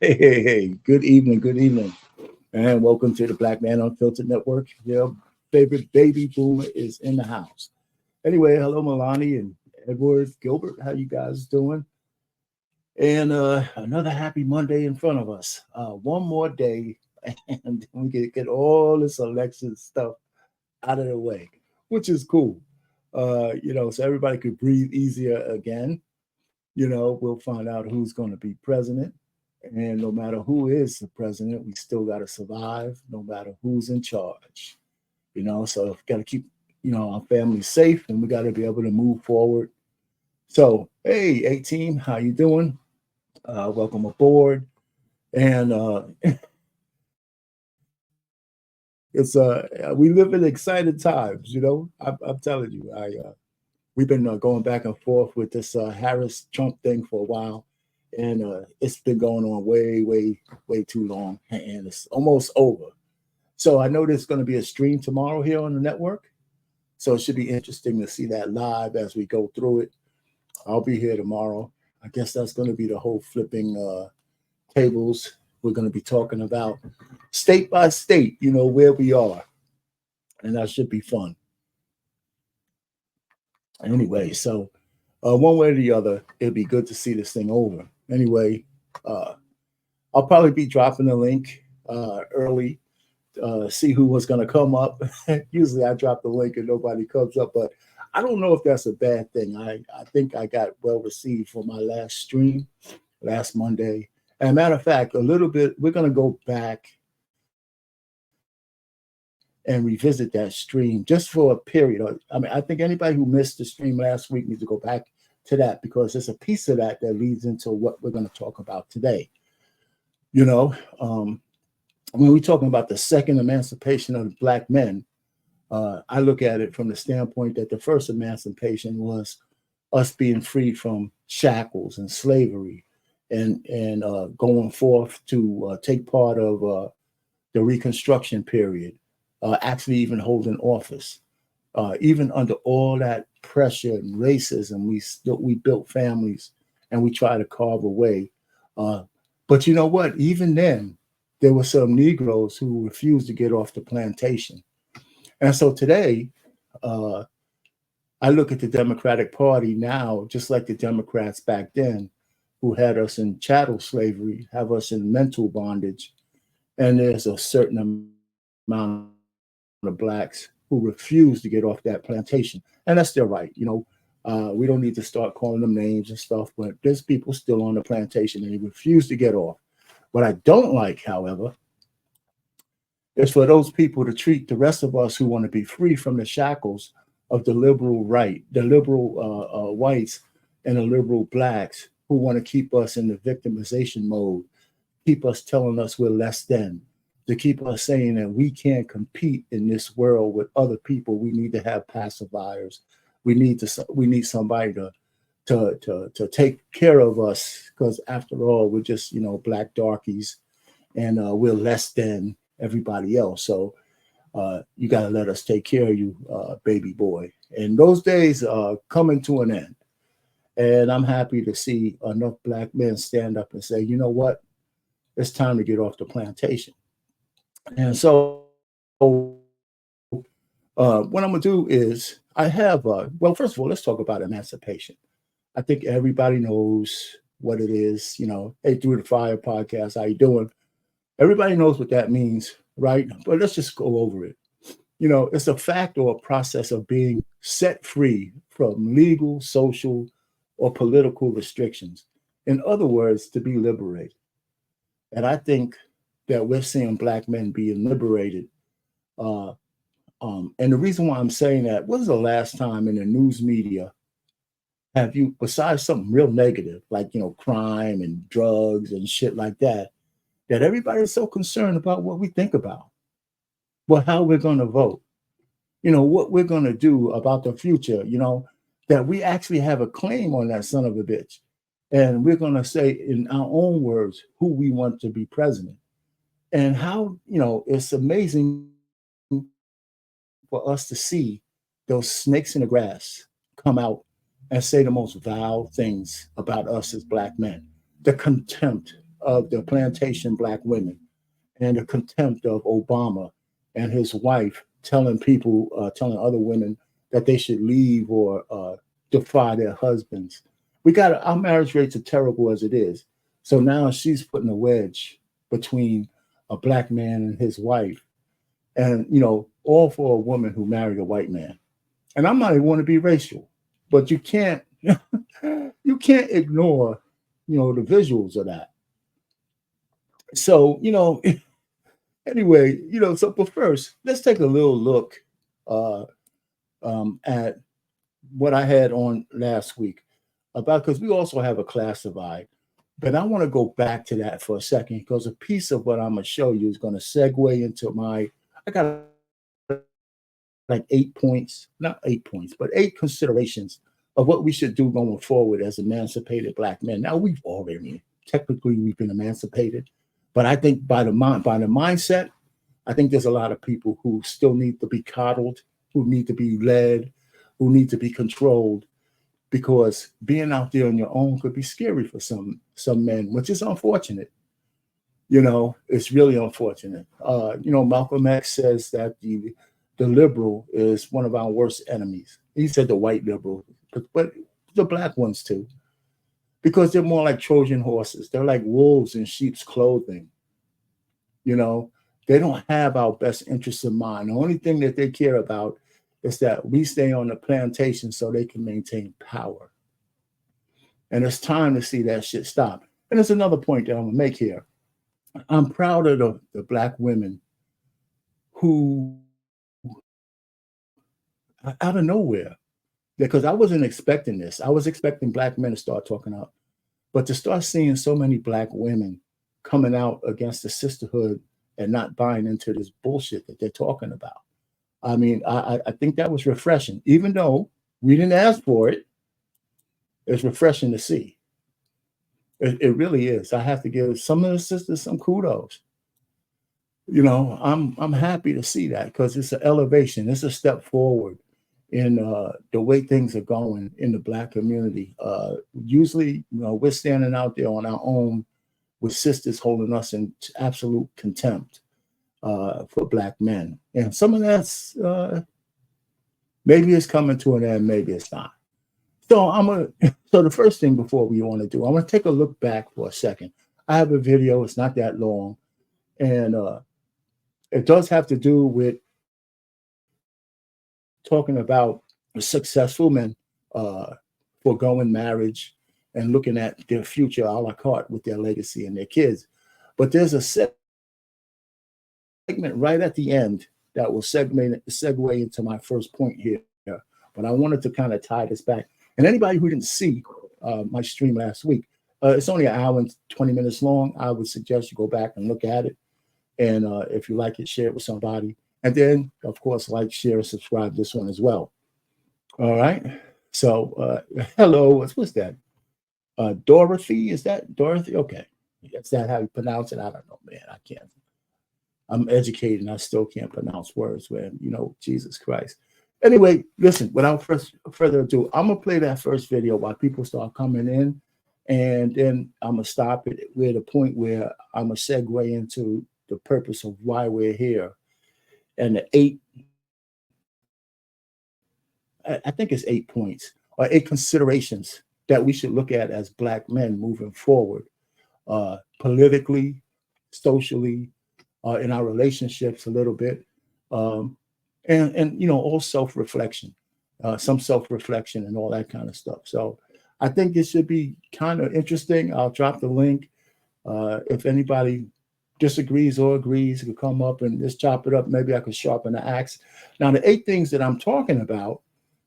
Hey. Good evening, and welcome to the Black Man Unfiltered Network. Your favorite baby boomer is in the house. Anyway, hello, Milani and Edward Gilbert. How you guys doing? And another happy Monday in front of us. One more day, and we can get all this election stuff out of the way, which is cool. So everybody could breathe easier again. We'll find out who's going to be president. And no matter who is the president, we still got to survive, no matter who's in charge. So we got to keep, our families safe, and we got to be able to move forward. So, hey, A team, how you doing? Welcome aboard. And it's we live in exciting times. I'm telling you, we've been going back and forth with this Harris Trump thing for a while, and it's been going on way, way, way too long, and it's almost over. So I know there's going to be a stream tomorrow here on the network, so it should be interesting to see that live as we go through it. I'll be here tomorrow. I guess that's going to be the whole flipping tables. We're going to be talking about state by state, where we are, and that should be fun. Anyway, so one way or the other, it'd be good to see this thing over. Anyway, I'll probably be dropping the link early, see who was going to come up. Usually I drop the link and nobody comes up, but I don't know if that's a bad thing. I think I got well received for my last stream last Monday. And matter of fact, a little bit, we're going to go back and revisit that stream just for a period. I mean, I think anybody who missed the stream last week needs to go back to that, because there's a piece of that that leads into what we're going to talk about today. When we're talking about the second emancipation of Black men, I look at it from the standpoint that the first emancipation was us being free from shackles and slavery, and going forth to take part of the Reconstruction period, actually even holding office. Even under all that pressure and racism, we built families and we tried to carve away. But you know what? Even then, there were some Negroes who refused to get off the plantation. And so today, I look at the Democratic Party now, just like the Democrats back then, who had us in chattel slavery, have us in mental bondage. And there's a certain amount of blacks who refuse to get off that plantation. And that's their right. We don't need to start calling them names and stuff, but there's people still on the plantation and they refuse to get off. What I don't like, however, is for those people to treat the rest of us who want to be free from the shackles of the liberal right, the liberal whites and the liberal blacks who want to keep us in the victimization mode, keep us telling us we're less than, to keep us saying that we can't compete in this world with other people. We need to have pacifiers. We need somebody to take care of us, because after all, we're just black darkies, and we're less than everybody else. So you got to let us take care of you, baby boy. And those days are coming to an end. And I'm happy to see enough black men stand up and say, you know what? It's time to get off the plantation. And so what I'm going to do is I have, well, first of all, let's talk about emancipation. I think everybody knows what it is. Hey, Through the Fire podcast, how you doing? Everybody knows what that means, right? But let's just go over it. It's a fact or a process of being set free from legal, social, or political restrictions. In other words, to be liberated. And I think that we're seeing black men being liberated. And the reason why I'm saying that, when's the last time in the news media have you, besides something real negative, like, crime and drugs and shit like that, that everybody's so concerned about what we think about, well, how we're going to vote, what we're going to do about the future, that we actually have a claim on that son of a bitch. And we're going to say in our own words who we want to be president. And how, it's amazing for us to see those snakes in the grass come out and say the most vile things about us as black men. The contempt, of the plantation black women and the contempt of Obama and his wife telling people, telling other women that they should leave or defy their husbands. We got our marriage rates are terrible as it is. So now she's putting a wedge between a black man and his wife, and all for a woman who married a white man. And I'm not even want to be racial, but you can't you can't ignore the visuals of that. So anyway, so but first, let's take a little look uh, at what I had on last week about, because we also have a class divide. But I want to go back to that for a second, because a piece of what I'm going to show you is going to segue into I got like 8 points, not 8 points, but 8 considerations of what we should do going forward as emancipated black men. Now, technically we've been emancipated, but I think by the mindset, I think there's a lot of people who still need to be coddled, who need to be led, who need to be controlled, because being out there on your own could be scary for some men, which is unfortunate. It's really unfortunate. Malcolm X says that the liberal is one of our worst enemies. He said the white liberal, but the black ones too, because they're more like Trojan horses. They're like wolves in sheep's clothing. They don't have our best interests in mind. The only thing that they care about is that we stay on the plantation so they can maintain power. And it's time to see that shit stop. And there's another point that I'm gonna make here. I'm proud of the black women who, out of nowhere, because I wasn't expecting this. I was expecting black men to start talking out, but to start seeing so many black women coming out against the sisterhood and not buying into this bullshit that they're talking about. I mean, I think that was refreshing, even though we didn't ask for it. It's refreshing to see. It really is. I have to give some of the sisters some kudos. I'm happy to see that, because it's an elevation. It's a step forward in the way things are going in the black community. Usually, we're standing out there on our own with sisters holding us in absolute contempt for black men. And some of that's maybe it's coming to an end, maybe it's not. So the first thing before we want to do, I want to take a look back for a second. I have a video, it's not that long, and it does have to do with talking about successful men foregoing marriage and looking at their future a la carte with their legacy and their kids. But there's a segment right at the end that will segue into my first point here. But I wanted to kind of tie this back. And anybody who didn't see my stream last week, it's only an hour and 20 minutes long. I would suggest you go back and look at it. And if you like it, share it with somebody. And then, of course, like, share, and subscribe this one as well. All right. So, hello. What's that? Dorothy? Is that Dorothy? Okay. Is that how you pronounce it? I don't know, man. I can't. I'm educated and I still can't pronounce words, man. Jesus Christ. Anyway, listen, without further ado, I'm going to play that first video while people start coming in. And then I'm going to stop it at the point where I'm going to segue into the purpose of why we're here. And I think it's 8 points or 8 considerations that we should look at as black men moving forward, politically, socially, in our relationships a little bit, and all self-reflection, some self-reflection and all that kind of stuff. So I think it should be kind of interesting. I'll drop the link. If anybody disagrees or agrees, you can come up and just chop it up. Maybe I could sharpen the axe. Now, the 8 things that I'm talking about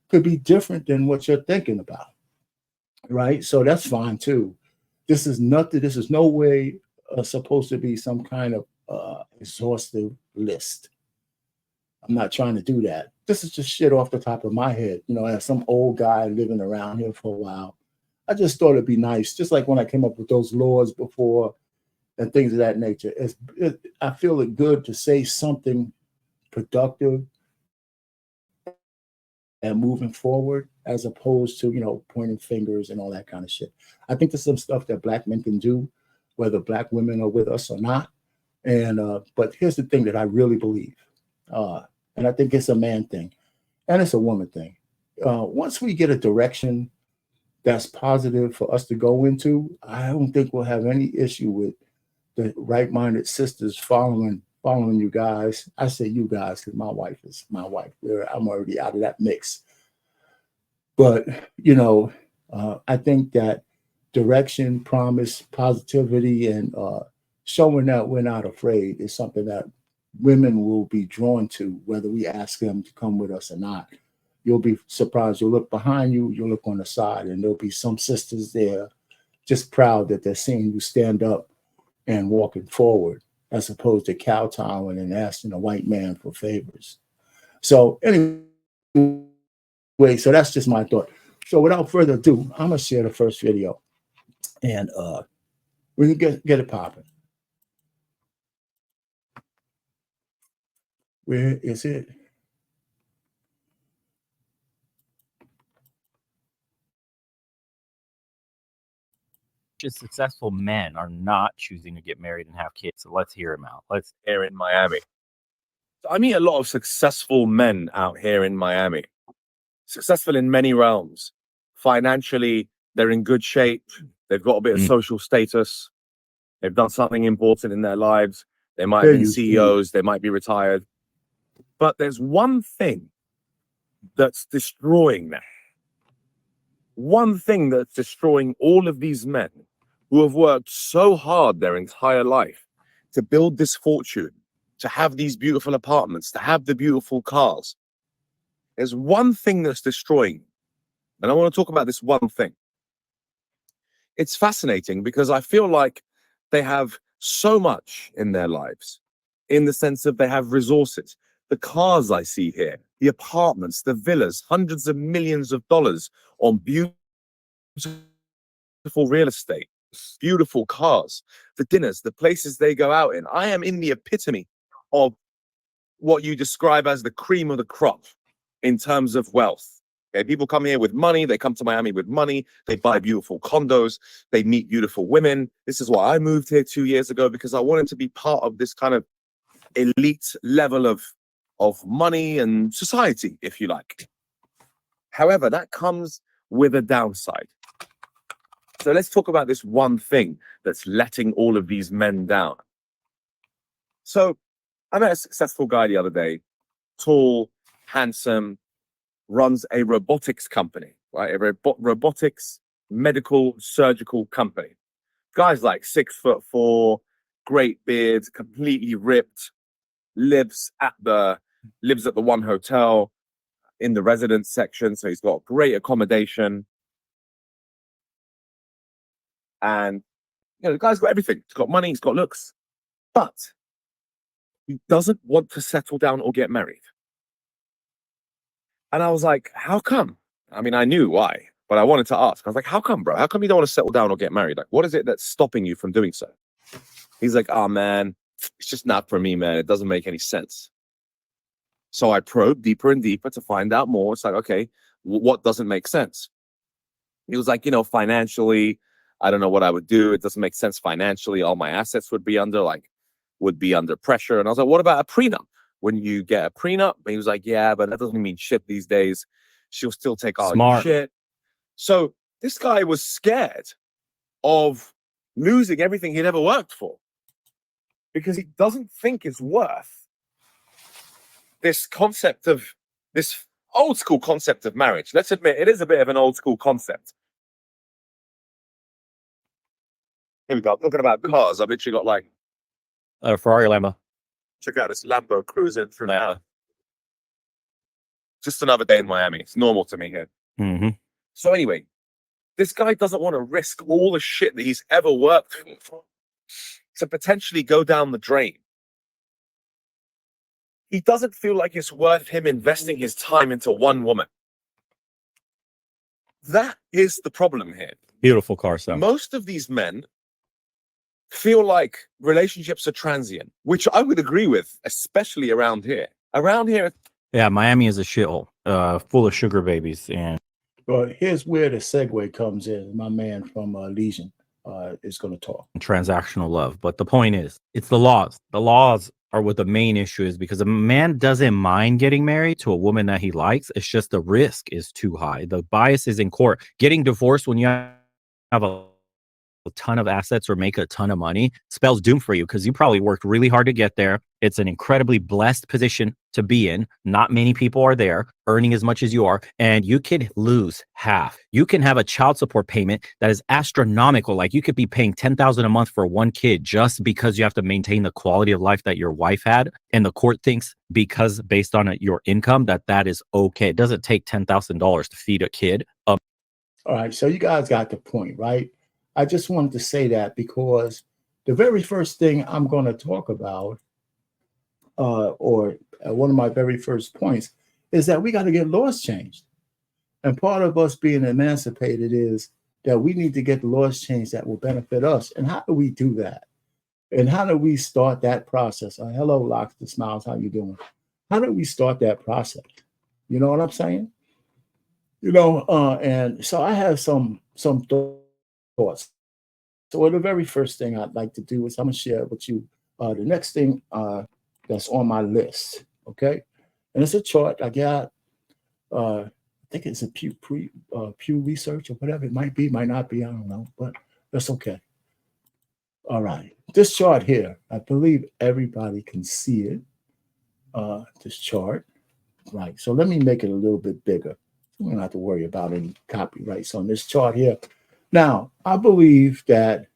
could be different than what you're thinking about, right? So that's fine too. This is no way supposed to be some kind of exhaustive list. I'm not trying to do that. This is just shit off the top of my head. As some old guy living around here for a while, I just thought it'd be nice. Just like when I came up with those laws before and things of that nature. I feel it good to say something productive and moving forward, as opposed to, pointing fingers and all that kind of shit. I think there's some stuff that black men can do whether black women are with us or not. And but here's the thing that I really believe, and I think it's a man thing and it's a woman thing. Once we get a direction that's positive for us to go into, I don't think we'll have any issue with the right-minded sisters following you guys. I say you guys because my wife is my wife. I'm already out of that mix. But you know, I think that direction, promise, positivity, and showing that we're not afraid is something that women will be drawn to, whether we ask them to come with us or not. You'll be surprised. You'll look behind you, you'll look on the side, and there'll be some sisters there just proud that they're seeing you stand up and walking forward, as opposed to kowtowing and asking a white man for favors. So anyway, so that's just my thought. So without further ado, I'm gonna share the first video, and we can get it popping. Where is it? Successful men are not choosing to get married and have kids. So let's hear him out. Let's here in Miami. So I meet a lot of successful men out here in Miami, successful in many realms. Financially, they're in good shape. They've got a bit of social status. They've done something important in their lives. They might have been CEOs. They might be retired. But there's one thing that's destroying them. One thing that's destroying all of these men who have worked so hard their entire life to build this fortune, to have these beautiful apartments, to have the beautiful cars. There's one thing that's destroying, and I want to talk about this one thing. It's fascinating because I feel like they have so much in their lives, in the sense of they have resources. The cars I see here, the apartments, the villas, hundreds of millions of dollars on beautiful real estate, beautiful cars, the dinners, the places they go out in. I am in the epitome of what you describe as the cream of the crop in terms of wealth. Okay, people come here with money. They come to Miami with money. They buy beautiful condos. They meet beautiful women. This is why I moved here 2 years ago, because I wanted to be part of this kind of elite level of money and society, if you like. However, that comes with a downside. So let's talk about this one thing that's letting all of these men down. So I met a successful guy the other day, tall, handsome, runs a robotics company, right? A robotics medical surgical company. Guy's like 6'4", great beard, completely ripped, lives at the one hotel in the residence section, so he's got great accommodation. And you know, the guy's got everything. He's got money, he's got looks, but he doesn't want to settle down or get married. And I was like, how come? I mean, I knew why, but I wanted to ask. I was like, how come, bro? How come you don't want to settle down or get married? Like, what is it that's stopping you from doing so? He's like, oh, man, it's just not for me, man. It doesn't make any sense. So I probed deeper and deeper to find out more. It's like, okay, what doesn't make sense? He was like, you know, financially, I don't know what I would do. It doesn't make sense financially. All my assets would be under pressure. And I was like, what about a prenup? When you get a prenup? And he was like, yeah, but that doesn't mean shit these days. She'll still take all your shit. So this guy was scared of losing everything he'd ever worked for because he doesn't think it's worth this concept of this old school concept of marriage. Let's admit it is a bit of an old school concept. Here we go. I'm talking about cars. I've literally got like a Ferrari Lambo. Check out this Lambo cruising through now. Just another day in Miami. It's normal to me here. Mm-hmm. So anyway, this guy doesn't want to risk all the shit that he's ever worked for to potentially go down the drain. He doesn't feel like it's worth him investing his time into one woman. That is the problem here. Beautiful car sound. Most of these men feel like relationships are transient, which I would agree with, especially around here. Around here, yeah, Miami is a shithole, full of sugar babies. And well, here's where the segue comes in. My man from Legion. is going to talk. Transactional love. But the point is, it's the laws. The laws are what the main issue is, because a man doesn't mind getting married to a woman that he likes. It's just the risk is too high. The bias is in court. Getting divorced when you have a ton of assets or make a ton of money spells doom for you, because you probably worked really hard to get there. It's an incredibly blessed position to be in. Not many people are there earning as much as you are, and you could lose half. You can have a child support payment that is astronomical. Like, you could be paying $10,000 a month for one kid just because you have to maintain the quality of life that your wife had, and the court thinks, because based on your income, that is okay. It doesn't take $10,000 to feed a kid. All right, so you guys got the point, right? I just wanted to say that because the very first thing I'm going to talk about, or one of my very first points, is that we got to get laws changed. And part of us being emancipated is that we need to get the laws changed that will benefit us. And how do we do that? And how do we start that process? Hello, Locks to Smiles, how you doing? How do we start that process? You know what I'm saying? And so I have some thoughts. So the very first thing I'd like to do is I'm gonna share with you the next thing that's on my list. Okay, and it's a chart I got. I think it's a Pew Research or whatever it might be, might not be. I don't know, but that's okay. All right, this chart here, I believe everybody can see it. This chart, right? So let me make it a little bit bigger. We don't have to worry about any copyrights on this chart here. Now, I believe that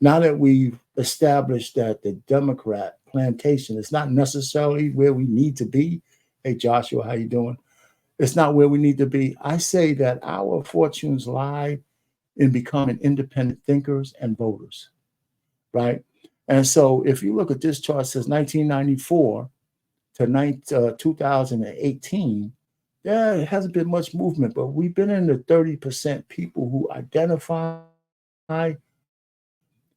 now that we've established that the Democrat plantation is not necessarily where we need to be. Hey, Joshua, how you doing? It's not where we need to be. I say that our fortunes lie in becoming independent thinkers and voters, right? And so if you look at this chart, it says 1994 to 2018, there hasn't been much movement, but we've been in the 30% people who identify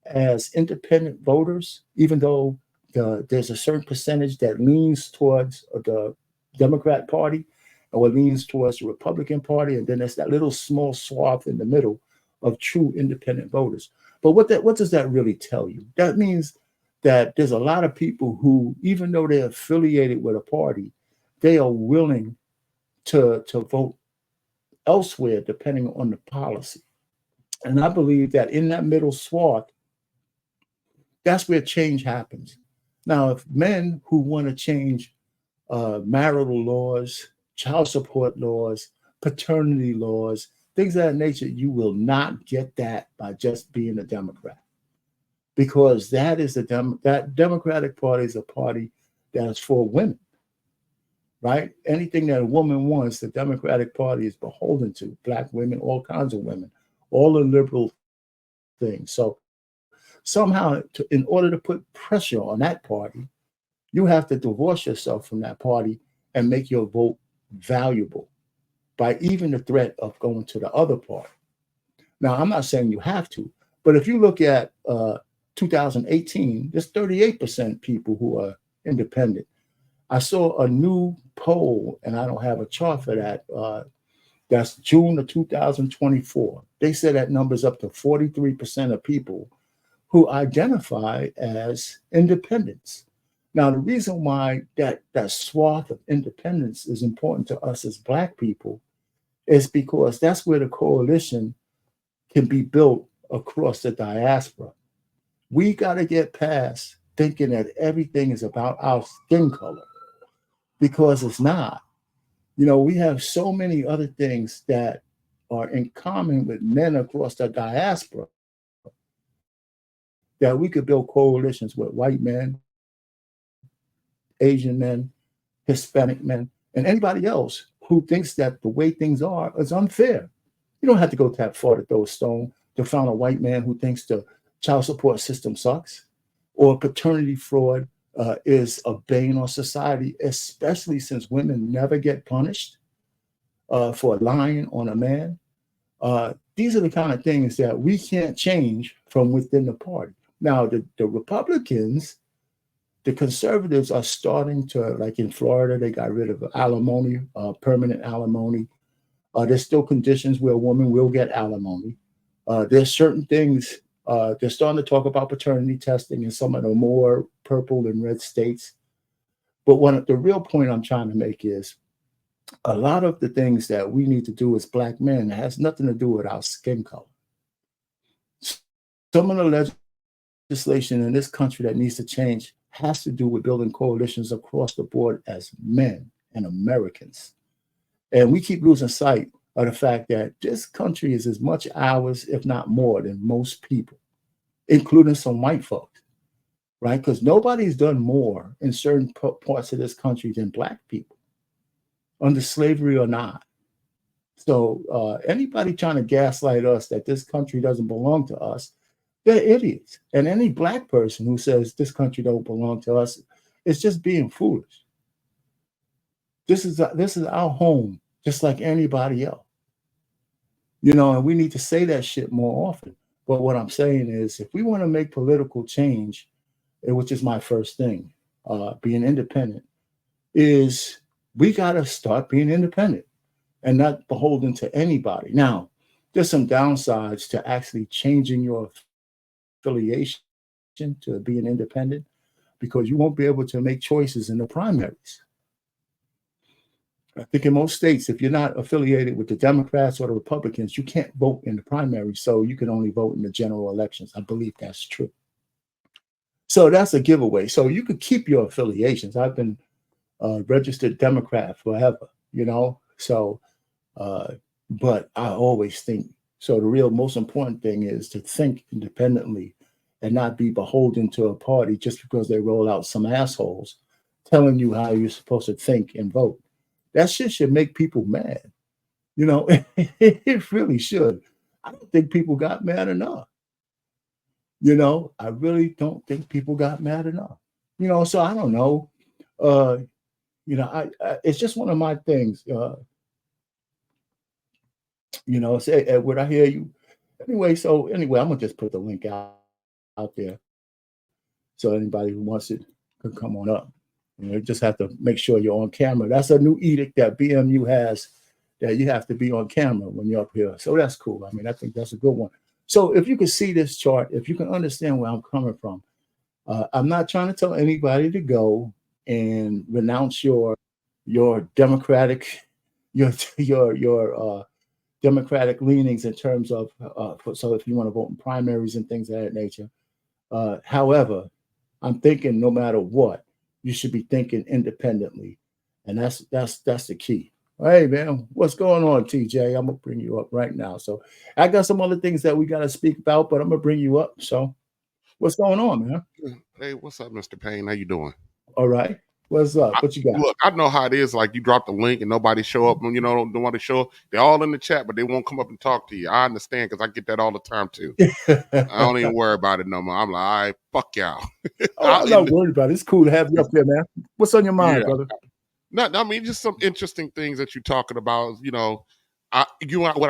as independent voters, even though there's a certain percentage that leans towards the Democrat Party or leans towards the Republican Party, and then there's that little small swath in the middle of true independent voters. But what does that really tell you? That means that there's a lot of people who, even though they're affiliated with a party, they are willing to vote elsewhere depending on the policy. And I believe that in that middle swath, that's where change happens. Now, if men who want to change marital laws, child support laws, paternity laws, things of that nature, you will not get that by just being a Democrat, because that is that Democratic Party is a party that is for women, right? Anything that a woman wants, the Democratic Party is beholden to. Black women, all kinds of women, all the liberal things. So somehow, in order to put pressure on that party, you have to divorce yourself from that party and make your vote valuable by even the threat of going to the other party. Now, I'm not saying you have to, but if you look at 2018, there's 38% people who are independent. I saw a new poll, and I don't have a chart for that. That's June of 2024. They said that number's up to 43% of people who identify as independents. Now, the reason why that swath of independence is important to us as Black people is because that's where the coalition can be built across the diaspora. We got to get past thinking that everything is about our skin color, because it's not. We have so many other things that are in common with men across the diaspora that we could build coalitions with white men, Asian men, Hispanic men, and anybody else who thinks that the way things are is unfair. You don't have to go that far to throw a stone to find a white man who thinks the child support system sucks or paternity fraud is a bane on society, especially since women never get punished for lying on a man. These are the kind of things that we can't change from within the party. Now, the Republicans, the conservatives are starting to, like in Florida, they got rid of alimony, permanent alimony. There's still conditions where a woman will get alimony. There's certain things They're starting to talk about paternity testing in some of the more purple and red states. But the real point I'm trying to make is a lot of the things that we need to do as Black men has nothing to do with our skin color. Some of the legislation in this country that needs to change has to do with building coalitions across the board as men and Americans. And we keep losing sight of the fact that this country is as much ours, if not more, than most people, including some white folks, right? Because nobody's done more in certain parts of this country than Black people, under slavery or not. So anybody trying to gaslight us that this country doesn't belong to us, they're idiots. And any Black person who says this country don't belong to us is just being foolish. This is our home, just like anybody else. And we need to say that shit more often. But what I'm saying is, if we want to make political change, which is my first thing, being independent, is we got to start being independent and not beholden to anybody. Now, there's some downsides to actually changing your affiliation to being independent, because you won't be able to make choices in the primaries. I think in most states, if you're not affiliated with the Democrats or the Republicans, you can't vote in the primary. So you can only vote in the general elections. I believe that's true. So that's a giveaway. So you could keep your affiliations. I've been a registered Democrat forever, So, but I always think, so the real most important thing is to think independently and not be beholden to a party just because they roll out some assholes telling you how you're supposed to think and vote. That shit should make people mad. It really should. I don't think people got mad enough. I really don't think people got mad enough. So I don't know. It's just one of my things. Say, Edward, I hear you. Anyway, I'm gonna just put the link out there, so anybody who wants it can come on up. You just have to make sure you're on camera. That's a new edict that BMU has, that you have to be on camera when you're up here. So that's cool. I mean, I think that's a good one. So if you can see this chart, if you can understand where I'm coming from, I'm not trying to tell anybody to go and renounce your democratic, your democratic leanings in terms of, so if you want to vote in primaries and things of that nature. However, I'm thinking no matter what, you should be thinking independently. And that's the key. Hey, man, what's going on, TJ? I'm going to bring you up right now. So I got some other things that we got to speak about, but I'm going to bring you up. So what's going on, man? Hey, what's up, Mr. Payne? How you doing? All right. What's up? What you got? Look, I know how it is. Like, you drop the link and nobody show up. Don't want to show up. They're all in the chat, but they won't come up and talk to you. I understand, because I get that all the time too. I don't even worry about it no more. I'm like, all right, fuck y'all. I'm not worried about it. It's cool to have you up there, man. What's on your mind, brother? No, I mean, just some interesting things that you're talking about. What I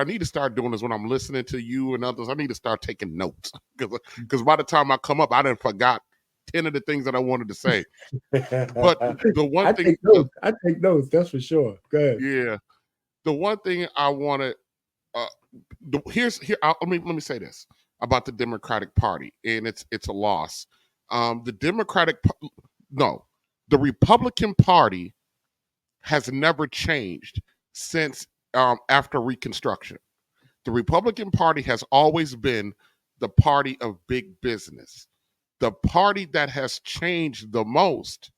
need to start doing is, when I'm listening to you and others, I need to start taking notes, because by the time I come up, I done forgot 10 of the things that I wanted to say. But the one thing I take notes, that's for sure. Go ahead. Yeah. The one thing I want to let me say this about the Democratic Party, and it's a loss. The Republican Party has never changed since after Reconstruction. The Republican Party has always been the party of big business. The party that has changed the most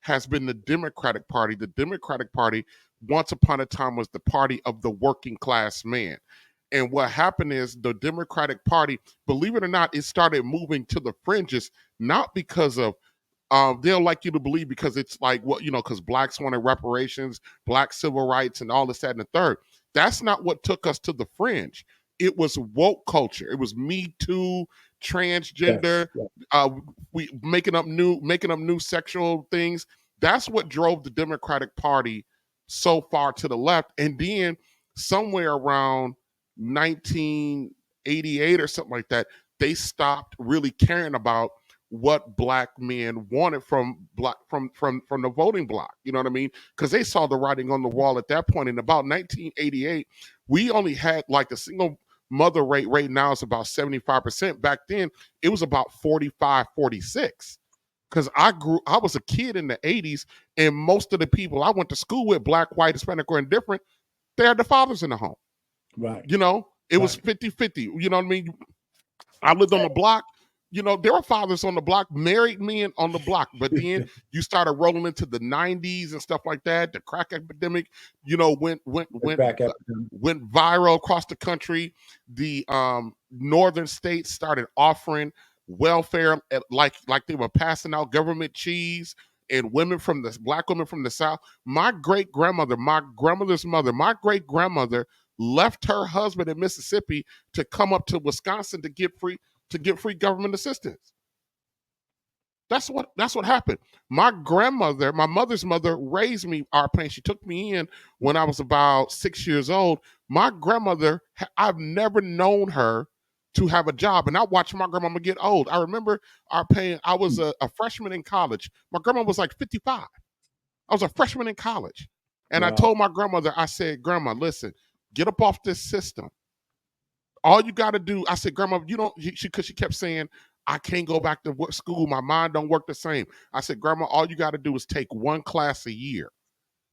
has been the Democratic Party. The Democratic Party, once upon a time, was the party of the working class man. And what happened is, the Democratic Party, believe it or not, it started moving to the fringes, not because of they'll like you to believe, because it's like, because blacks wanted reparations, black civil rights, and all this, that, and the third. That's not what took us to the fringe. It was woke culture. It was Me Too, transgender, we making up new sexual things. That's what drove the Democratic Party so far to the left. And then somewhere around 1988 or something like that, they stopped really caring about what black men wanted from the voting bloc. You know what I mean? Because they saw the writing on the wall at that point. In about 1988, we only had like the single mother rate now is about 75%. Back then, it was about 45, 46. Because I was a kid in the 80s, and most of the people I went to school with, black, white, Hispanic, or indifferent, they had the fathers in the home. Right. You know, it was Right. 50-50. You know what I mean? I lived on the block. You know, there were fathers on the block, married men on the block. But then you started rolling into the 90s and stuff like that. The crack epidemic, you know, went Crack epidemic. went viral across the country. The northern states started offering welfare like they were passing out government cheese, and black women from the South. My great grandmother, my grandmother's mother, my great grandmother left her husband in Mississippi to come up to Wisconsin to get free government assistance. That's what happened. My grandmother, my mother's mother, raised me. R.Payne. She took me in when I was about 6 years old. My grandmother, I've never known her to have a job, and I watched my grandmama get old. I remember R.Payne. I was a freshman in college. My grandma was like 55. I was a freshman in college, and I Wow. told my grandmother, I said, "Grandma, listen, get up off this system. All you got to do," I said, "Grandma, you don't," because she kept saying, "I can't go back to school. My mind don't work the same." I said, "Grandma, all you got to do is take one class a year.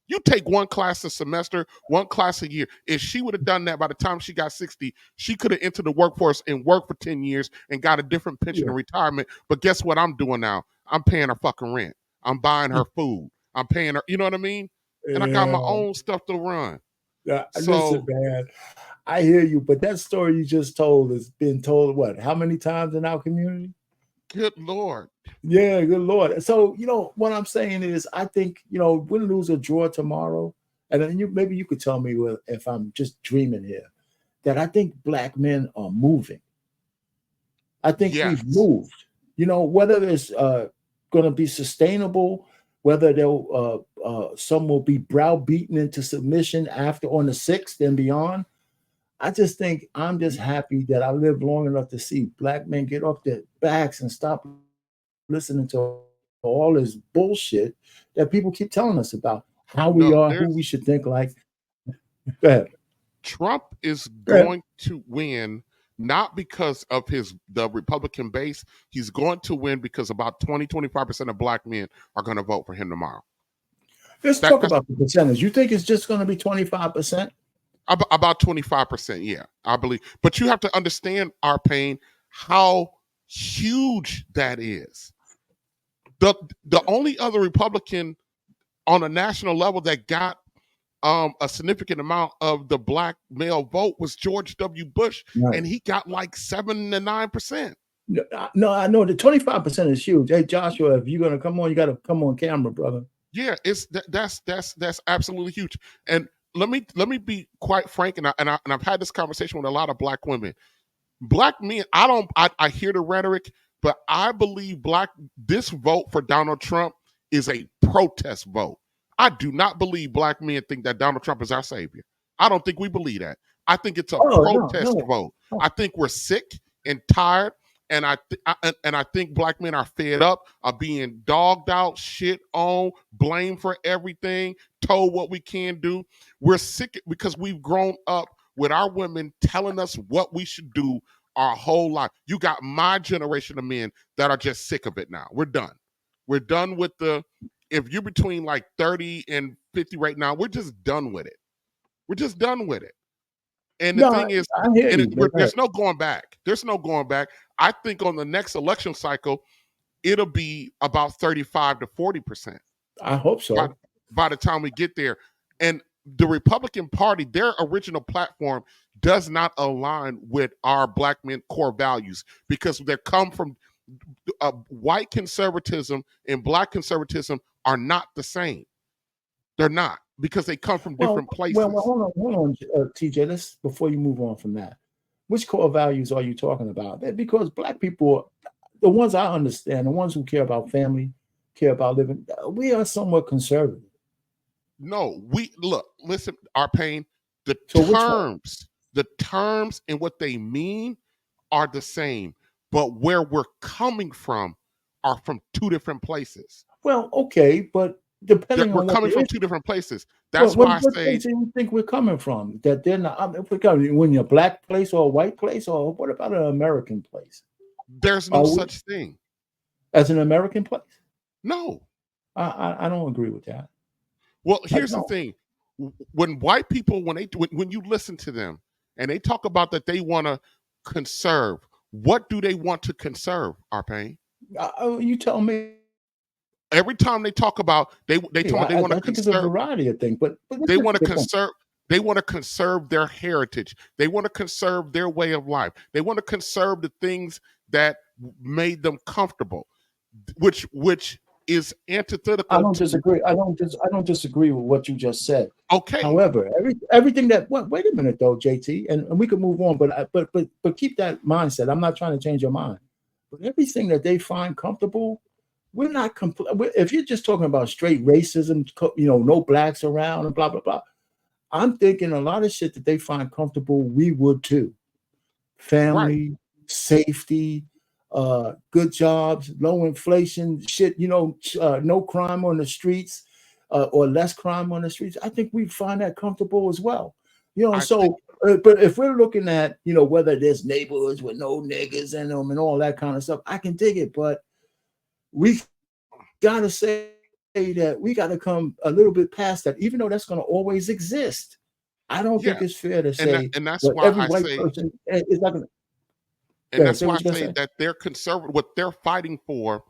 You take one class a semester, one class a year." If she would have done that, by the time she got 60, she could have entered the workforce and worked for 10 years and got a different pension Yeah. and retirement. But guess what I'm doing now? I'm paying her fucking rent. I'm buying her food. I'm paying her, you know what I mean? And I got my Yeah. own stuff to run. Listen, So, man, I hear you, but that story you just told has been told what? How many times in our community? good Lord. Yeah, good Lord. So, what I'm saying is, I think, win, lose, or draw tomorrow, and then maybe you could tell me if I'm just dreaming here, that I think black men are moving. I think Yes. we've moved. Whether it's going to be sustainable, whether some will be browbeaten into submission after on the 6th and beyond. I just think I'm just happy that I lived long enough to see black men get off their backs and stop listening to all this bullshit that people keep telling us about how we No, are, who we should think like. Go ahead. Trump is Go ahead. going to win not because of the Republican base. He's going to win because about 20-25% of black men are going to vote for him tomorrow. Let's talk about the percentage. You think it's just going to be 25%? About 25%, yeah, I believe. But you have to understand, R.Payne, how huge that is. The only other Republican on a national level that got a significant amount of the black male vote was George W. Bush, Right. and he got like 7 to 9%. No, I know the 25% is huge. Hey, Joshua, if you're gonna come on, you got to come on camera, brother. Yeah, that's absolutely huge. And let me be quite frank, and I've had this conversation with a lot of black women. Black men, I hear the rhetoric, but I believe this vote for Donald Trump is a protest vote. I do not believe black men think that Donald Trump is our savior. I don't think we believe that. I think it's a protest vote. I think we're sick and tired, and I think black men are fed up, are being dogged out, shit on, blamed for everything, told what we can do. We're sick because we've grown up with our women telling us what we should do our whole life. You got my generation of men that are just sick of it now. We're done. We're done with if you're between like 30 and 50 right now, we're just done with it. We're just done with it. And the thing is, there's no going back. There's no going back. I think on the next election cycle, it'll be about 35 to 40%. I hope so. By the time we get there. And the Republican Party, their original platform does not align with our black men core values because they come from white conservatism and black conservatism are not the same. They're not because they come from different places. Well, hold on, TJ. Let's before you move on from that. Which core values are you talking about? Because black people, the ones I understand, the ones who care about family, care about living, we are somewhat conservative. No, listen, R.Payne, the terms and what they mean are the same, but where we're coming from are from two different places. Well, okay, but depending We're on what coming the from issue. two different places. Well, That's why I what say place do you think we're coming from? That they're not. I mean, if we're coming, when you're a black place or a white place, or what about an American place? there's no Are we such thing. as an American place? No. I don't agree with that. Well, I here's the don't. thing: when white people, when you listen to them, and they talk about that they want to conserve, what do they want to conserve? R.Payne? You tell me. Every time they talk about they talk about they want to I think it's a conserve. variety of things, but let's They get want to to the point. conserve. They want to conserve their heritage. They want to conserve their way of life. They want to conserve the things that made them comfortable, which is I antithetical don't to disagree. I don't disagree with what you just said. okay. However, everything that wait a minute though, JT, and we can move on, but keep that mindset. I'm not trying to change your mind, but everything that they find comfortable, we're not if you're just talking about straight racism, no blacks around and blah blah blah. I'm thinking a lot of shit that they find comfortable, we would too. Right. Family, safety, good jobs, low inflation, shit, no crime on the streets, or less crime on the streets. I think we find that comfortable as well. I think So, but if we're looking at, whether there's neighborhoods with no niggas in them and all that kind of stuff, I can dig it, but we got to say that we got to come a little bit past that, even though that's going to always exist. I don't think yeah, it's fair to say and that's that why every I white say person is not going to. and Yeah, that's say why what I you gonna say say. that they're conservative. What they're fighting for,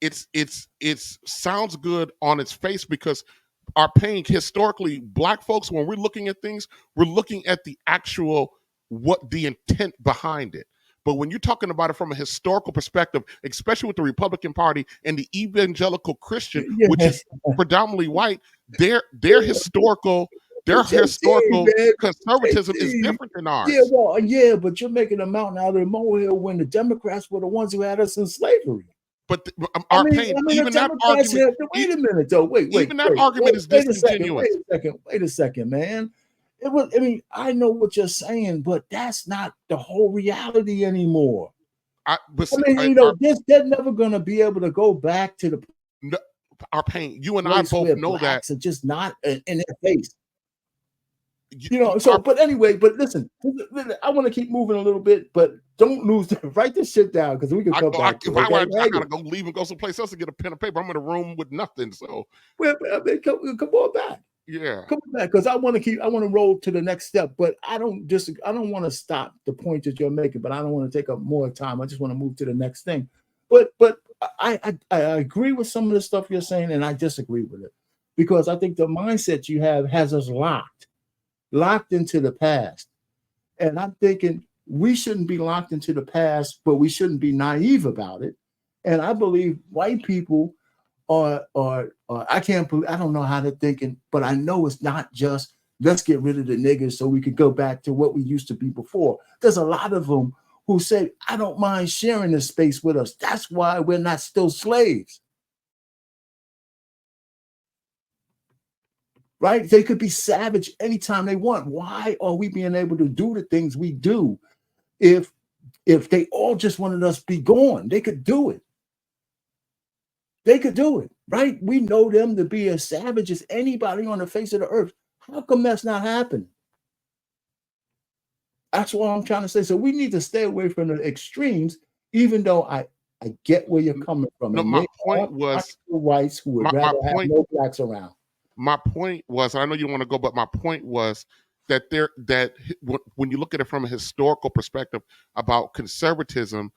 it's sounds good on its face because our pain historically, black folks, when we're looking at things, we're looking at the actual what the intent behind it. But when you're talking about it from a historical perspective, especially with the Republican Party and the evangelical Christian, which Yeah, is predominantly white, their historical JT, man, conservatism is JT. different than Yeah, ours. well, yeah, but you're making a mountain out of the molehill when the Democrats were the ones who had us in slavery. But I our mean, pain, the even that Democrats argument, had. Wait a minute, though. even that argument is Wait a second. disingenuous. Wait a second, man. It was. I mean, I know what you're saying, but that's not the whole reality anymore. But I see, mean, they're never going to be able to go back to the our pain. You and I place both where know that. blacks are just not in their face. Our, But anyway, but listen, I want to keep moving a little bit, but don't lose. Write this shit down because we can come back to if it. Okay, I gotta go leave and go someplace else to get a pen and paper. I'm in a room with nothing. So well, I mean, come on back. yeah, Come back because I want to roll to the next step, but I don't want to stop the point that you're making, but I don't want to take up more time. I just want to move to the next thing. But I agree with some of the stuff you're saying, and I disagree with it because I think the mindset you have has us locked into the past. And I'm thinking we shouldn't be locked into the past, but we shouldn't be naive about it. And I believe white people are I can't believe, I don't know how they're thinking, but I know it's not just let's get rid of the niggas so we could go back to what we used to be before. There's a lot of them who say, I don't mind sharing this space with us. That's why we're not still slaves. Right? They could be savage anytime they want. Why are we being able to do the things we do if they all just wanted us to be gone? They could do it. They could do it, right? We know them to be as savage as anybody on the face of the earth. How come that's not happening? That's what I'm trying to say. So we need to stay away from the extremes, even though I get where you're coming from. no, And my they point are was whites who would my rather have point. no blacks around. My point was, I know you don't want to go, but my point was that when you look at it from a historical perspective about conservatism,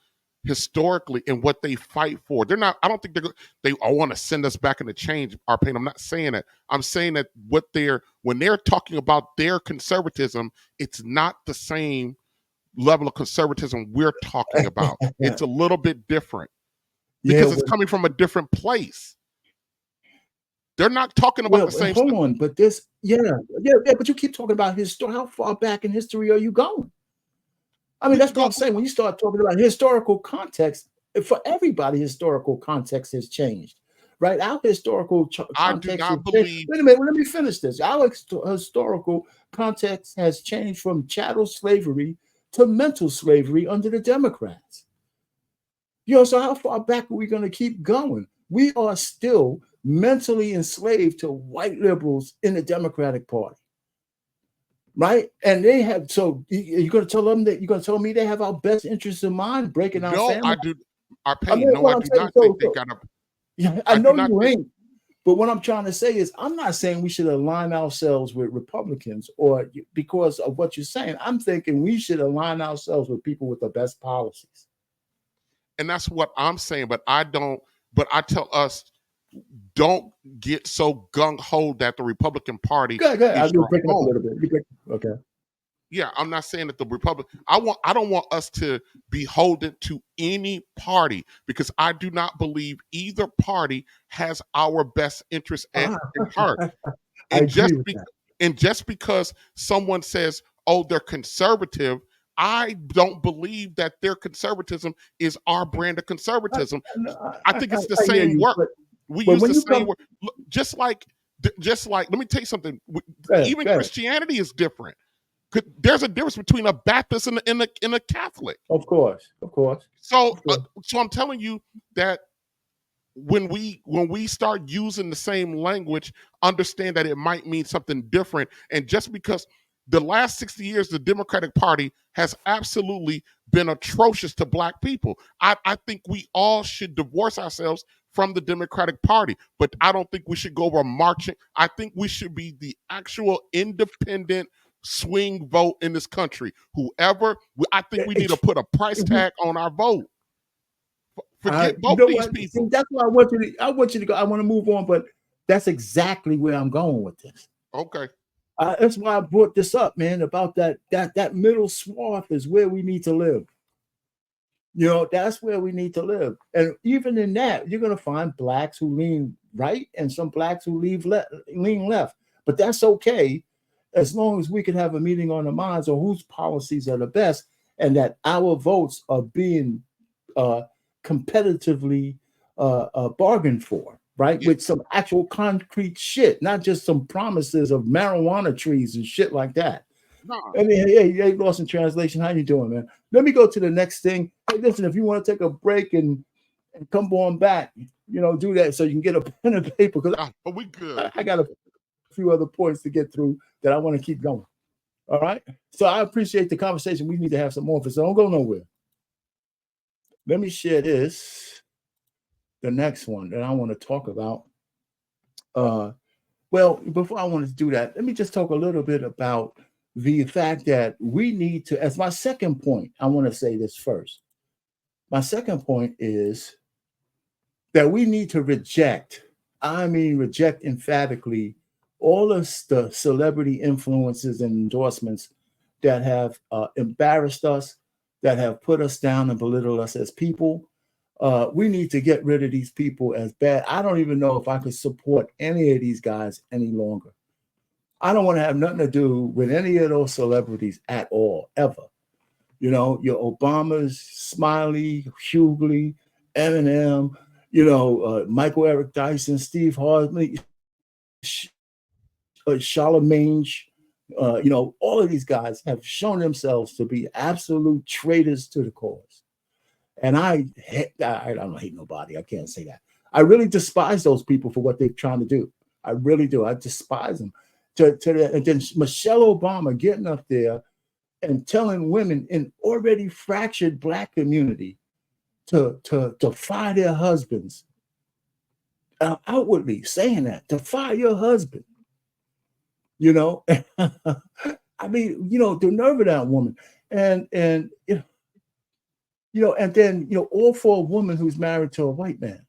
historically and what they fight for, they're not. I don't think they all want to send us back into change. Our pain. I'm not saying that. I'm saying that when they're talking about their conservatism, it's not the same level of conservatism we're talking about. It's a little bit different because it's coming from a different place. They're not talking about the same hold stuff. on, but but you keep talking about history. How far back in history are you going? I mean, that's what I'm saying. When you start talking about historical context, for everybody, historical context has changed, right? Our historical I do context has not changed. believe. Wait a minute, let me finish this. Our historical context has changed from chattel slavery to mental slavery under the Democrats. So how far back are we going to keep going? We are still mentally enslaved to white liberals in the Democratic Party. Right? And they have, so you're going to tell them that, you're going to tell me they have our best interests in mind, breaking our No, family? I do. R.Payne, I mean, no, what I I'm do saying, not think they got a. yeah, I I know do not you think. ain't. But what I'm trying to say is, I'm not saying we should align ourselves with Republicans or because of what you're saying. I'm thinking we should align ourselves with people with the best policies. And that's what I'm saying. But I don't. But I tell us, don't get so gung ho that the Republican Party Good. is I'll your break it up a home. little bit. Okay. Yeah, I'm not saying that the Republic. I don't want us to be beholden to any party, because I do not believe either party has our best interest at heart. I And agree with that. and just because someone says, "Oh, they're conservative," I don't believe that their conservatism is our brand of conservatism. I think it's the I hear same you, word. but We when use the you same come, word. Look, just like, let me tell you something. go ahead. Even Christianity is different. There's a difference between a Baptist and a Catholic. Of course. So I'm telling you that when we start using the same language, understand that it might mean something different. And just because the last 60 years, the Democratic Party has absolutely been atrocious to Black people. I think we all should divorce ourselves from the Democratic Party, but I don't think we should go over marching. I think we should be the actual independent swing vote in this country. I think we need to put a price tag on our vote. Forget you both know these what? See, people. that's why I want you to go. I want to move on, but that's exactly where I'm going with this. Okay. That's why I brought this up, man, about that middle swath is where we need to live. You know, that's where we need to live. And even in that, you're going to find Blacks who lean right and some Blacks who lean left. But that's okay, as long as we can have a meeting on the minds of whose policies are the best and that our votes are being competitively bargained for, right? Yeah. With some actual concrete shit, not just some promises of marijuana trees and shit like that. No. I mean, hey, Lost in Translation, how you doing, man? Let me go to the next thing. Hey, listen, if you want to take a break and come on back, do that so you can get a pen and paper, because We good. I got a few other points to get through that I want to keep going. All right? So I appreciate the conversation. We need to have some more, so don't go nowhere. Let me share this, the next one that I want to talk about. Well, before I want to do that, let me just talk a little bit about the fact that we need to, as my second point, I want to say this first. My second point is that we need to reject emphatically, all of the celebrity influences and endorsements that have embarrassed us, that have put us down and belittled us as people. We need to get rid of these people as bad. I don't even know if I could support any of these guys any longer. I don't want to have nothing to do with any of those celebrities at all, ever. Your Obamas, Smiley, Hughley, Eminem, Michael Eric Dyson, Steve Harvey, Charlemagne, all of these guys have shown themselves to be absolute traitors to the cause. And I don't hate nobody. I can't say that. I really despise those people for what they're trying to do. I really do. I despise them. And then Michelle Obama getting up there and telling women in already fractured Black community to fire their husbands, outwardly saying that, to fire your husband. I mean, the nerve of that woman, and then all for a woman who's married to a white man.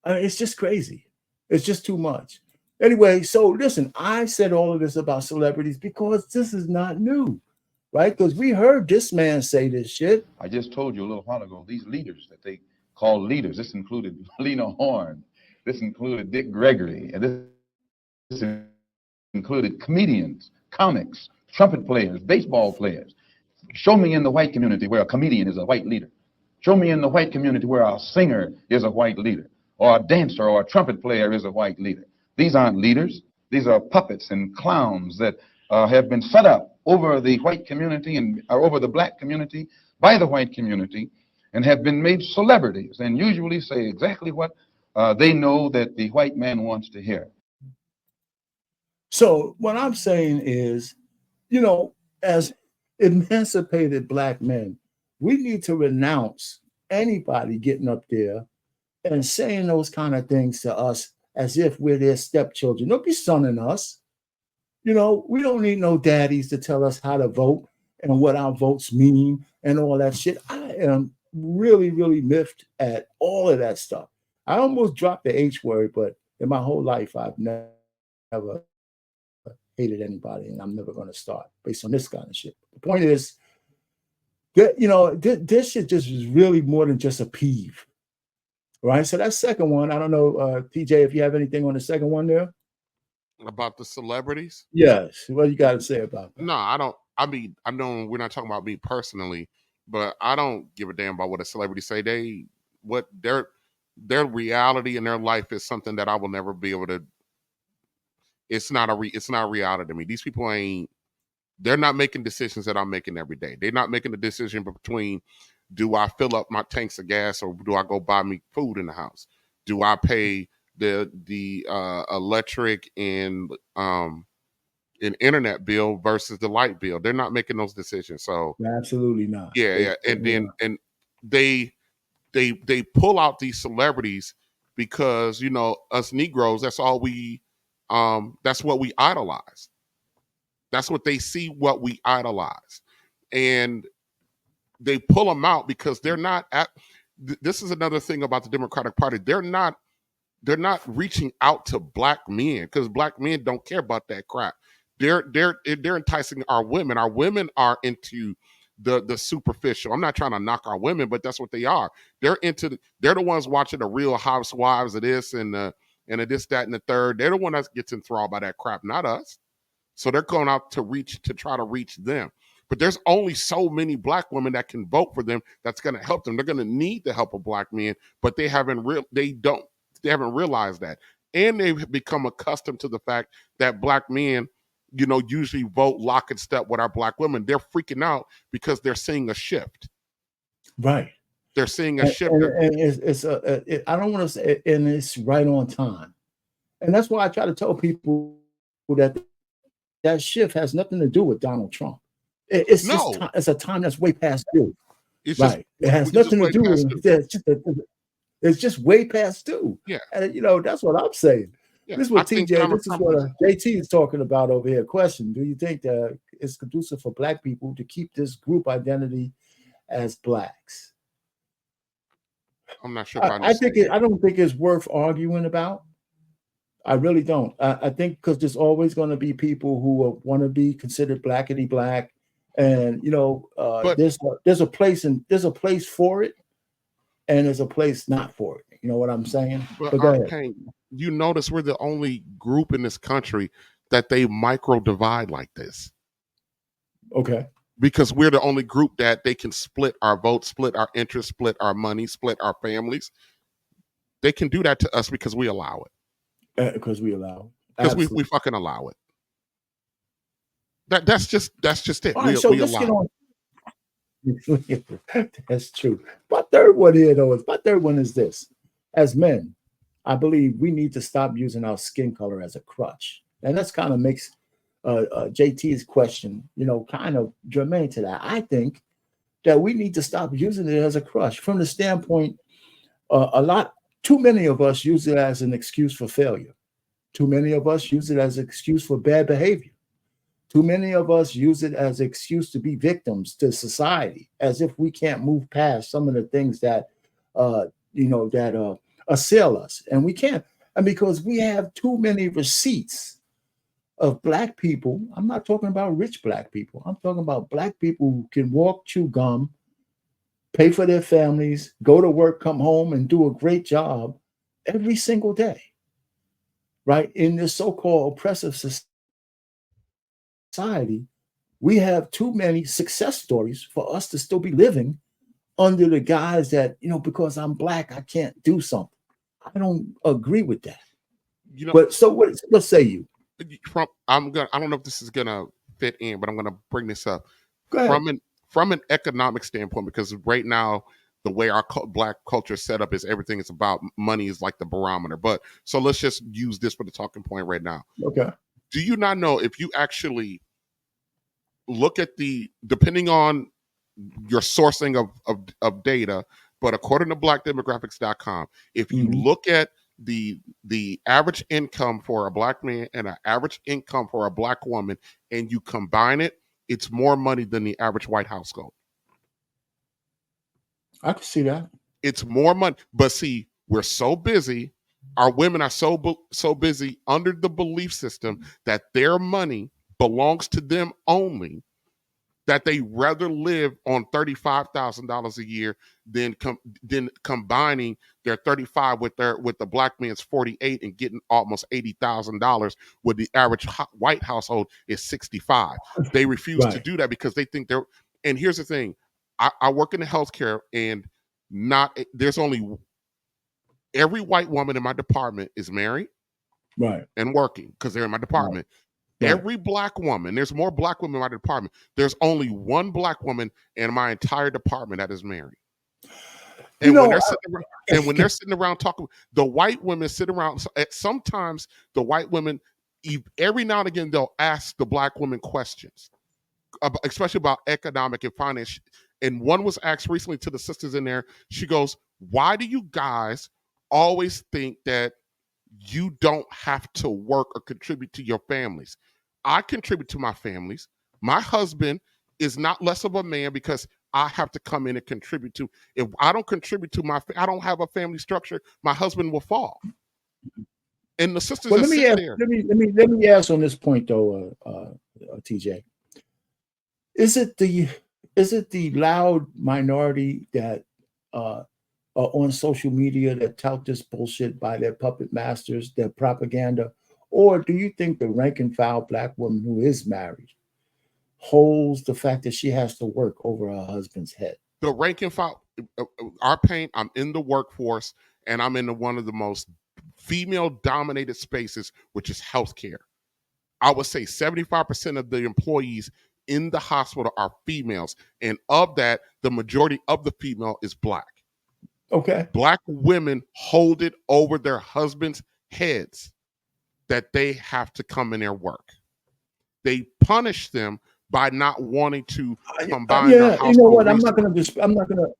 I mean, it's just crazy. It's just too much. Anyway, so listen, I said all of this about celebrities because this is not new, right? Because we heard this man say this shit. I just told you a little while ago, these leaders that they call leaders, this included Lena Horne, this included Dick Gregory, and this included comedians, comics, trumpet players, baseball players. Show me in the white community where a comedian is a white leader. Show me in the white community where a singer is a white leader, or a dancer or a trumpet player is a white leader. These aren't leaders. These are puppets and clowns that have been set up over the white community and over the Black community by the white community, and have been made celebrities and usually say exactly what they know that the white man wants to hear. So what I'm saying is, as emancipated black men, we need to renounce anybody getting up there and saying those kind of things to us as if we're their stepchildren. Don't be sonning us. We don't need no daddies to tell us how to vote and what our votes mean and all that shit. I am really, really miffed at all of that stuff. I almost dropped the H word, but in my whole life, I've never hated anybody, and I'm never going to start based on this kind of shit. The point is that, this shit just is really more than just a peeve, right? So that second one, I don't know, TJ, if you have anything on the second one there. About the celebrities? Yes. What you got to say about that? No, I don't. I mean, I know we're not talking about me personally, but I don't give a damn about what a celebrity say. Their reality in their life is something that I will never be able to. It's not reality to me. These people they're not making decisions that I'm making every day. They're not making the decision between, do I fill up my tanks of gas or do I go buy me food in the house? Do I pay the electric and internet bill versus the light bill? They're not making those decisions. So Absolutely not. yeah. And they pull out these celebrities because, us Negroes, that's all that's what we idolize. That's what they see, what we idolize. And they pull them out because they're not this is another thing about the Democratic Party. They're not reaching out to black men because black men don't care about that crap. They're enticing our women. Our women are into the superficial. I'm not trying to knock our women, but that's what they are. They're the ones watching the Real Housewives of this and the this, that, and the third. They're the one that gets enthralled by that crap, not us. So they're going out to try to reach them. But there's only so many black women that can vote for them that's going to help them. They're going to need the help of black men, but they haven't realized that. And they've become accustomed to the fact that black men, usually vote lock and step with our black women. They're freaking out because they're seeing a shift. Right. They're seeing a shift. And I don't want to say, and it's right on time. And that's why I try to tell people that shift has nothing to do with Donald Trump. It's a time that's way past due. It's right. It has nothing to do with it. It's just way past due. Yeah. And that's what I'm saying. Yeah. This is what JT is talking about over here. Question: do you think that it's conducive for black people to keep this group identity as blacks? I'm not sure. I don't think it's worth arguing about. I really don't. I think because there's always going to be people who want to be considered blackity black, and there's a place for it, and there's a place not for it. You know what I'm saying? But go ahead. You notice we're the only group in this country that they micro divide like this. Okay. Because we're the only group that they can split our votes, split our interests, split our money, split our families. They can do that to us because we allow it. Because we fucking allow it. That's just it. Right, so let's get on. That's true. My third one is this: as men, I believe we need to stop using our skin color as a crutch, and that's kind of makes JT's question, kind of germane to that. I think that we need to stop using it as a crutch from the standpoint, too many of us use it as an excuse for failure. Too many of us use it as an excuse for bad behavior. Too many of us use it as an excuse to be victims to society, as if we can't move past some of the things that, assail us. And we can't. And because we have too many receipts of black people. I'm not talking about rich black people. I'm talking about black people who can walk, chew gum, pay for their families, go to work, come home, and do a great job every single day, right? In this so-called oppressive society, we have too many success stories for us to still be living under the guise that, because I'm black, I can't do something. I don't agree with that. But so what say you? I don't know if this is gonna fit in, but I'm gonna bring this up Go ahead. from an economic standpoint, because right now the way our black culture is set up is everything is about money is like the barometer. But so let's just use this for the talking point right now. Okay. Do you not know if you actually look at depending on your sourcing of data, but according to blackdemographics.com, if you look at the average income for a black man and an average income for a black woman and you combine it, it's more money than the average white household. I can see that. It's more money. But see, we're so busy. Our women are so busy under the belief system that their money belongs to them only, that they rather live on $35,000 a year than combining their 35 with the black man's 48 and getting almost $80,000, where the average white household is 65. They refuse to do that because they think they're. And here's the thing: I work in the healthcare, and there's only every white woman in my department is married, right, and working because they're in my department. Right. Every black woman, there's more black women in my department. There's only one black woman in my entire department that is married. And when they're sitting around talking, the white women sit around. Sometimes the white women, every now and again, they'll ask the black women questions, especially about economic and finance. And one was asked recently to the sisters in there. She goes, "Why do you guys always think that you don't have to work or contribute to your families? I contribute to my families. My husband is not less of a man because I have to come in and contribute to. If I don't contribute to I don't have a family structure, my husband will fall." And the sisters let me ask on this point though, TJ. Is it the loud minority that on social media that tout this bullshit by their puppet masters, their propaganda? Or do you think the rank and file black woman who is married holds the fact that she has to work over her husband's head? The rank and file, R.Payne, I'm in the workforce and I'm in one of the most female-dominated spaces, which is healthcare. I would say 75% of the employees in the hospital are females. And of that, the majority of the female is black. Okay. Black women hold it over their husbands' heads that they have to come in their work. They punish them by not wanting to combine their household. You know what? I'm not going to.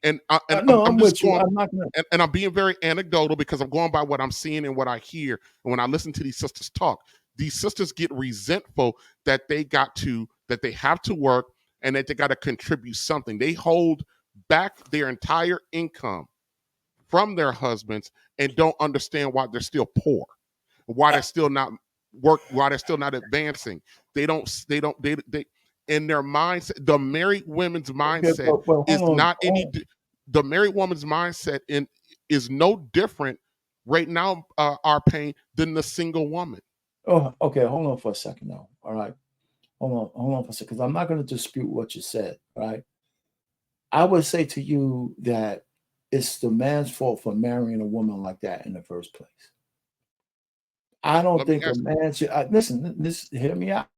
And no, I'm with you. I'm not going to. And I'm being very anecdotal because I'm going by what I'm seeing and what I hear. And when I listen to these sisters talk, these sisters get resentful that they have to work and that they got to contribute something. They hold back their entire income from their husbands and don't understand why they're still poor, why they're still not why they're still not advancing. They in their mindset, the married women's mindset is not any. The married woman's mindset is no different right now, R.Payne, than the single woman. Oh, okay. Hold on for a second now. All right. Hold on for a second, because I'm not going to dispute what you said. All right. I would say to you that it's the man's fault for marrying a woman like that in the first place. I don't think a man should. Listen, hear me out.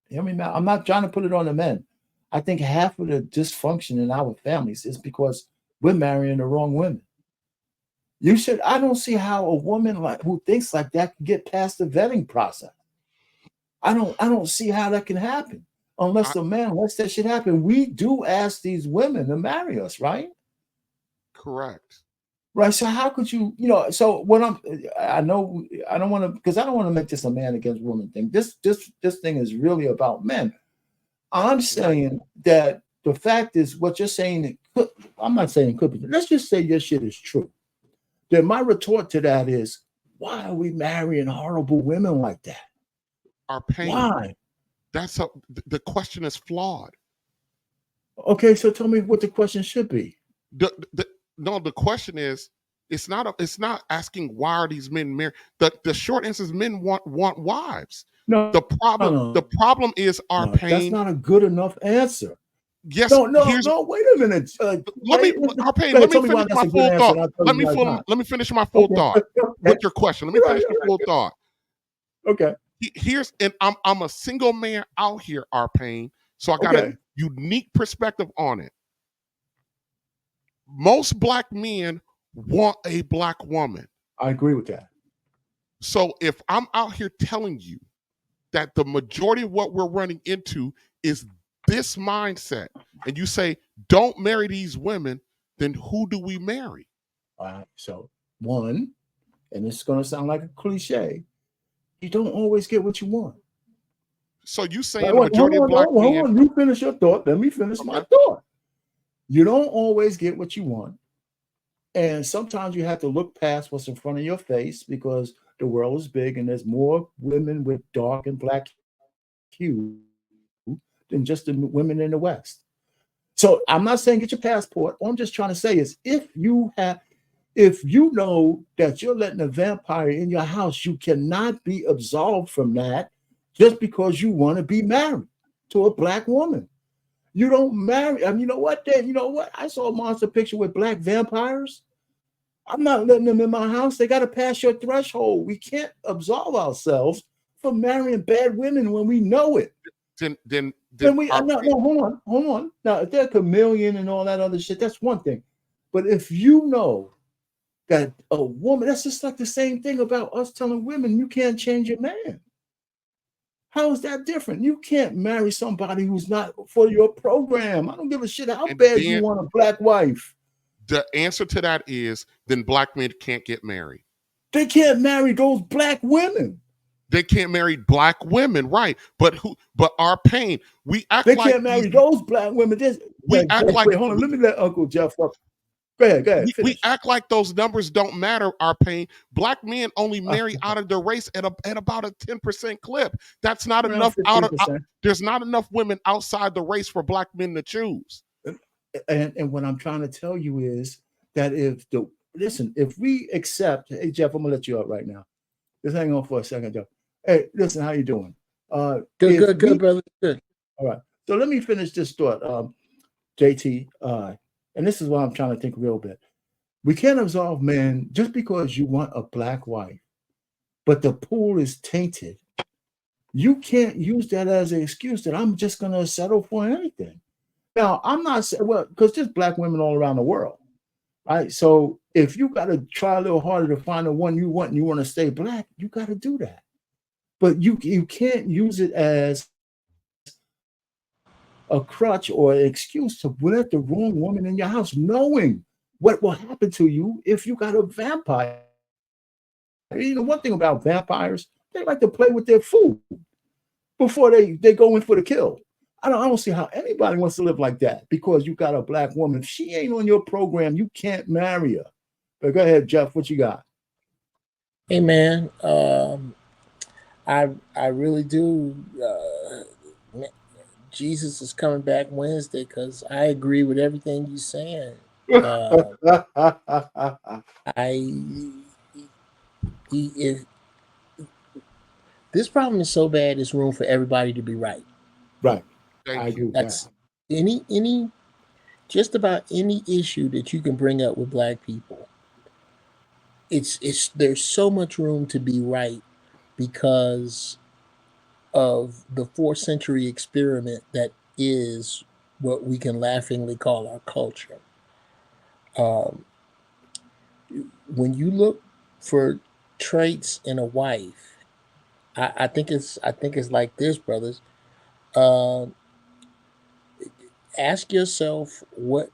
Hear me out. I'm not trying to put it on the men. I think half of the dysfunction in our families is because we're marrying the wrong women. I don't see how a woman who thinks like that can get past the vetting process. I don't see how that can happen unless the man lets that shit happen. We do ask these women to marry us, right? Correct. Right. So how could you, so what I know, I don't want to make this a man against woman thing. This thing is really about men. I'm saying that the fact is what you're saying, I'm not saying it could be. Let's just say your shit is true. Then my retort to that is, why are we marrying horrible women like that? R.Payne. Why? The question is flawed. Okay, so tell me what the question should be. The question is, it's not asking why are these men married. The short answer is men want wives. No, the problem is R.Payne. That's not a good enough answer. Yes. No. Wait a minute. Let me finish my full thought. Let me finish my full thought with your question. Let me finish the full thought. Okay. I'm a single man out here, R.Payne. So I got a unique perspective on it. Most black men want a black woman. I agree with that. So if I'm out here telling you that the majority of what we're running into is this mindset, and you say, don't marry these women, then who do we marry? All right. So one, and it's going to sound like a cliche, you don't always get what you want. So you saying the majority of black men... Hold on, you finish your thought. Let me finish my thought. You don't always get what you want. And sometimes you have to look past what's in front of your face because the world is big and there's more women with dark and black hue than just the women in the West. So I'm not saying get your passport. All I'm just trying to say is if you know that you're letting a vampire in your house, you cannot be absolved from that just because you want to be married to a black woman. You don't marry. I mean, you know what? Then you know what? I saw a monster picture with black vampires. I'm not letting them in my house. They got to pass your threshold. We can't absolve ourselves from marrying bad women when we know it. Then we no, hold on. Now, if they're a chameleon and all that other shit, that's one thing. But if you know that a woman, that's just like the same thing about us telling women you can't change your man. How is that different? You can't marry somebody who's not for your program. I don't give a shit how bad you want a black wife. The answer to that is then black men can't get married. They can't marry those black women. They can't marry black women, right? But R.Payne, we act they like can't marry those black women. Wait, hold on. Let me let Uncle Jeff up. Go ahead. We act like those numbers don't matter, R.Payne. Black men only marry out of the race at about a 10% clip. That's not enough. There's not enough women outside the race for black men to choose. And what I'm trying to tell you is that if we accept, hey Jeff, I'm gonna let you up right now. Just hang on for a second, Jeff. Hey, listen, how you doing? Good, brother. Good. All right. So let me finish this thought, JT. And this is why I'm trying to think real bit. We can't absolve men just because you want a black wife, but the pool is tainted. You can't use that as an excuse that I'm just going to settle for anything. Now, I'm not saying, well, because there's black women all around the world, right? So if you got to try a little harder to find the one you want and you want to stay black, you got to do that. But you can't use it as a crutch or an excuse to let the wrong woman in your house, knowing what will happen to you if you got a vampire. You know, one thing about vampires, they like to play with their food before they go in for the kill. I don't see how anybody wants to live like that because you got a black woman. If she ain't on your program, you can't marry her. But go ahead, Jeff, what you got? Hey, man, I really do. Jesus is coming back Wednesday because I agree with everything you're saying. If this problem is so bad, there's room for everybody to be right. Right. I agree with that. Any just about any issue that you can bring up with black people. There's so much room to be right because of the 4th century experiment that is what we can laughingly call our culture. When you look for traits in a wife, I think it's like this, brothers. Ask yourself what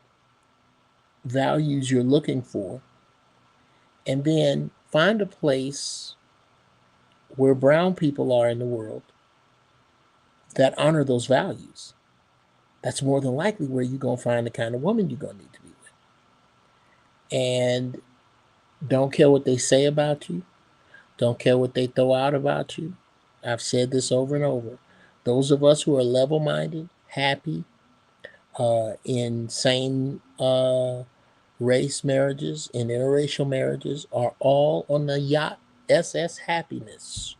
values you're looking for, and then find a place where brown people are in the world that honor those values. That's more than likely where you're going to find the kind of woman you're going to need to be with. And don't care what they say about you. Don't care what they throw out about you. I've said this over and over. Those of us who are level-minded, happy, in same race marriages, in interracial marriages, are all on the yacht SS Happiness,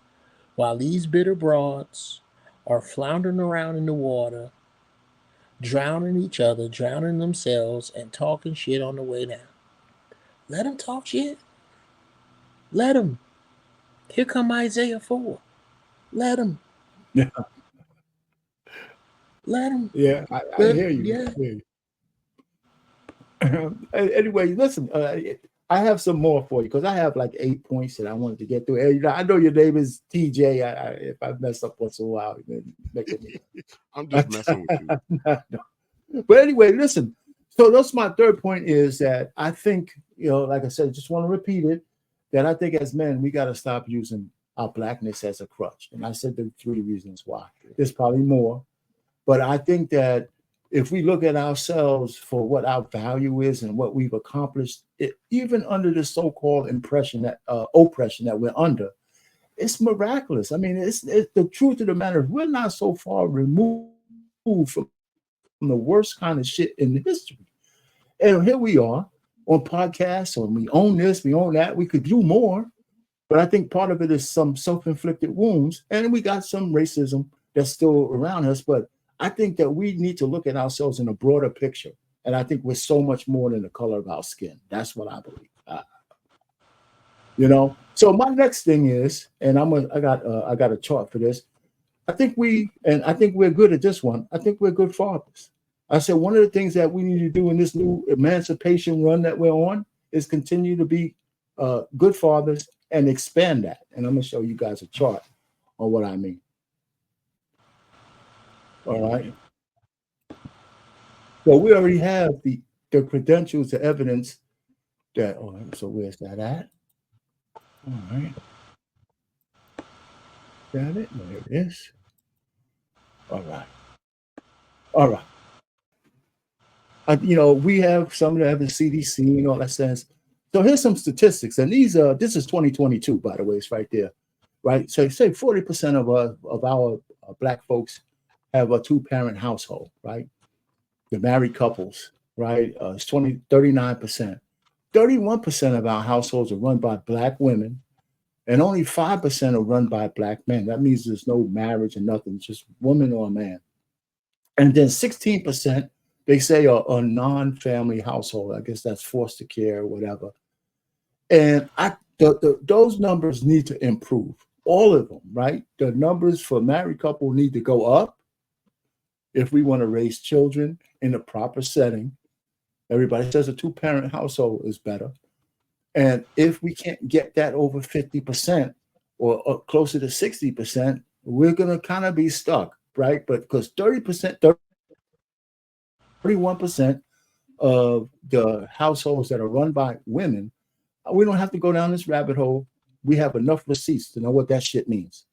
while these bitter broads are floundering around in the water, drowning each other, drowning themselves, and talking shit on the way down. Let them talk shit. Let them. Here come Isaiah 4. Let them. Yeah. Let them. Yeah, I hear you. Yeah. I hear you. Anyway, listen, I have some more for you because I have like 8 points that I wanted to get through. And, you know, I know your name is TJ. If I mess up once in a while, make it. I'm just messing with you. No. But anyway, listen. So that's my third point is that I think, you know, like I said, just want to repeat it, that I think as men, we got to stop using our blackness as a crutch. And I said the 3 reasons why. There's probably more. But I think that if we look at ourselves for what our value is and what we've accomplished, even under the so-called oppression that we're under, it's miraculous. I mean, it's the truth of the matter. We're not so far removed from the worst kind of shit in history. And here we are on podcasts, and we own this, we own that. We could do more, but I think part of it is some self-inflicted wounds, and we got some racism that's still around us. But I think that we need to look at ourselves in a broader picture. And I think we're so much more than the color of our skin. That's what I believe. You know, so my next thing is, and I got a chart for this. I think we're good at this one. I think we're good fathers. I said one of the things that we need to do in this new emancipation run that we're on is continue to be good fathers and expand that. And I'm going to show you guys a chart on what I mean. All right. So we already have the credentials, the evidence that, so where's that at? All right. Got it? There it is. All right. All right. You know, we have some that have the CDC and all that sense. So here's some statistics. And this is 2022, by the way, it's right there. Right. So say 40% of our Black folks have a 2-parent household, right? The married couples, right? It's 39%. 31% of our households are run by Black women, and only 5% are run by Black men. That means there's no marriage and nothing, just woman or a man. And then 16%, they say, are a non-family household. I guess that's foster care or whatever. And those numbers need to improve, all of them, right? The numbers for married couple need to go up if we want to raise children in a proper setting. Everybody says a 2-parent household is better. And if we can't get that over 50% or closer to 60%, we're going to kind of be stuck, right? But because 31% of the households that are run by women, we don't have to go down this rabbit hole. We have enough receipts to know what that shit means.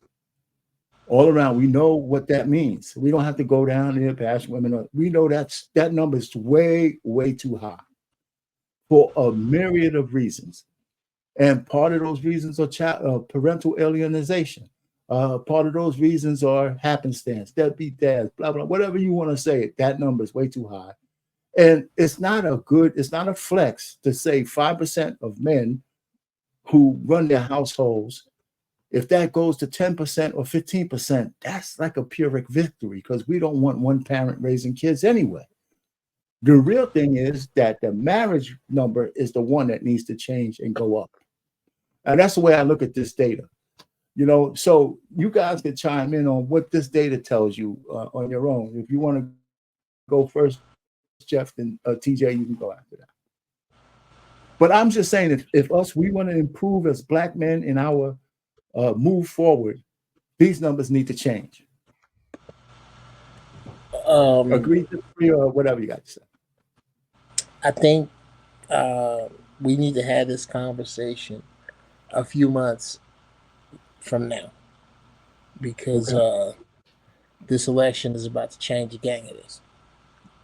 All around, we know what that means. We don't have to go down there past women. We know that number is way, way too high for a myriad of reasons. And part of those reasons are parental alienation. Part of those reasons are happenstance, deadbeat dads, blah, blah, whatever you want to say. That number is way too high. And it's not a flex to say 5% of men who run their households, if that goes to 10% or 15%, that's like a Pyrrhic victory because we don't want one parent raising kids anyway. The real thing is that the marriage number is the one that needs to change and go up. And that's the way I look at this data. You know, so you guys can chime in on what this data tells you on your own. If you want to go first, Jeff, then TJ, you can go after that. But I'm just saying, if we want to improve as Black men in our move forward, these numbers need to change. Agree, disagree, or whatever you got to say. I think we need to have this conversation a few months from now because this election is about to change the gang of this.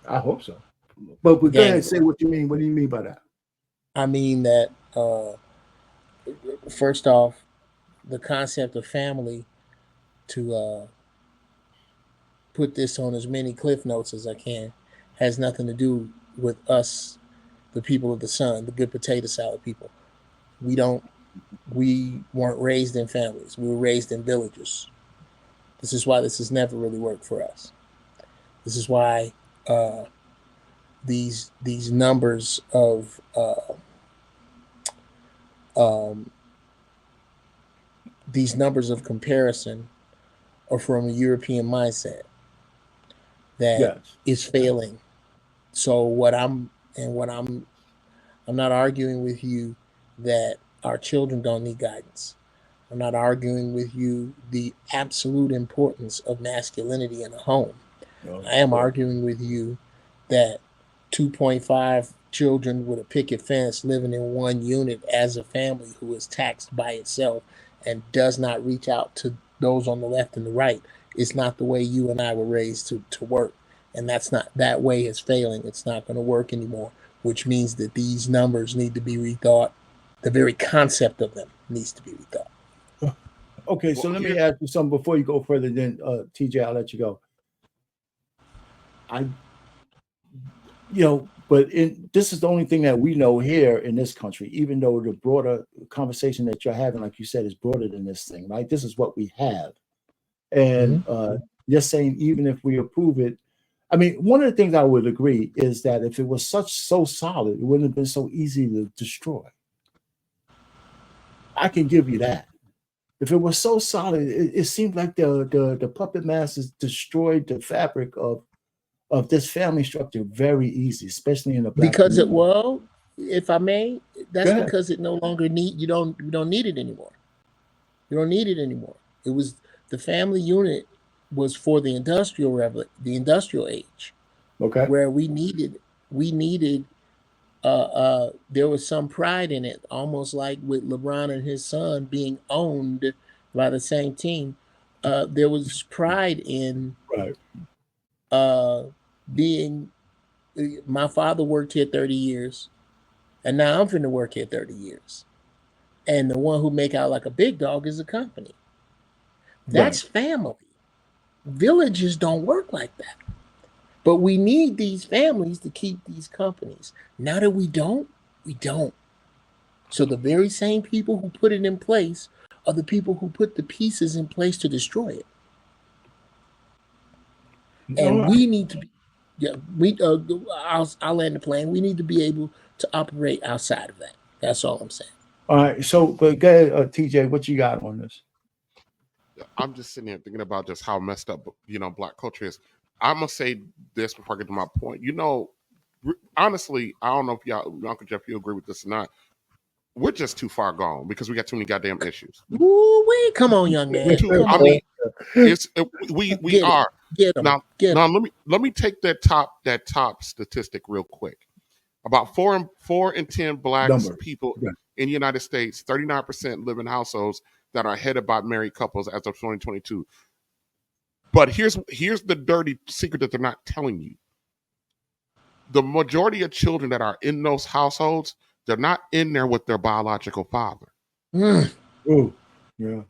I hope so. But go ahead and say what you mean. What do you mean by that? I mean that first off, the concept of family, to put this on as many cliff notes as I can, has nothing to do with us, the people of the sun, the good potato salad people. We weren't raised in families. We were raised in villages. This is why this has never really worked for us. This is why these numbers of comparison are from a European mindset that is failing. So what I'm And what I'm not arguing with you that our children don't need guidance. I'm not arguing with you the absolute importance of masculinity in a home. I am arguing with you that 2.5 children with a picket fence living in one unit as a family who is taxed by itself and does not reach out to those on the left and the right is not the way you and I were raised to work. And that's not, that way is failing. It's not going to work anymore, which means that these numbers need to be rethought. The very concept of them needs to be rethought. Okay, so Well, let me here- ask you something before you go further. Then, TJ, I'll let you go. But this is the only thing that we know here in this country. Even though the broader conversation that you're having, like you said, is broader than this thing, right? This is what we have, and you're saying even if we approve it, I mean, one of the things I would agree is that if it was so solid, it wouldn't have been so easy to destroy. I can give you that. If it was so solid, it seemed like the puppet masters destroyed the fabric of this family structure very easy, especially in the black Because it, community. well, if I may, that's Go ahead. because it no longer you don't need it anymore. You don't need it anymore. It was, the family unit was for the industrial age, Okay. where we needed there was some pride in it, almost like with LeBron and his son being owned by the same team. There was pride in Right. being, my father worked here 30 years, and now I'm finna work here 30 years. And the one who make out like a big dog is the company. That's family. Villages don't work like that. But we need these families to keep these companies. Now that we don't. So the very same people who put it in place are the people who put the pieces in place to destroy it. And we need to be, I'll land the plane. We need to be able to operate outside of that. That's all I'm saying. All right. So, but go ahead, TJ, what you got on this? I'm just sitting here thinking about just how messed up, Black culture is. I'm gonna say this before I get to my point. Honestly, I don't know if Uncle Jeff, you agree with this or not. We're just too far gone because we got too many goddamn issues. Ooh, come on, young man. I mean, we are. Get them. Now let me take that top statistic real quick. About 4 in 10 Black people in the United States, 39% live in households that are headed by married couples as of 2022. But here's the dirty secret that they're not telling you. The majority of children that are in those households, they're not in there with their biological father. Oh, yeah.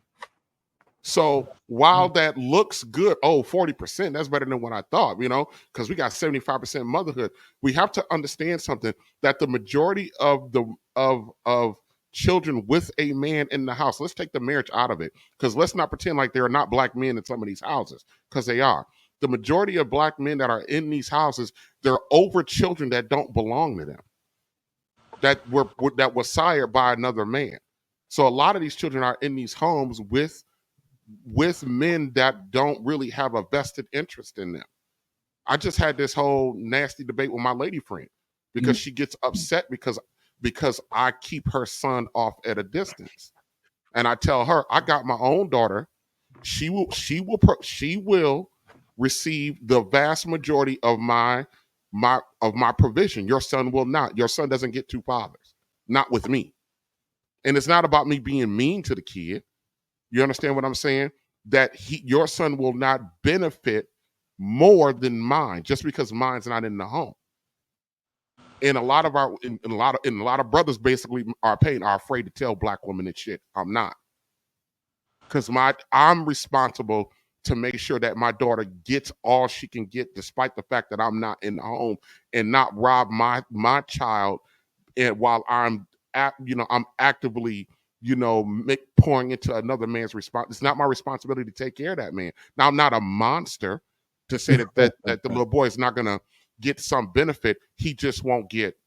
So while that looks good, 40%, that's better than what I thought, because we got 75% motherhood. We have to understand something, that the majority of children with a man in the house, let's take the marriage out of it, because let's not pretend like there are not Black men in some of these houses, because they are. The majority of Black men that are in these houses, they're over children that don't belong to them, that were sired by another man. So a lot of these children are in these homes with men that don't really have a vested interest in them. I just had this whole nasty debate with my lady friend because she gets upset because I keep her son off at a distance. And I tell her, I got my own daughter. She will receive the vast majority of my provision. Your son will not. Your son doesn't get two fathers, not with me. And it's not about me being mean to the kid. You understand what I'm saying? That your son will not benefit more than mine just because mine's not in the home. And a lot of brothers basically R.Payne are afraid to tell Black women that shit. I'm not. Because I'm responsible to make sure that my daughter gets all she can get, despite the fact that I'm not in the home, and not rob my child while I'm actively pouring into another man's response. It's not my responsibility to take care of that man. Now, I'm not a monster to say that the little boy is not gonna get some benefit. He just won't get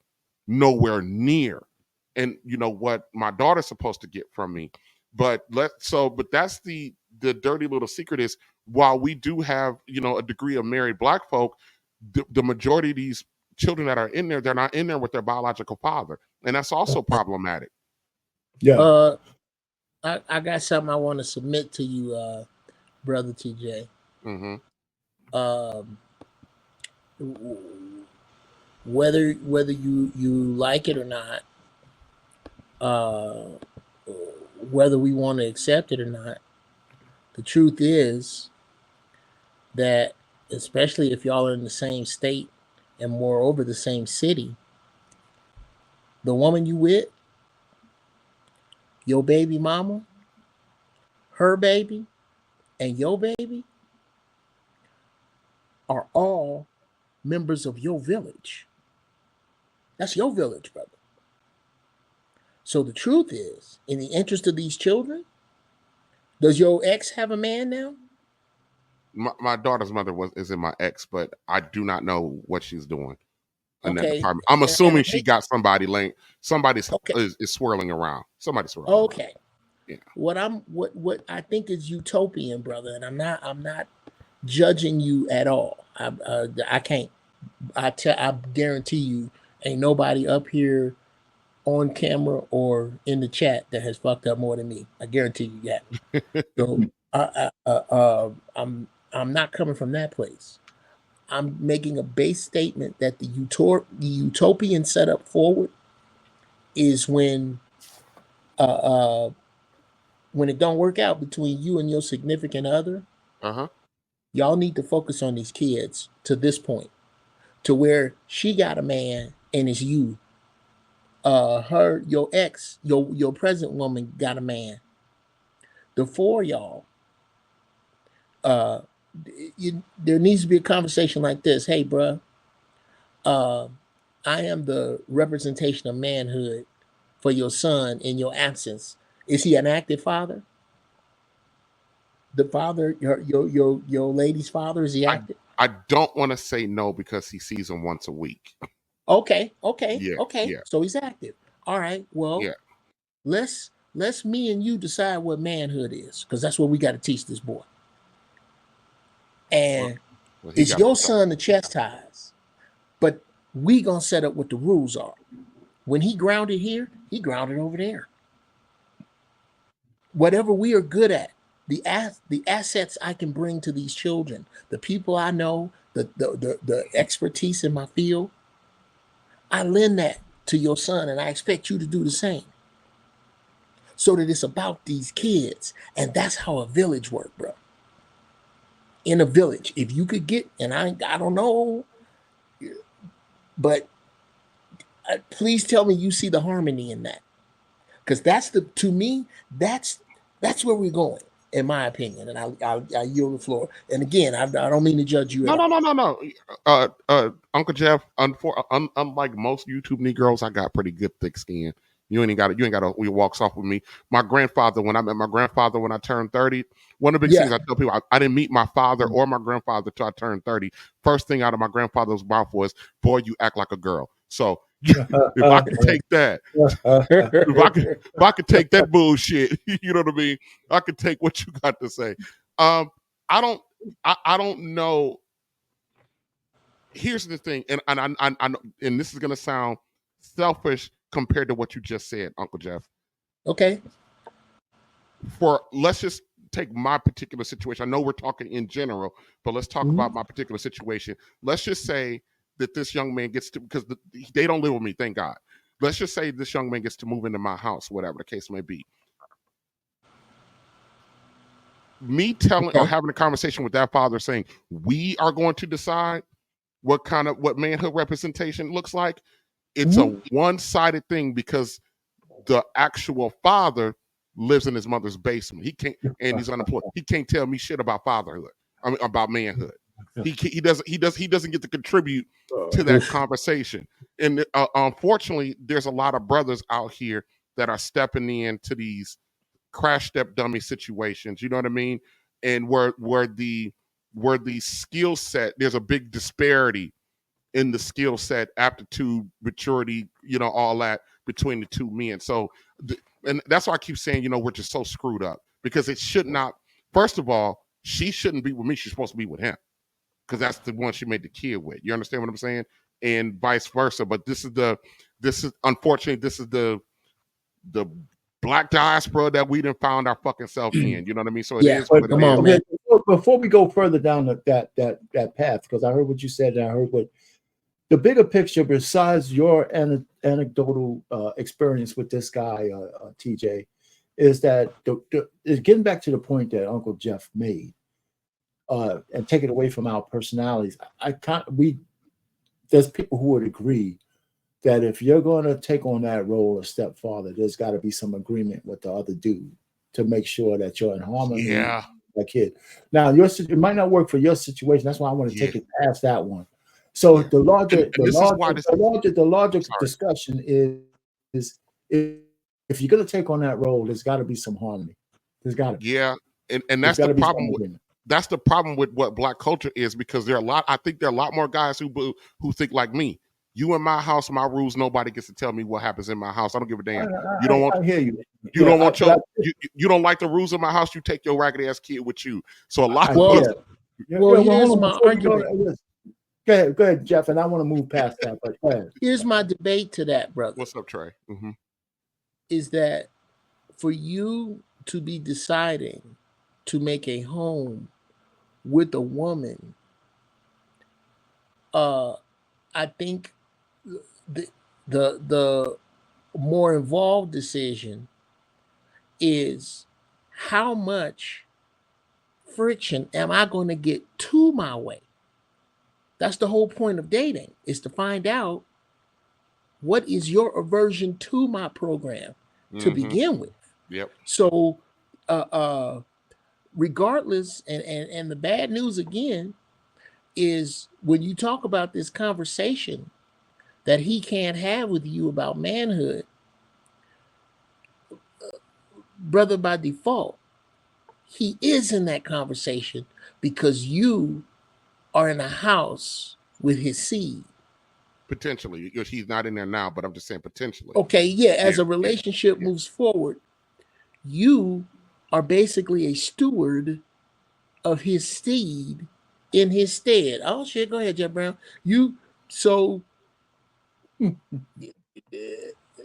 nowhere near. And what my daughter's supposed to get from me. But that's the dirty little secret is, while we do have a degree of married Black folk, the majority of these children that are in there, they're not in there with their biological father, and that's also problematic. Yeah. I got something I want to submit to you, brother TJ. Mm-hmm. Um, whether you like it or not, whether we want to accept it or not, the truth is that, especially if y'all are in the same state and moreover the same city, the woman you with, your baby mama, her baby, and your baby are all members of your village. That's your village, brother. So the truth is, in the interest of these children, does your ex have a man now? My daughter's mother is in my ex, but I do not know what she's doing in that Okay. department. I'm And assuming I she hate, got somebody's okay. is swirling around. Somebody's swirling around. Okay. Yeah. What I think is utopian, brother, and I'm not judging you at all. I can't. I guarantee you, ain't nobody up here on camera or in the chat that has fucked up more than me. I guarantee you that. So I'm not coming from that place. I'm making a base statement that the utopian setup forward is uh, when it don't work out between you and your significant other. Uh-huh. Y'all need to focus on these kids to this point, to where she got a man and it's you. Your ex, your present woman got a man. The four of y'all, uh, there needs to be a conversation like this. Hey, bruh, uh, I am the representation of manhood for your son in your absence. Is he an active father? The father, your lady's father, is he I active? I don't want to say no because he sees him once a week. Okay. Yeah. So he's active. All right. Well, Yeah. let's me and you decide what manhood is, because that's what we got to teach this boy. And Well, he it's got your son to chastise, but we gonna set up what the rules are. When he grounded here, he grounded over there. Whatever we are good at, the assets I can bring to these children, the people I know, the expertise in my field, I lend that to your son, and I expect you to do the same. So that it's about these kids, and that's how a village works, bro. In a village, if you could get, and I don't know, but please tell me you see the harmony in that, because to me that's where we're going, in my opinion. And I yield the floor. And again, I don't mean to judge you at all. No. Uncle Jeff, unlike most YouTube Negroes, I got pretty good thick skin. You ain't got to walk soft with me. My grandfather, when I met my grandfather when I turned 30, one of the big things I tell people, I didn't meet my father or my grandfather till I turned 30. First thing out of my grandfather's mouth was, "Boy, you act like a girl." So if I can take that, if I could take that bullshit, you know what I mean? I could take what you got to say. I don't know. Here's the thing, and this is gonna sound selfish compared to what you just said, Uncle Jeff. Okay. Let's just take my particular situation. I know we're talking in general, but let's talk about my particular situation. Let's just say that this young man gets to, because they don't live with me, thank God. Let's just say this young man gets to move into my house, whatever the case may be. Me telling or having a conversation with that father saying, we are going to decide what manhood representation looks like. It's a one-sided thing, because the actual father lives in his mother's basement. He can't, and he's unemployed. He can't tell me shit about fatherhood. I mean, about manhood. He doesn't get to contribute to that conversation. And unfortunately, there's a lot of brothers out here that are stepping into these crash step dummy situations. You know what I mean? And where the skill set, there's a big disparity in the skill set, aptitude, maturity, all that between the two men. So, and that's why I keep saying, we're just so screwed up, because it should not. First of all, she shouldn't be with me. She's supposed to be with him, because that's the one she made the kid with. You understand what I'm saying? and vice versa. But this is unfortunately the black diaspora that we done found our fucking self in. You know what I mean? So it is what it come is. on, man. Before we go further down that path, because I heard what you said and I heard what the bigger picture, besides your anecdotal experience with this guy, TJ, is that is getting back to the point that Uncle Jeff made, and take it away from our personalities. There's people who would agree that if you're going to take on that role of stepfather, there's got to be some agreement with the other dude to make sure that you're in harmony with that kid. Now, it might not work for your situation. That's why I want to take it past that one. So the larger discussion is if you're going to take on that role, there's got to be some harmony. There's got to. Yeah, and that's the problem. That's the problem with what black culture is, because I think there are a lot more guys who think like me. You in my house, my rules. Nobody gets to tell me what happens in my house. I don't give a damn. You don't want. I hear you. You don't want you don't like the rules of my house. You take your raggedy ass kid with you. So a lot of us. Here's my argument. Go ahead, Jeff, and I want to move past that. But go ahead. Here's my debate to that, brother. What's up, Trey? Mm-hmm. Is that for you to be deciding to make a home with a woman? I think the more involved decision is how much friction am I going to get to my way? That's the whole point of dating, is to find out what is your aversion to my program to begin with. Yep. So regardless, and the bad news again is when you talk about this conversation that he can't have with you about manhood, brother, by default, he is in that conversation because you are in a house with his seed. Potentially, he's not in there now, but I'm just saying potentially. Okay, yeah, as a relationship moves forward, you are basically a steward of his seed in his stead. Oh shit, go ahead, Jeff Brown. So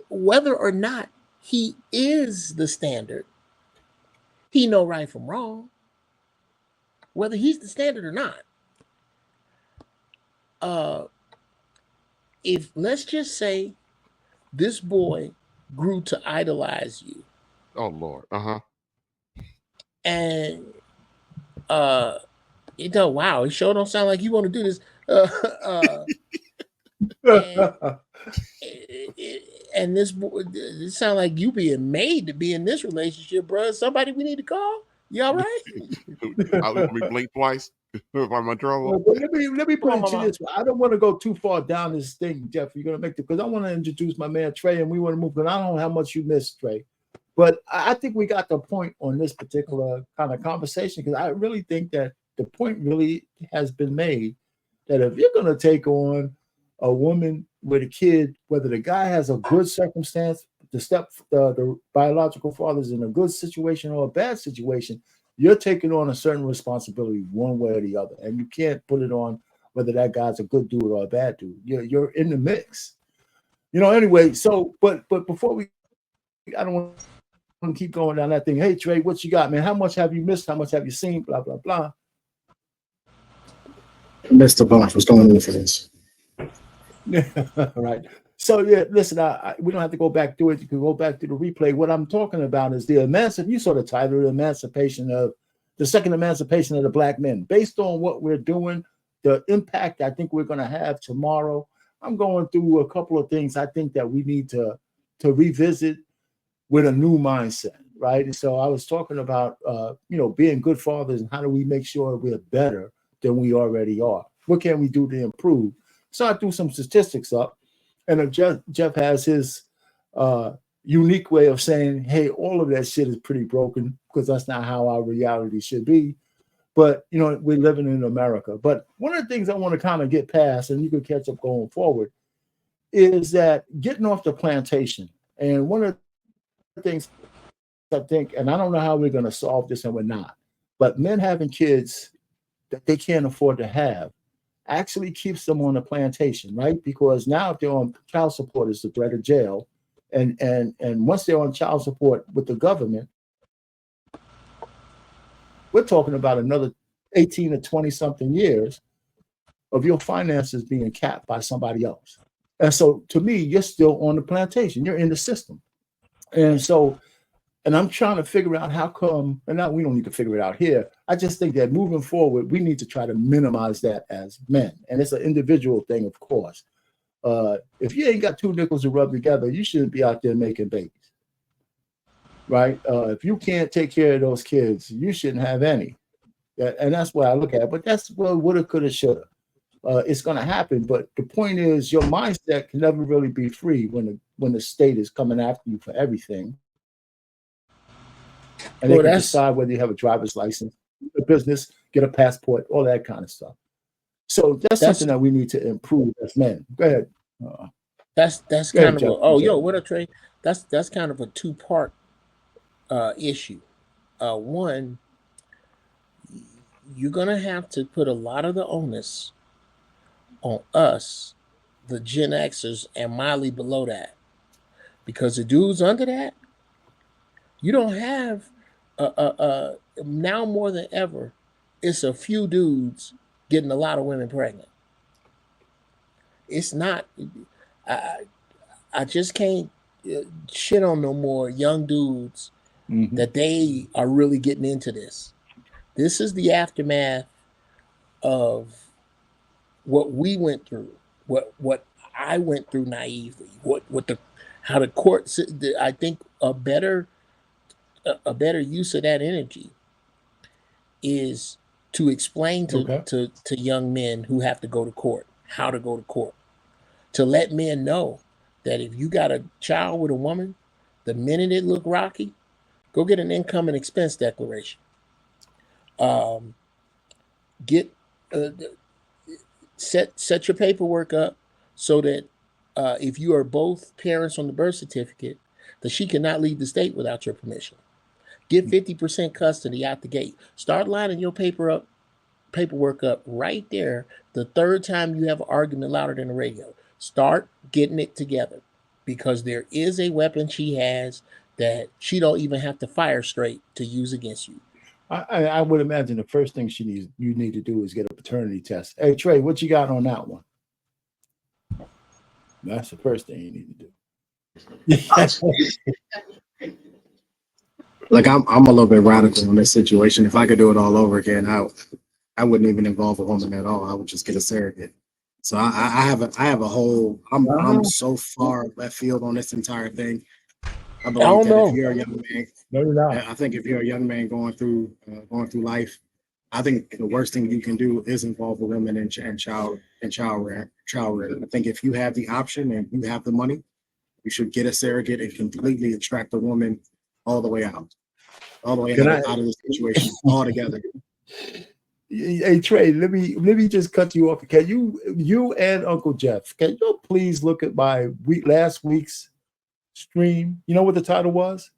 whether or not he is the standard, he know right from wrong. Whether he's the standard or not. If let's just say this boy grew to idolize you. Oh Lord. And wow, it sure don't sound like you want to do this. And this sound like you being made to be in this relationship, bro. Somebody we need to call. You all right? Let me blink twice. If I'm in trouble. Well, let me put it to this. I don't want to go too far down this thing, Jeff. You're gonna make it because I want to introduce my man Trey, and we want to move. But I don't know how much you missed, Trey. But I think we got the point on this particular kind of conversation, because I really think that the point really has been made that if you're gonna take on a woman with a kid, whether the guy has a good circumstance, the biological father's in a good situation or a bad situation, you're taking on a certain responsibility one way or the other, and you can't put it on whether that guy's a good dude or a bad dude. You're in the mix, Anyway, so but before I don't want to keep going down that thing. Hey Trey, what you got, man? How much have you missed? How much have you seen? Blah blah blah. I missed a bunch. What's going on for this? Right. So yeah, listen, we don't have to go back to it. You can go back to the replay. What I'm talking about is you saw the title, the second emancipation of the black men. Based on what we're doing, the impact I think we're going to have tomorrow, I'm going through a couple of things I think that we need to revisit with a new mindset, right? And so I was talking about, being good fathers and how do we make sure we're better than we already are? What can we do to improve? So I threw some statistics up, and Jeff has his unique way of saying, hey, all of that shit is pretty broken, because that's not how our reality should be. But, we're living in America. But one of the things I want to kind of get past, and you can catch up going forward, is that getting off the plantation. And one of the things I think, and I don't know how we're going to solve this, and we're not, but men having kids that they can't afford to have actually keeps them on the plantation, right? Because now if they're on child support, it's the threat of jail. And once they're on child support with the government, we're talking about another 18 to 20 something years of your finances being capped by somebody else. And so to me, you're still on the plantation, you're in the system. And so, and I'm trying to figure out how come, and now we don't need to figure it out here. I just think that moving forward, we need to try to minimize that as men. And it's an individual thing, of course. If you ain't got two nickels to rub together, you shouldn't be out there making babies. Right? If you can't take care of those kids, you shouldn't have any. And that's what I look at. But that's what woulda, coulda, shoulda. It's going to happen. But the point is, your mindset can never really be free when the state is coming after you for everything. And they can decide whether you have a driver's license, a business, get a passport, all that kind of stuff. So that's something that we need to improve as men. Go ahead. That's kind of what a Trey. That's kind of a two-part issue. One, you're gonna have to put a lot of the onus on us, the Gen Xers, and mildly below that, because the dudes under that, you don't have. Now more than ever, it's a few dudes getting a lot of women pregnant. It's not. I just can't shit on no more young dudes that they are really getting into this. This is the aftermath of what we went through, what I went through naively, how the courts. I think a better use of that energy is to explain to young men who have to go to court how to go to court, to let men know that if you got a child with a woman, the minute it look rocky, go get an income and expense declaration. Set your paperwork up so that if you are both parents on the birth certificate, that she cannot leave the state without your permission. Get 50% custody out the gate. Start lining your paperwork up right there. The third time you have an argument louder than the radio, start getting it together, because there is a weapon she has that she don't even have to fire straight to use against you. I would imagine the first thing you need to do is get a paternity test. Hey Trey, what you got on that one? That's the first thing you need to do. Like I'm a little bit radical in this situation. If I could do it all over again, I wouldn't even involve a woman at all. I would just get a surrogate. So I have a whole. I'm so far left field on this entire thing. I believe that if you're a young man, I think if you're a young man going through life, I think the worst thing you can do is involve a woman in child rearing. I think if you have the option and you have the money, you should get a surrogate and completely extract the woman all the way out of the situation altogether. Hey Trey, let me just cut you off. Can you and Uncle Jeff, can you please look at my last week's stream? You know what the title was?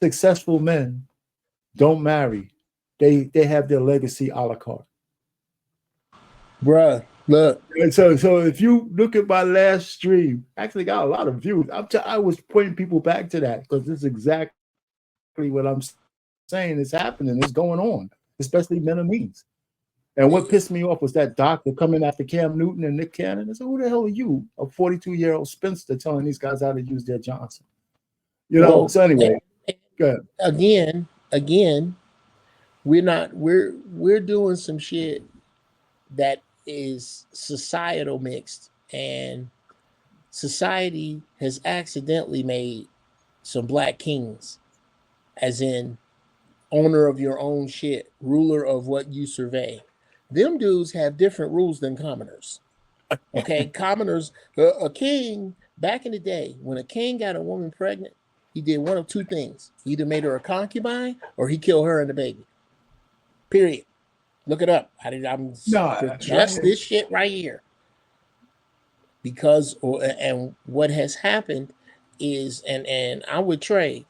Successful men don't marry. They have their legacy a la carte. Bruh, look. So if you look at my last stream, actually got a lot of views. I was pointing people back to that because this is exactly what I'm saying is happening, is going on, especially men and means. And what pissed me off was that doctor coming after Cam Newton and Nick Cannon. I said, who the hell are you, a 42-year-old spinster, telling these guys how to use their Johnson? You know, well, so anyway, go ahead. Again, we're doing some shit that is societal mixed, and society has accidentally made some black kings, as in owner of your own shit, ruler of what you survey. Them dudes have different rules than commoners. Okay, commoners, a king back in the day, when a king got a woman pregnant, he did one of two things: he either made her a concubine or he killed her and the baby. Period. Look it up. This shit right here. Because and what has happened is, and I'm with Trey.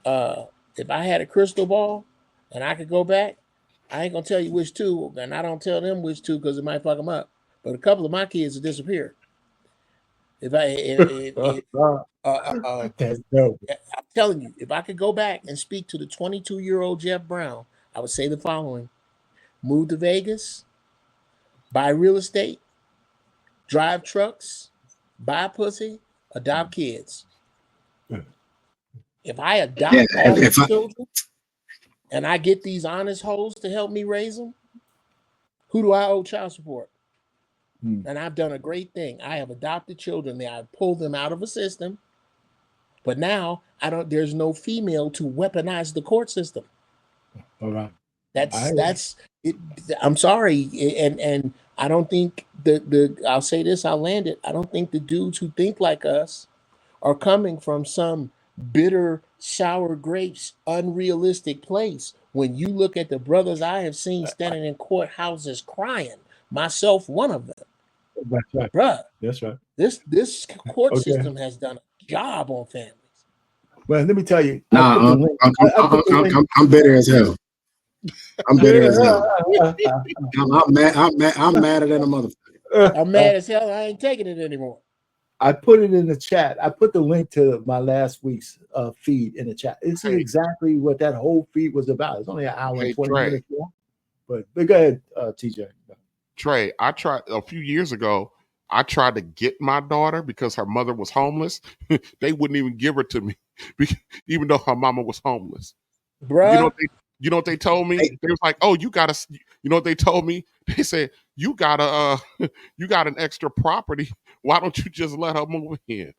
If I had a crystal ball and I could go back, I ain't gonna tell you which two, and I don't tell them which two because it might fuck them up. but a couple of my kids have disappeared. If That's dope. I'm telling you, if I could go back and speak to the 22-year-old Jeff Brown, I would say the following: move to Vegas, buy real estate, drive trucks, buy pussy, adopt kids. If I adopt all these children and I get these honest hoes to help me raise them, who do I owe child support? And I've done a great thing. I have adopted children. I pulled them out of a system, but now there's no female to weaponize the court system. All right. That's it. I'm sorry. And I don't think I'll say this, I'll land it. I don't think the dudes who think like us are coming from some bitter, sour grapes, unrealistic place. When you look at the brothers I have seen standing in courthouses crying, myself one of them. That's right. Bruh, That's right. this court system has done a job on families. Well, let me tell you. Nah, I'm bitter as hell. I'm bitter as hell. I'm madder than a motherfucker. I'm mad as hell. I ain't taking it anymore. I put it in the chat. I put the link to my last week's feed in the chat. This is exactly what that whole feed was about. It's only an hour and 20 minutes long. But go ahead, TJ. Trey, I tried a few years ago. I tried to get my daughter because her mother was homeless. They wouldn't even give her to me, even though her mama was homeless. Bruh. You know what they told me? They was like, "Oh, you gotta." You know what they told me? They said, "You gotta, you got an extra property. Why don't you just let her move in?"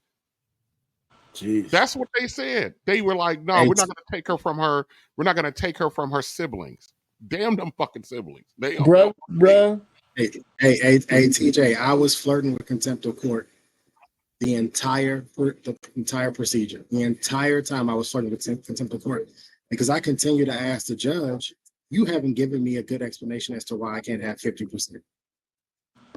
Jeez. That's what they said. They were like, "No, we're not gonna take her from her. We're not gonna take her from her siblings. Damn them fucking siblings." Bruh. Hey, TJ, I was flirting with contempt of court the entire procedure. The entire time I was flirting with contempt of court because I continue to ask the judge, you haven't given me a good explanation as to why I can't have 50%.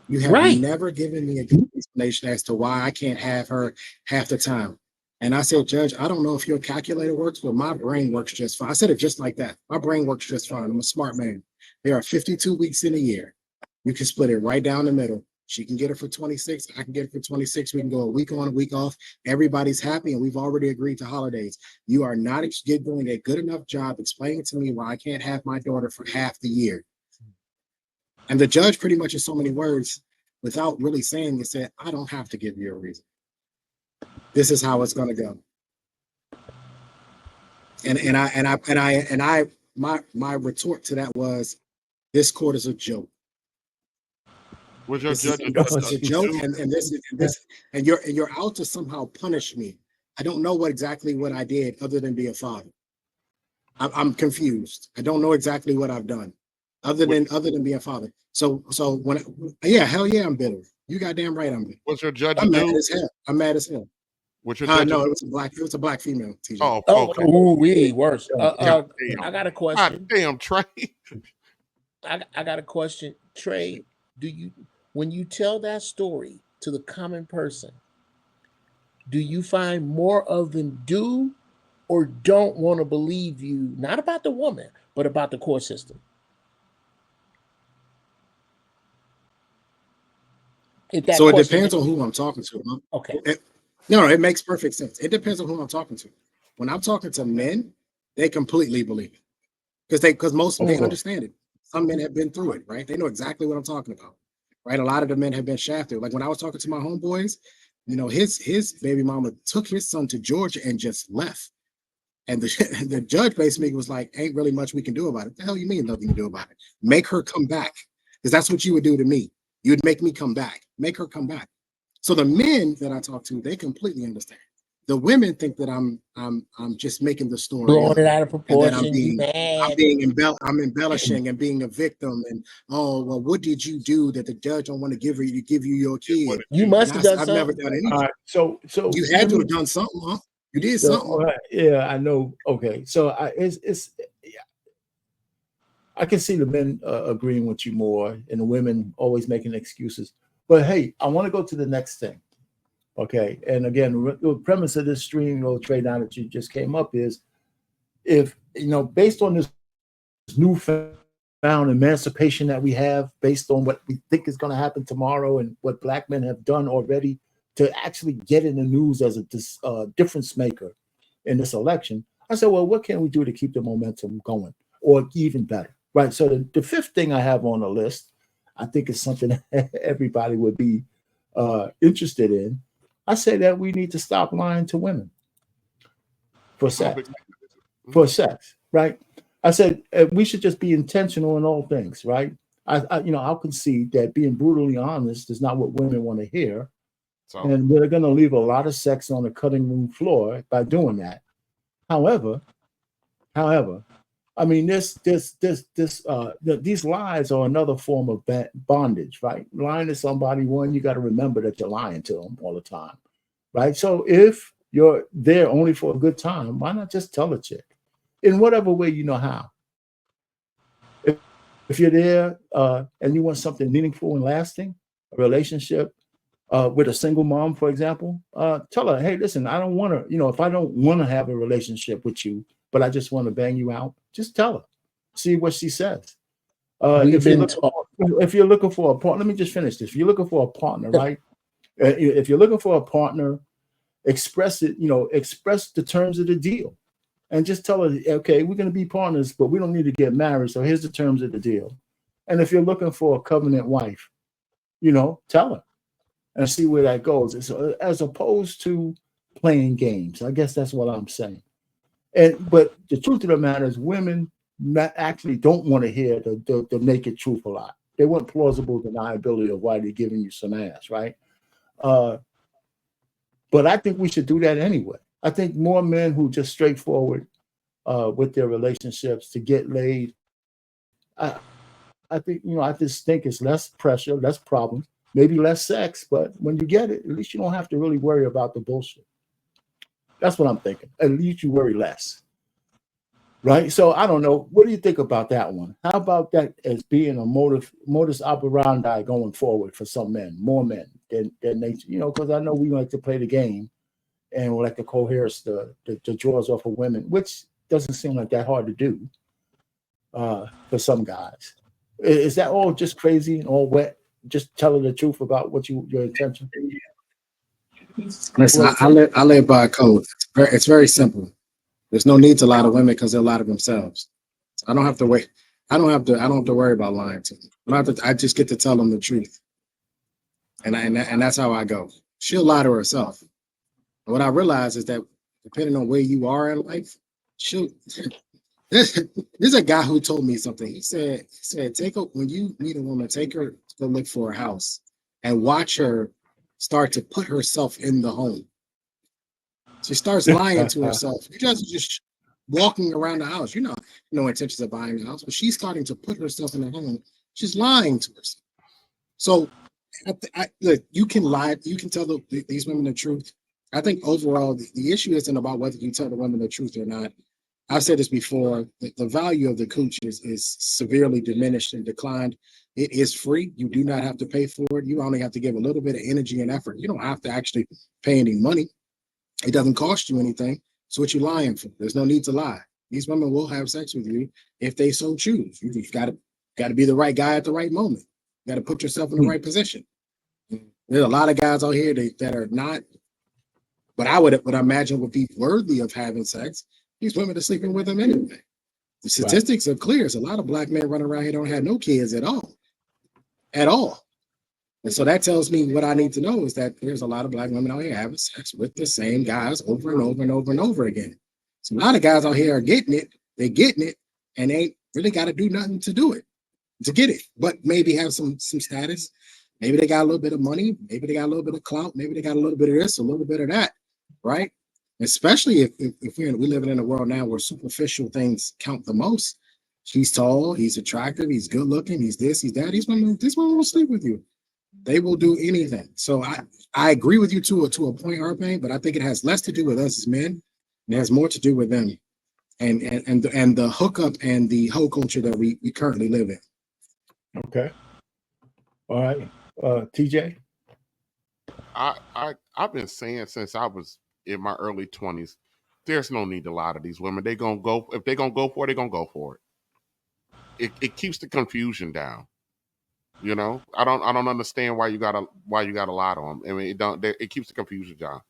You have never given me a good explanation as to why I can't have her half the time. And I said, Judge, I don't know if your calculator works, but my brain works just fine. I said it just like that. My brain works just fine. I'm a smart man. There are 52 weeks in a year. You can split it right down the middle. She can get it for 26. I can get it for 26. We can go a week on, a week off. Everybody's happy, and we've already agreed to holidays. You are not doing a good enough job explaining to me why I can't have my daughter for half the year. And the judge pretty much in so many words, without really saying it, said, I don't have to give you a reason. This is how it's going to go. My retort to that was, this court is a joke. Was your judge a joke? And you're out to somehow punish me. I don't know exactly what I did other than be a father. I'm confused. I don't know exactly what I've done other than being a father. So hell yeah, I'm bitter. You goddamn right, I'm bitter. Was your judge? I'm mad as hell. I'm mad as hell. What's your judge? No, it was a black female. TJ. Oh, okay. Ooh, worse. I got a question. God damn, Trey. I got a question, Trey. When you tell that story to the common person, do you find more of them do or don't want to believe you, not about the woman, but about the court system? So it depends on who I'm talking to. Huh? Okay. It makes perfect sense. It depends on who I'm talking to. When I'm talking to men, they completely believe it because most men understand it. Some men have been through it, right? They know exactly what I'm talking about, right? A lot of the men have been shafted. Like when I was talking to my homeboys, his baby mama took his son to Georgia and just left. And the judge basically was like, ain't really much we can do about it. What the hell you mean nothing to do about it? Make her come back. Because that's what you would do to me. You'd make me come back. Make her come back. So the men that I talk to, they completely understand. The women think that I'm just making the story blowing it out of proportion. I'm embellishing and being a victim. And what did you do that the judge don't want to give you your kid? You must have done I've something. Never done anything. All right, so you had to have done something, huh? You did something. Right, yeah, I know. Okay, so I can see the men agreeing with you more, and the women always making excuses. But hey, I want to go to the next thing. Okay, and again, the premise of this stream, trade down that you just came up is, if based on this newfound emancipation that we have based on what we think is going to happen tomorrow and what black men have done already to actually get in the news as a difference maker in this election. I said, well, what can we do to keep the momentum going or even better? Right. So the fifth thing I have on the list, I think is something everybody would be interested in. I say that we need to stop lying to women for sex. For sex, right? I said we should just be intentional in all things, right? I'll concede that being brutally honest is not what women want to hear, and we're going to leave a lot of sex on the cutting room floor by doing that. However, I mean, these lies are another form of bondage, right? Lying to somebody, one, you got to remember that you're lying to them all the time, right? So if you're there only for a good time, why not just tell a chick in whatever way you know how? If you're there and you want something meaningful and lasting, a relationship with a single mom, for example, tell her, hey, listen, I don't want to, if I don't want to have a relationship with you, but I just want to bang you out, just tell her. See what she says. If you're looking for a partner, let me just finish this. If you're looking for a partner, right? If you're looking for a partner, express it, express the terms of the deal. And just tell her, okay, we're going to be partners, but we don't need to get married. So here's the terms of the deal. And if you're looking for a covenant wife, tell her and see where that goes. So, as opposed to playing games. I guess that's what I'm saying. But the truth of the matter is women actually don't want to hear the naked truth a lot. They want plausible deniability of why they're giving you some ass, right? But I think we should do that anyway. I think more men who just straightforward with their relationships to get laid. I just think it's less pressure, less problem, maybe less sex, but when you get it, at least you don't have to really worry about the bullshit. That's what I'm thinking. At least you worry less. Right? So I don't know. What do you think about that one? How about that as being a modus operandi going forward for some men, more men than they, because I know we like to play the game and we like to coerce the draws off of women, which doesn't seem like that hard to do for some guys. Is that all just crazy and all wet? Just telling the truth about what your intention? Listen, I live by a code. It's very simple. There's no need to lie to women because they'll lie to themselves. I don't have to wait. I don't have to worry about lying to them. I just get to tell them the truth. And that's how I go. She'll lie to herself. And what I realize is that depending on where you are in life, there's a guy who told me something. He said, when you meet a woman, take her to go look for a house and watch her start to put herself in the home. She starts lying to herself. She doesn't just walking around the house. No intentions of buying the house, but she's starting to put herself in the home. She's lying to herself. So look, you can lie. You can tell these women the truth. I think overall, the issue isn't about whether you tell the women the truth or not. I've said this before, the value of the cooch is severely diminished and declined. It is free. You do not have to pay for it. You only have to give a little bit of energy and effort. You don't have to actually pay any money. It doesn't cost you anything. So what you lying for? There's no need to lie. These women will have sex with you if they so choose. You just got to be the right guy at the right moment. You got to put yourself in the right position. There's a lot of guys out here that are not, but I would imagine would be worthy of having sex. These women are sleeping with them anyway. The statistics are clear. There's a lot of black men running around here don't have no kids at all. And so that tells me what I need to know is that there's a lot of black women out here having sex with the same guys over and over and over and over again. So a lot of guys out here are getting it. They're getting it, and they ain't really got to do nothing to do it, to get it. But maybe have some status. Maybe they got a little bit of money. Maybe they got a little bit of clout. Maybe they got a little bit of this, a little bit of that, right? Especially if we're living in a world now where superficial things count the most. He's tall, he's attractive, he's good looking, he's this, he's that. These women will sleep with you. They will do anything. So I agree with you to a point, R.Payne, but I think it has less to do with us as men, and it has more to do with them and the hookup and the hoe culture that we currently live in. Okay. All right. TJ? I've been saying since I was in my early 20s, there's no need to lie to these women. If they're gonna go for it, they're gonna go for it. it keeps the confusion down. You know, I don't understand why you gotta lie to them. I mean, it keeps the confusion down.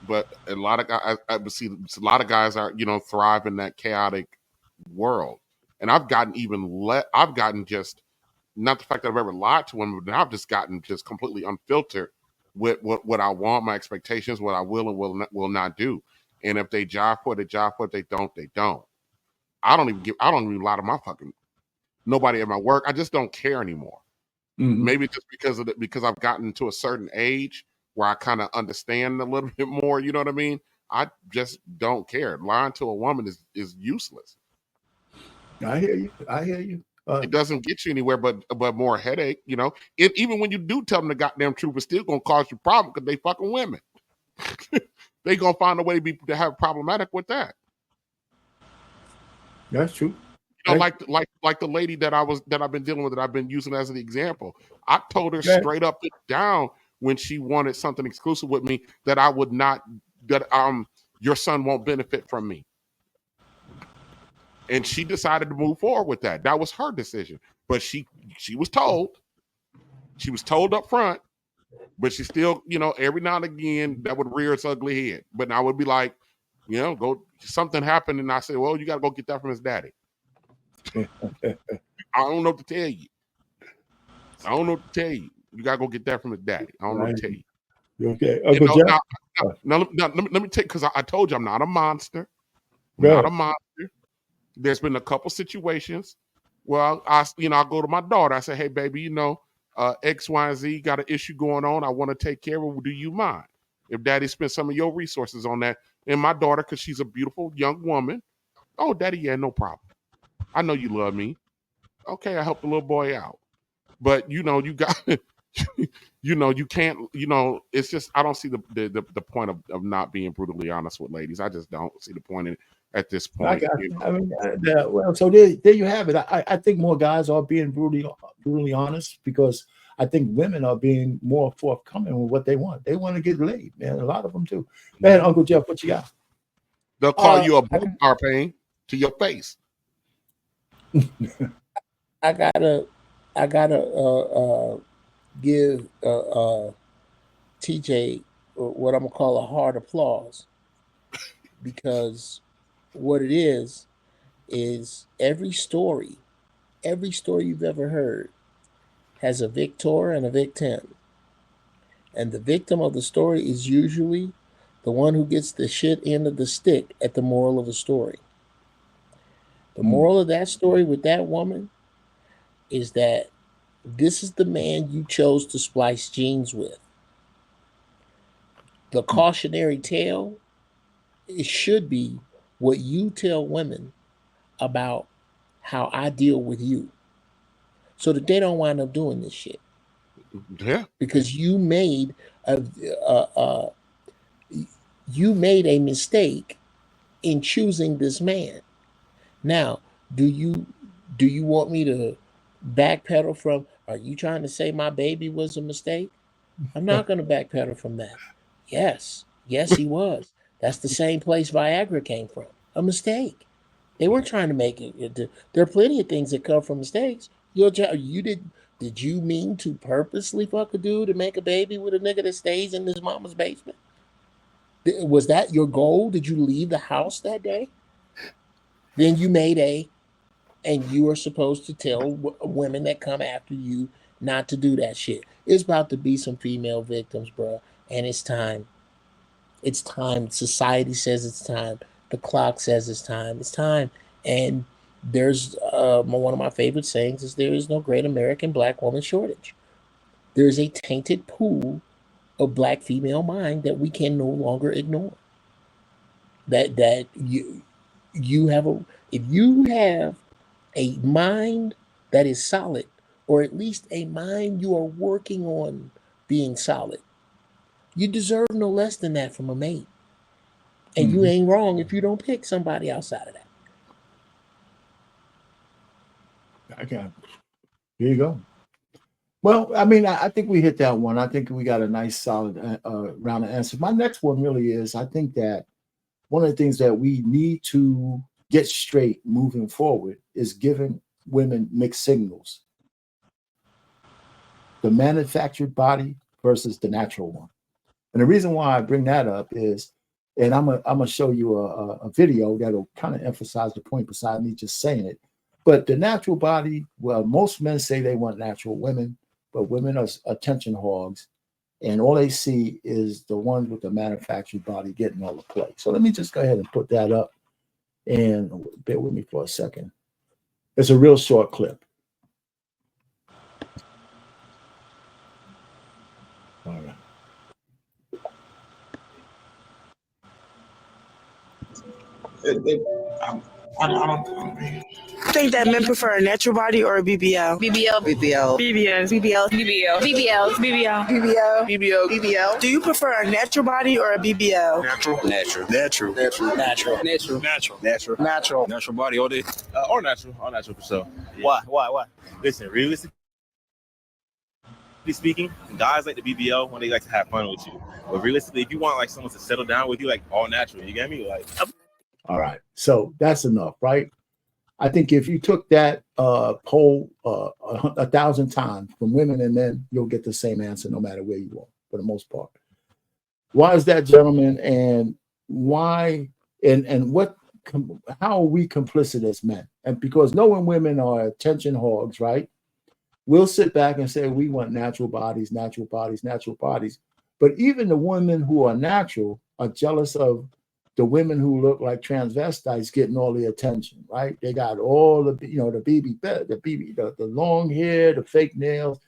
But a lot of guys, I see a lot of guys are, you know, thrive in that chaotic world. And I've gotten I've gotten just, not the fact that I've ever lied to women, but I've just gotten just completely unfiltered with what I want, my expectations, what I will and will not do. And if they jive for it, they jive for it. If they don't, they don't. I don't even lie to my fucking nobody at my work. I just don't care anymore. Mhm. Maybe just because I've gotten to a certain age where I kind of understand a little bit more. You know what I mean? I just don't care. Lying to a woman is useless. I hear you. I hear you. It doesn't get you anywhere, but more headache. You know, even when you do tell them the goddamn truth, it's still gonna cause you problem because they fucking women. They gonna find a way to have problematic with that. That's true. You know, like the lady that I've been dealing with, that I've been using as an example. I told her straight up and down when she wanted something exclusive with me that I would not, that your son won't benefit from me. And she decided to move forward with that. That was her decision. But she was told up front, but she still, you know, every now and again that would rear its ugly head. But I would be like, you know, something happened, and I said, well, you got to go get that from his daddy. I don't know what to tell you. You got to go get that from his daddy. I don't know what to tell you. Okay, Uncle Jeff. Now, let me take, because I told you I'm not a monster. I'm not a monster. There's been a couple situations where I go to my daughter. I say, hey, baby, you know, X, Y, and Z got an issue going on. I want to take care of it. Do you mind if daddy spends some of your resources on that? And my daughter, because she's a beautiful young woman, oh, daddy, yeah, no problem. I know you love me. Okay, I helped the little boy out. But, you know, you got, you know, you can't, you know, it's just, I don't see the point of not being brutally honest with ladies. I just don't see the point in it at this point. I mean, well, so there you have it. I think more guys are being brutally honest, because I think women are being more forthcoming with what they want. They want to get laid, man. A lot of them too. Man, Uncle Jeff, what you got? They'll call you a bum, R.Payne, to your face. I gotta give TJ what I'm gonna call a hard applause, because what it is every story you've ever heard has a victor and a victim, and the victim of the story is usually the one who gets the shit end of the stick at the moral of the story. The moral of that story with that woman is that this is the man you chose to splice jeans with. The cautionary tale, it should be what you tell women about how I deal with you, so that they don't wind up doing this shit. Yeah. Because you made a mistake in choosing this man. Now, do you want me to backpedal from, are you trying to say my baby was a mistake? I'm not going to backpedal from that. Yes, he was. That's the same place Viagra came from. A mistake. They weren't trying to make it. There are plenty of things that come from mistakes. Did you mean to purposely fuck a dude to make a baby with a nigga that stays in his mama's basement? Was that your goal? Did you leave the house that day? Then you made and you are supposed to tell women that come after you not to do that shit. It's about to be some female victims, bro, and it's time. It's time. Society says it's time. The clock says it's time. It's time. And there's one of my favorite sayings is, there is no great American black woman shortage. There is a tainted pool of black female mind that we can no longer ignore. That you have if you have a mind that is solid, or at least a mind you are working on being solid, you deserve no less than that from a mate. And you ain't wrong if you don't pick somebody outside of that. Okay. Here you go. Well, I mean, I think we hit that one. I think we got a nice, solid round of answers. My next one really is, I think that one of the things that we need to get straight moving forward is giving women mixed signals. The manufactured body versus the natural one. And the reason why I bring that up is, and I'm gonna show you a video that'll kind of emphasize the point beside me just saying it. But the natural body, well, most men say they want natural women, but women are attention hogs, and all they see is the ones with the manufactured body getting all the play. So let me just go ahead and put that up, and bear with me for a second. It's a real short clip. All right. I think that men prefer a natural body or a BBL. BBL. BBL. BBL. BBL. BBL. BBL. BBL. BBL. BBL. BBL. Do you prefer a natural body or a BBL? Natural. Natural. Natural. Natural. Natural. Natural. Natural. Natural. Natural. Natural body all day. All natural for sure. Yeah. Why? Listen, realistically speaking, guys like the BBL when they like to have fun with you. But realistically, if you want like someone to settle down with you, like all natural, you get me? Like, all right. So that's enough, right? I think if you took that poll 1,000 times from women and men, you'll get the same answer no matter where you are, for the most part. Why is that, gentlemen? And why? And what? How are we complicit as men? And because knowing women are attention hogs, right? We'll sit back and say we want natural bodies, natural bodies, natural bodies. But even the women who are natural are jealous of the women who look like transvestites getting all the attention, right? They got all the, the long hair, the fake nails,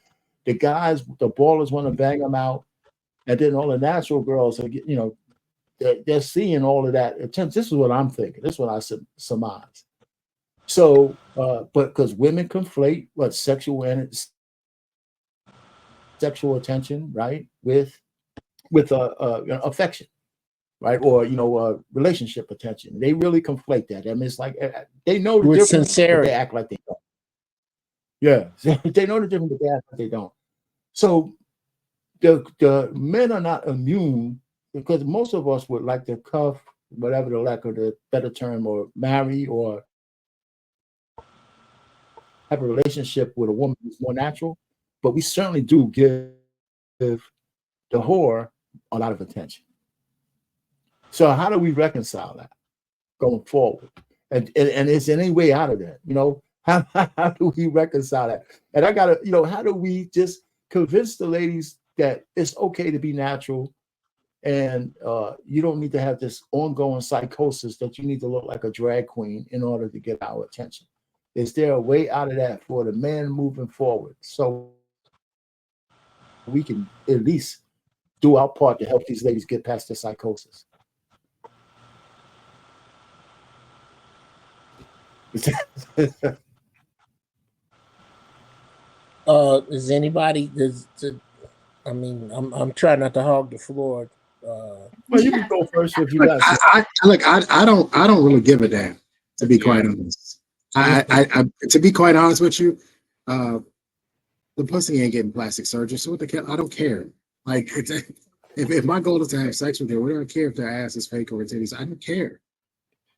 the guys, the ballers want to bang them out, and then all the natural girls are, they're seeing all of that attention. This is what I'm thinking. This is what I surmise. So, but because women conflate what sexual attention, right, with affection. Right, or relationship attention. They really conflate that. I mean, it's like they know the With difference, sincerity. but they act like they don't. Yeah, they know the difference, but they act like they don't. So the men are not immune, because most of us would like to cuff, whatever the lack of the better term, or marry or have a relationship with a woman who's more natural. But we certainly do give the whore a lot of attention. So how do we reconcile that going forward? And is there any way out of that? How do we reconcile that? And I gotta, how do we just convince the ladies that it's okay to be natural, and you don't need to have this ongoing psychosis that you need to look like a drag queen in order to get our attention? Is there a way out of that for the man moving forward, so we can at least do our part to help these ladies get past the psychosis? Is anybody? I'm trying not to hog the floor. Well, you can go first if you like. I don't really give a damn, to be quite honest. To be quite honest with you, the pussy ain't getting plastic surgery, so what the hell? I don't care. Like, if my goal is to have sex with her, we don't care if their ass is fake or her titties. I don't care.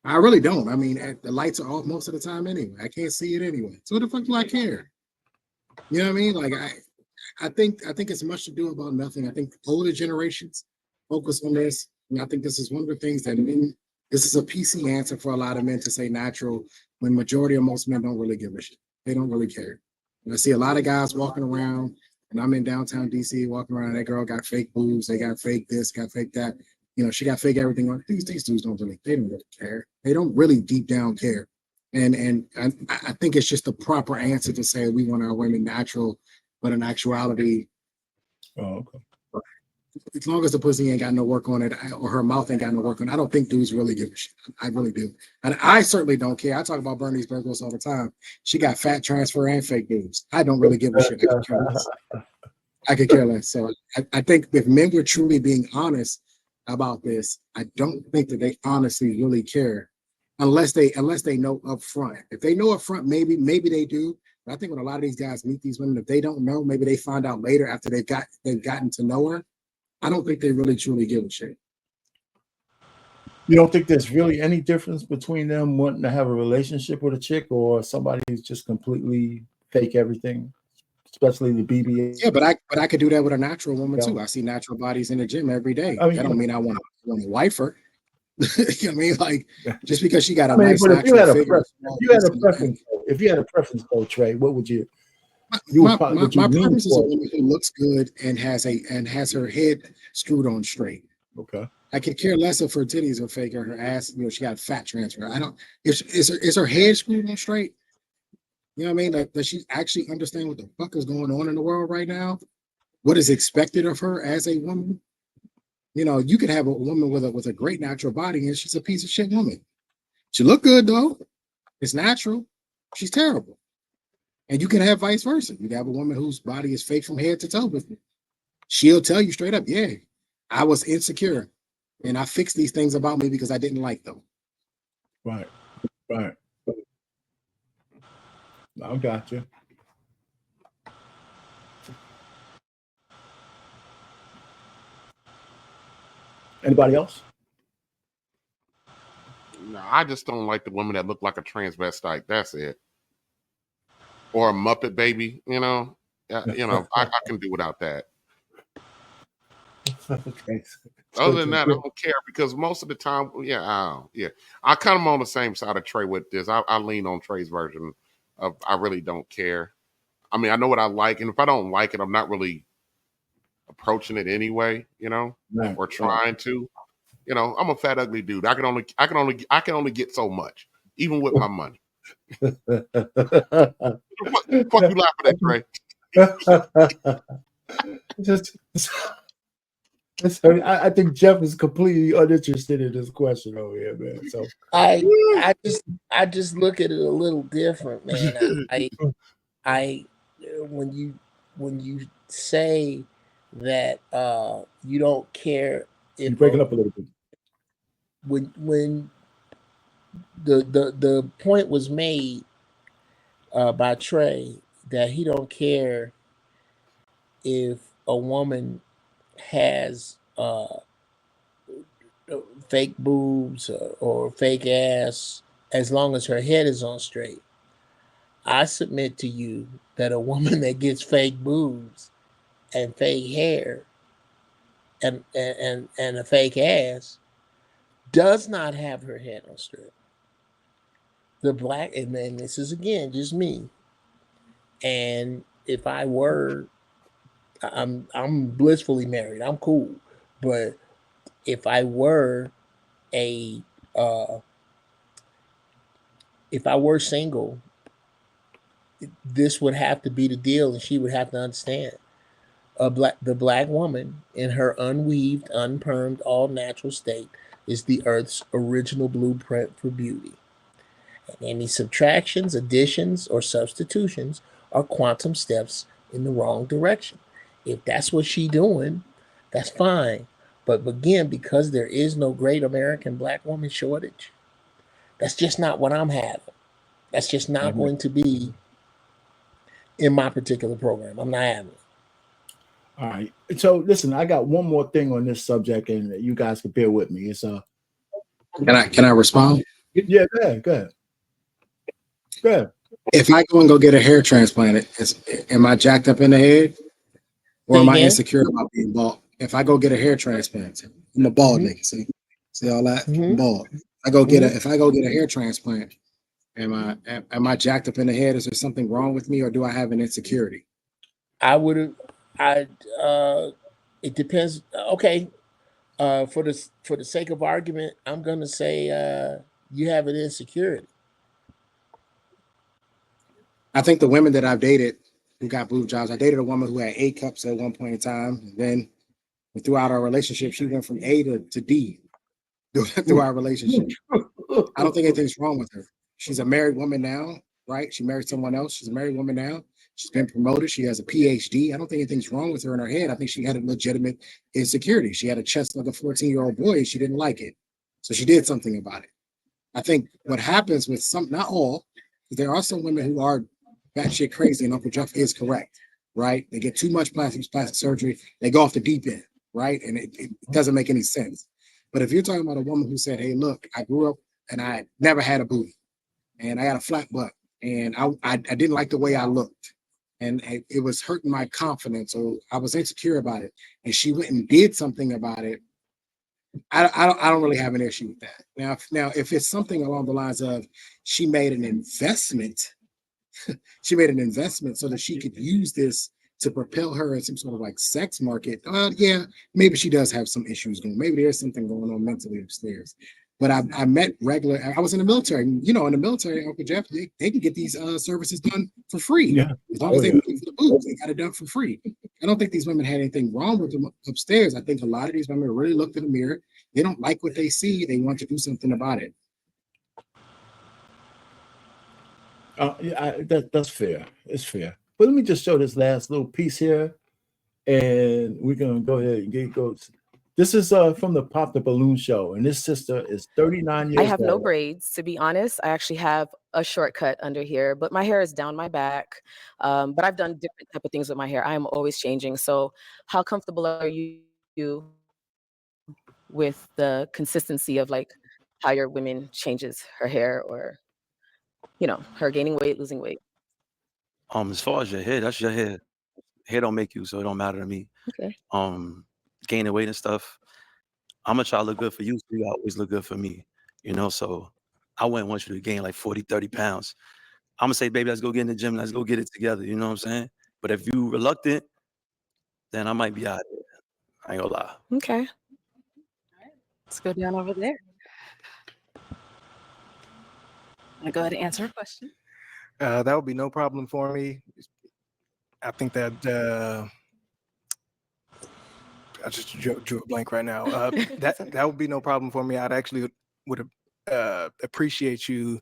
I really don't. I mean, the lights are off most of the time anyway. I can't see it anyway. So what the fuck do I care? You know what I mean? Like, I think it's much to do about nothing. I think older generations focus on this, and I think this is one of the things that this is a PC answer for a lot of men to say natural, when majority of most men don't really give a shit. They don't really care. And I see a lot of guys walking around, and I'm in downtown DC walking around. That girl got fake boobs. They got fake this, got fake that. She got fake everything on. These dudes don't really care. They don't really deep down care. And I think it's just the proper answer to say we want our women natural, but in actuality, okay. As long as the pussy ain't got no work on it, or her mouth ain't got no work on it, I don't think dudes really give a shit. I really do. And I certainly don't care. I talk about Bernie's Burgos all the time. She got fat transfer and fake boobs. I don't really give a shit. I could care less. So I think if men were truly being honest about this, I don't think that they honestly really care, unless they know up front. If they know up front, maybe they do. But I think when a lot of these guys meet these women, if they don't know, maybe they find out later after they've gotten to know her. I don't think they really truly give a shit. You don't think there's really any difference between them wanting to have a relationship with a chick or somebody who's just completely fake everything, especially the BBA? Yeah, but I could do that with a natural woman too. I see natural bodies in the gym every day. I mean, that don't mean I want to wife her. You know what I mean? Like, just because she got a I mean, nice but if you natural had a figure, if you had a preference, though, Trey, what would you? You would probably what you my lean preference is a towards. woman who looks good and has her head screwed on straight. Okay. I could care less if her titties are fake or her ass, she got fat transfer. I don't. Is her head screwed on straight? You know what I mean? Like, does she actually understand what the fuck is going on in the world right now? What is expected of her as a woman? You could have a woman with a great natural body and she's a piece of shit woman. She look good though. It's natural. She's terrible. And you can have vice versa. You can have a woman whose body is fake from head to toe. But she'll tell you straight up, yeah, I was insecure and I fixed these things about me because I didn't like them. Right. I got you. Anybody else? No, I just don't like the women that look like a transvestite. That's it. Or a Muppet baby, I can do without that. Okay. Other than that, I don't care because most of the time, I kind of on the same side of Trey with this. I lean on Trey's version of I really don't care. I mean, I know what I like, and if I don't like it, I'm not really approaching it anyway, or trying to. I'm a fat, ugly dude. I can only get so much, even with my money. Fuck you laughing at, Trey? I think Jeff is completely uninterested in this question over here, man. So I just look at it a little different, man. I when you say that you don't care if you're breaking up a little bit. When the point was made by Trey that he don't care if a woman has fake boobs or fake ass as long as her head is on straight. I submit to you that a woman that gets fake boobs and fake hair and a fake ass does not have her head on straight. The black, and then this is again just me. And if I were, I'm blissfully married. I'm cool. But if I were a if I were single, this would have to be the deal, and she would have to understand. The black woman in her unweaved, unpermed, all natural state is the Earth's original blueprint for beauty. And any subtractions, additions, or substitutions are quantum steps in the wrong direction. If that's what she's doing, that's fine. But again, because there is no great American black woman shortage, that's just not what I'm having. That's just not going to be in my particular program. I'm not having it. All right. So listen, I got one more thing on this subject, and you guys can bear with me. It's Can I respond? Yeah, go ahead. If I go get a hair transplant, am I jacked up in the head, or am I insecure about being bald? If I go get a hair transplant, I'm a bald nigga. See all that? I'm bald. If I go get a hair transplant, am I jacked up in the head? Is there something wrong with me, or do I have an insecurity? It depends. Okay. For the sake of argument, I'm gonna say you have an insecurity. I think the women that I've dated who got boob jobs, I dated a woman who had A cups at one point in time. And then throughout our relationship, she went from A to D through our relationship. I don't think anything's wrong with her. She's a married woman now, right? She married someone else. She's a married woman now. She's been promoted. She has a PhD. I don't think anything's wrong with her in her head. I think she had a legitimate insecurity. She had a chest like a 14-year-old boy and she didn't like it. So she did something about it. I think what happens with some, not all, there are some women who are batshit crazy, and Uncle Jeff is correct, right? They get too much plastic surgery, they go off the deep end, right? And it doesn't make any sense. But if you're talking about a woman who said, hey, look, I grew up and I never had a booty and I had a flat butt and I didn't like the way I looked and it was hurting my confidence or I was insecure about it. And she went and did something about it. I don't really have an issue with that. Now, if it's something along the lines of she made an investment, so that she could use this to propel her in some sort of like sex market. Yeah, maybe she does have some issues going. Maybe there's something going on mentally upstairs. But I met regular. I was in the military. You know, in the military, Uncle Jeff, they can get these services done for free. Yeah. As long as they pay for the boobs, they got it done for free. I don't think these women had anything wrong with them upstairs. I think a lot of these women really looked in the mirror. They don't like what they see. They want to do something about it. Yeah, that's fair. It's fair. But let me just show this last little piece here, and we're gonna go ahead and get goes. This is from the Pop the Balloon show, and this sister is 39 years old. I have no braids, to be honest. I actually have a shortcut under here, but my hair is down my back. But I've done different type of things with my hair. I am always changing. So how comfortable are you with the consistency of like how your women changes her hair or, you know, her gaining weight, losing weight? As far as your hair, that's your hair. Hair don't make you, so it don't matter to me. Okay. Gaining weight and stuff, I'm gonna try to look good for you, so you always look good for me. You know, so I wouldn't want you to gain like 40, 30 pounds. I'm gonna say, baby, let's go get in the gym, let's go get it together. You know what I'm saying? But if you reluctant, then I might be out there. I ain't gonna lie. Okay. Let's go down over there. I'll go ahead and answer her question. That would be no problem for me. I think that I just drew a blank right now. That would be no problem for me. I'd actually would appreciate you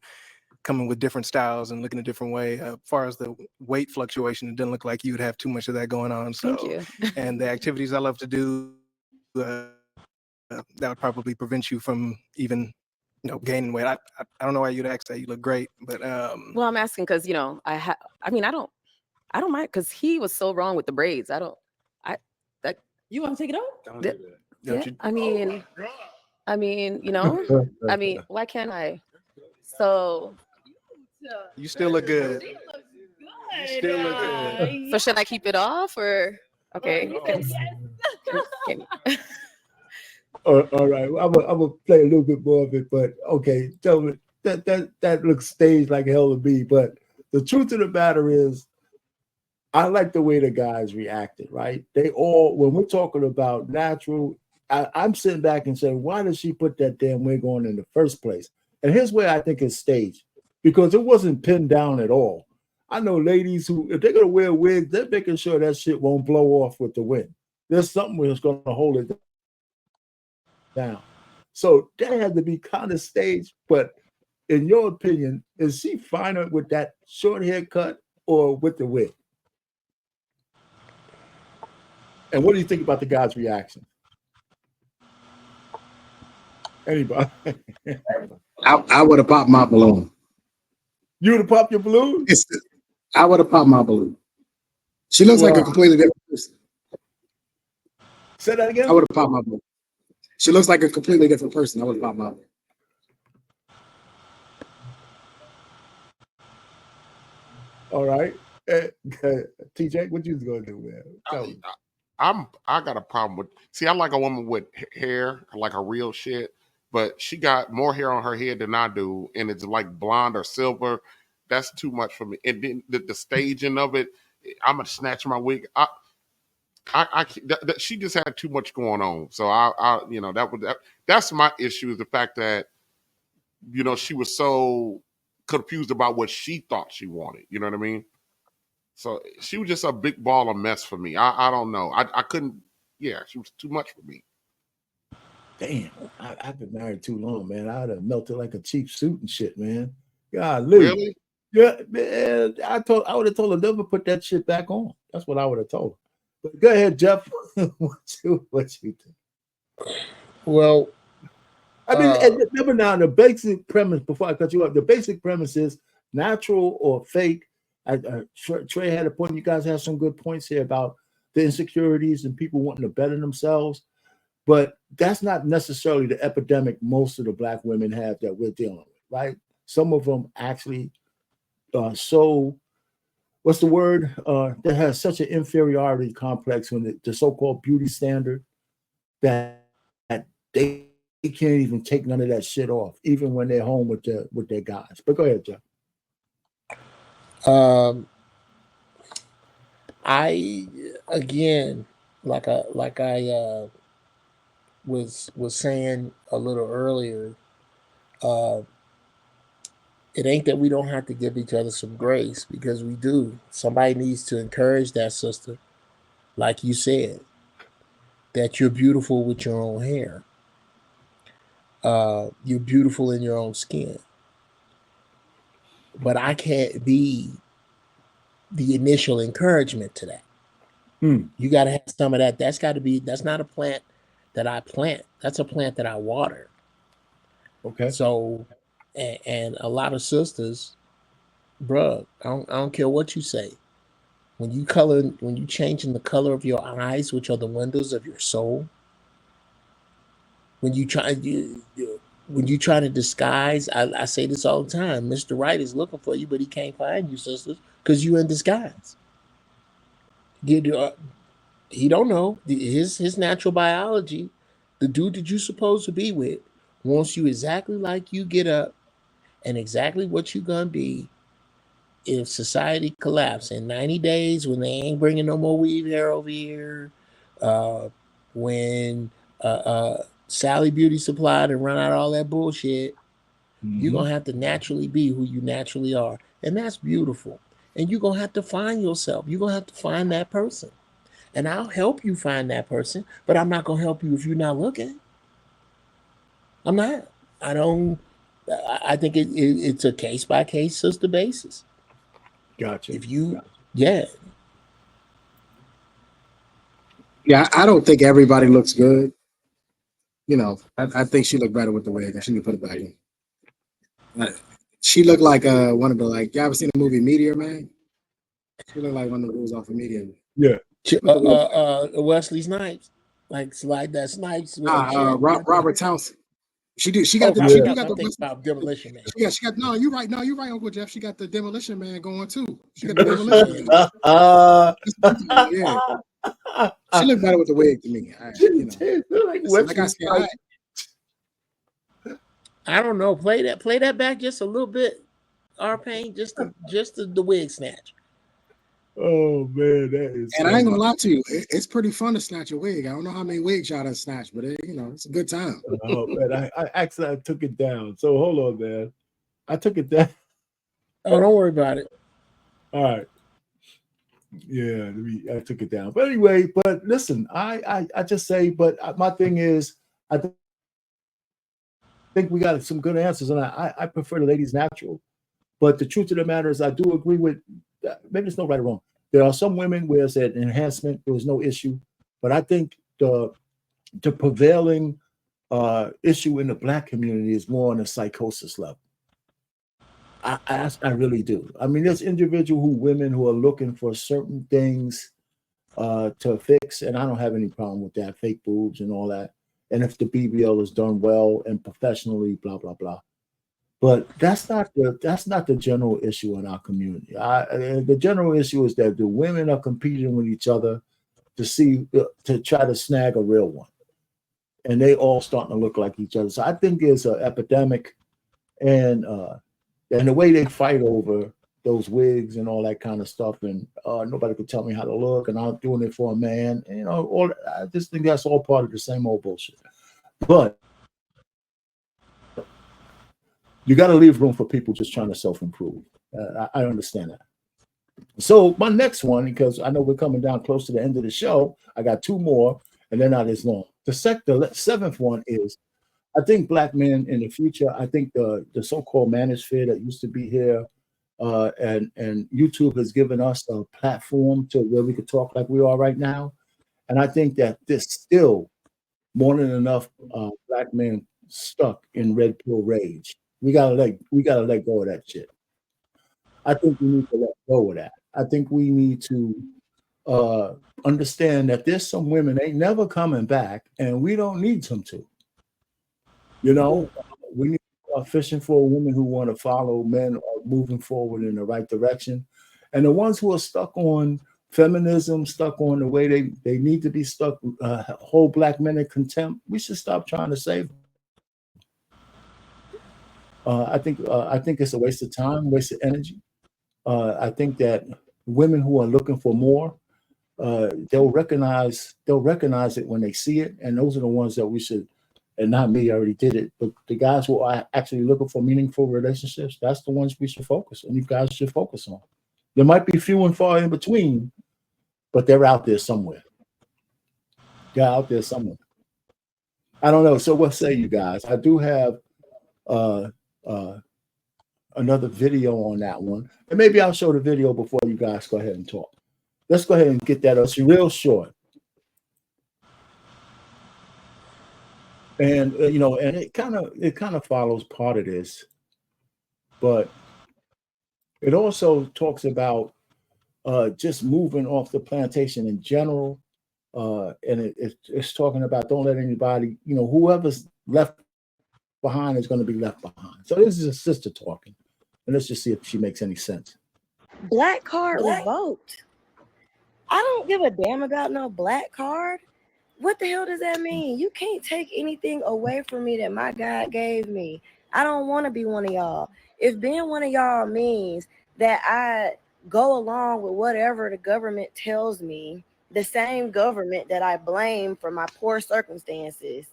coming with different styles and looking a different way. As far as the weight fluctuation, it didn't look like you would have too much of that going on. So, Thank you. And the activities I love to do, that would probably prevent you from even, gaining weight. I don't know why you'd ask that. You look great, but well, I'm asking because I don't mind because he was so wrong with the braids. You want to take it off? Don't do that. Yeah, why can't I? So you still look good. You still look good. So should I keep it off or okay? All right, I'm gonna play a little bit more of it, but okay, tell me that looks staged like hell to me. But the truth of the matter is, I like the way the guys reacted. Right? They all, when we're talking about natural, I'm sitting back and saying, why did she put that damn wig on in the first place? And here's where I think it's staged, because it wasn't pinned down at all. I know ladies who, if they're gonna wear wigs, they're making sure that shit won't blow off with the wind. There's something that's gonna hold it down. So that had to be kind of staged. But in your opinion, is she finer with that short haircut or with the wig? And what do you think about the guy's reaction? Anybody? I would have popped my balloon. You would have popped your balloon? I would have popped my balloon. She looks like a completely different person. Say that again? I would have popped my balloon. She looks like a completely different person. I would have popped my balloon. All right. TJ, what you gonna do, man? I got a problem with. See, I like a woman with hair, I like her real shit, but she got more hair on her head than I do, and it's like blonde or silver. That's too much for me. And then the staging of it, I'm gonna snatch my wig. She just had too much going on. So that's my issue, is the fact that she was so confused about what she thought she wanted. You know what I mean? So she was just a big ball of mess for me. I don't know. I couldn't. Yeah, she was too much for me. Damn, I've been married too long, man. I'd have melted like a cheap suit and shit, man. Golly. Really? Yeah, man. I would have told her never put that shit back on. That's what I would have told her. But go ahead, Jeff. what you think? Well, I mean, and remember now, the basic premise, before I cut you off, the basic premise is natural or fake. Trey had a point. You guys have some good points here about the insecurities and people wanting to better themselves. But that's not necessarily the epidemic most of the black women have that we're dealing with, right? Some of them actually so what's the word that has such an inferiority complex when the so-called beauty standard that they can't even take none of that shit off, even when they're home with their guys. But go ahead, Jeff. I again, like I was saying a little earlier, it ain't that we don't have to give each other some grace, because we do. Somebody needs to encourage that sister, like you said, that you're beautiful with your own hair. You're beautiful in your own skin. But I can't be the initial encouragement to that. You got to have some of that. That's not a plant that I plant. That's a plant that I water. Okay. So, and a lot of sisters, bruh, I don't care what you say. When you changing the color of your eyes, which are the windows of your soul, when you try to disguise, I say this all the time, Mr. Right is looking for you, but he can't find you, sisters, because you're in disguise. He don't know. His natural biology, the dude that you're supposed to be with, wants you exactly like you get up and exactly what you're going to be if society collapse in 90 days, when they ain't bringing no more weave hair over here, when Sally Beauty Supply to run out all that bullshit, you're going to have to naturally be who you naturally are. And that's beautiful. And you're going to have to find yourself. You're going to have to find that person. And I'll help you find that person, but I'm not going to help you if you're not looking. I'm not. I think it's a case-by-case sister basis. Gotcha. If you, yeah. Yeah, I don't think everybody looks good. You know, I think she looked better with the wig. I shouldn't put it back in. She looked like one of the, like, you ever seen the movie Meteor Man? She looked like one of the dudes off of Meteor. Yeah. Wesley Snipes, like slide that Snipes. Robert Townsend. She got I'm thinking about Demolition Man. She got no, you're right, Uncle Jeff. She got the Demolition Man going too. She got the Demolition Man. Yeah. She looked better with the wig to me. Like I said, I don't know. Play that back just a little bit, R.Payne, just the wig snatch. Oh man, that is. And I ain't gonna lie to you, it's pretty fun to snatch a wig. I don't know how many wigs y'all done snatched, but it's a good time. Oh man, I took it down. So hold on, man. I took it down. Oh, don't worry about it. All right. Yeah, I took it down. But anyway, but listen, I just say, but my thing is, I think we got some good answers, and I prefer the ladies natural. But the truth of the matter is, I do agree with, maybe it's no right or wrong. There are some women where it's an enhancement, there was no issue. But I think the prevailing issue in the black community is more on a psychosis level. I really do. I mean, there's women who are looking for certain things to fix, and I don't have any problem with that, fake boobs and all that. And if the BBL is done well and professionally, blah blah blah. But that's not the general issue in our community. The general issue is that the women are competing with each other to try to snag a real one, and they all starting to look like each other. So I think there's an epidemic, and the way they fight over those wigs and all that kind of stuff, and nobody could tell me how to look, and I'm doing it for a man. And, I just think that's all part of the same old bullshit. But you got to leave room for people just trying to self-improve. I understand that. So my next one, because I know we're coming down close to the end of the show, I got two more, and they're not as long. The seventh one is, I think black men in the future, I think the so-called manosphere that used to be here, and YouTube has given us a platform to where we could talk like we are right now. And I think that there's still more than enough black men stuck in red pill rage. We gotta let go of that shit. I think we need to let go of that. I think we need to understand that there's some women ain't never coming back, and we don't need them to. You know, we need to start fishing for women who want to follow men moving forward in the right direction, and the ones who are stuck on feminism, stuck on the way they need to be stuck, hold black men in contempt. We should stop trying to save them. I think it's a waste of time, waste of energy. I think that women who are looking for more, they'll recognize it when they see it, and those are the ones that we should. And not me, I already did it, but the guys who are actually looking for meaningful relationships, that's the ones we should focus on. You guys should focus on. There might be few and far in between, but they're out there somewhere. They're out there somewhere. I don't know. So what say you guys? I do have uh, another video on that one, and maybe I'll show the video before you guys go ahead and talk. Let's go ahead and get that up. Real short. And you know, and it kind of follows part of this, but it also talks about just moving off the plantation in general, and it's talking about don't let anybody, you know, whoever's left behind is going to be left behind. So this is a sister talking, and let's just see if she makes any sense. Black card revoked. I don't give a damn about no black card. What the hell does that mean? You can't take anything away from me that my God gave me. I don't want to be one of y'all. If being one of y'all means that I go along with whatever the government tells me, the same government that I blame for my poor circumstances,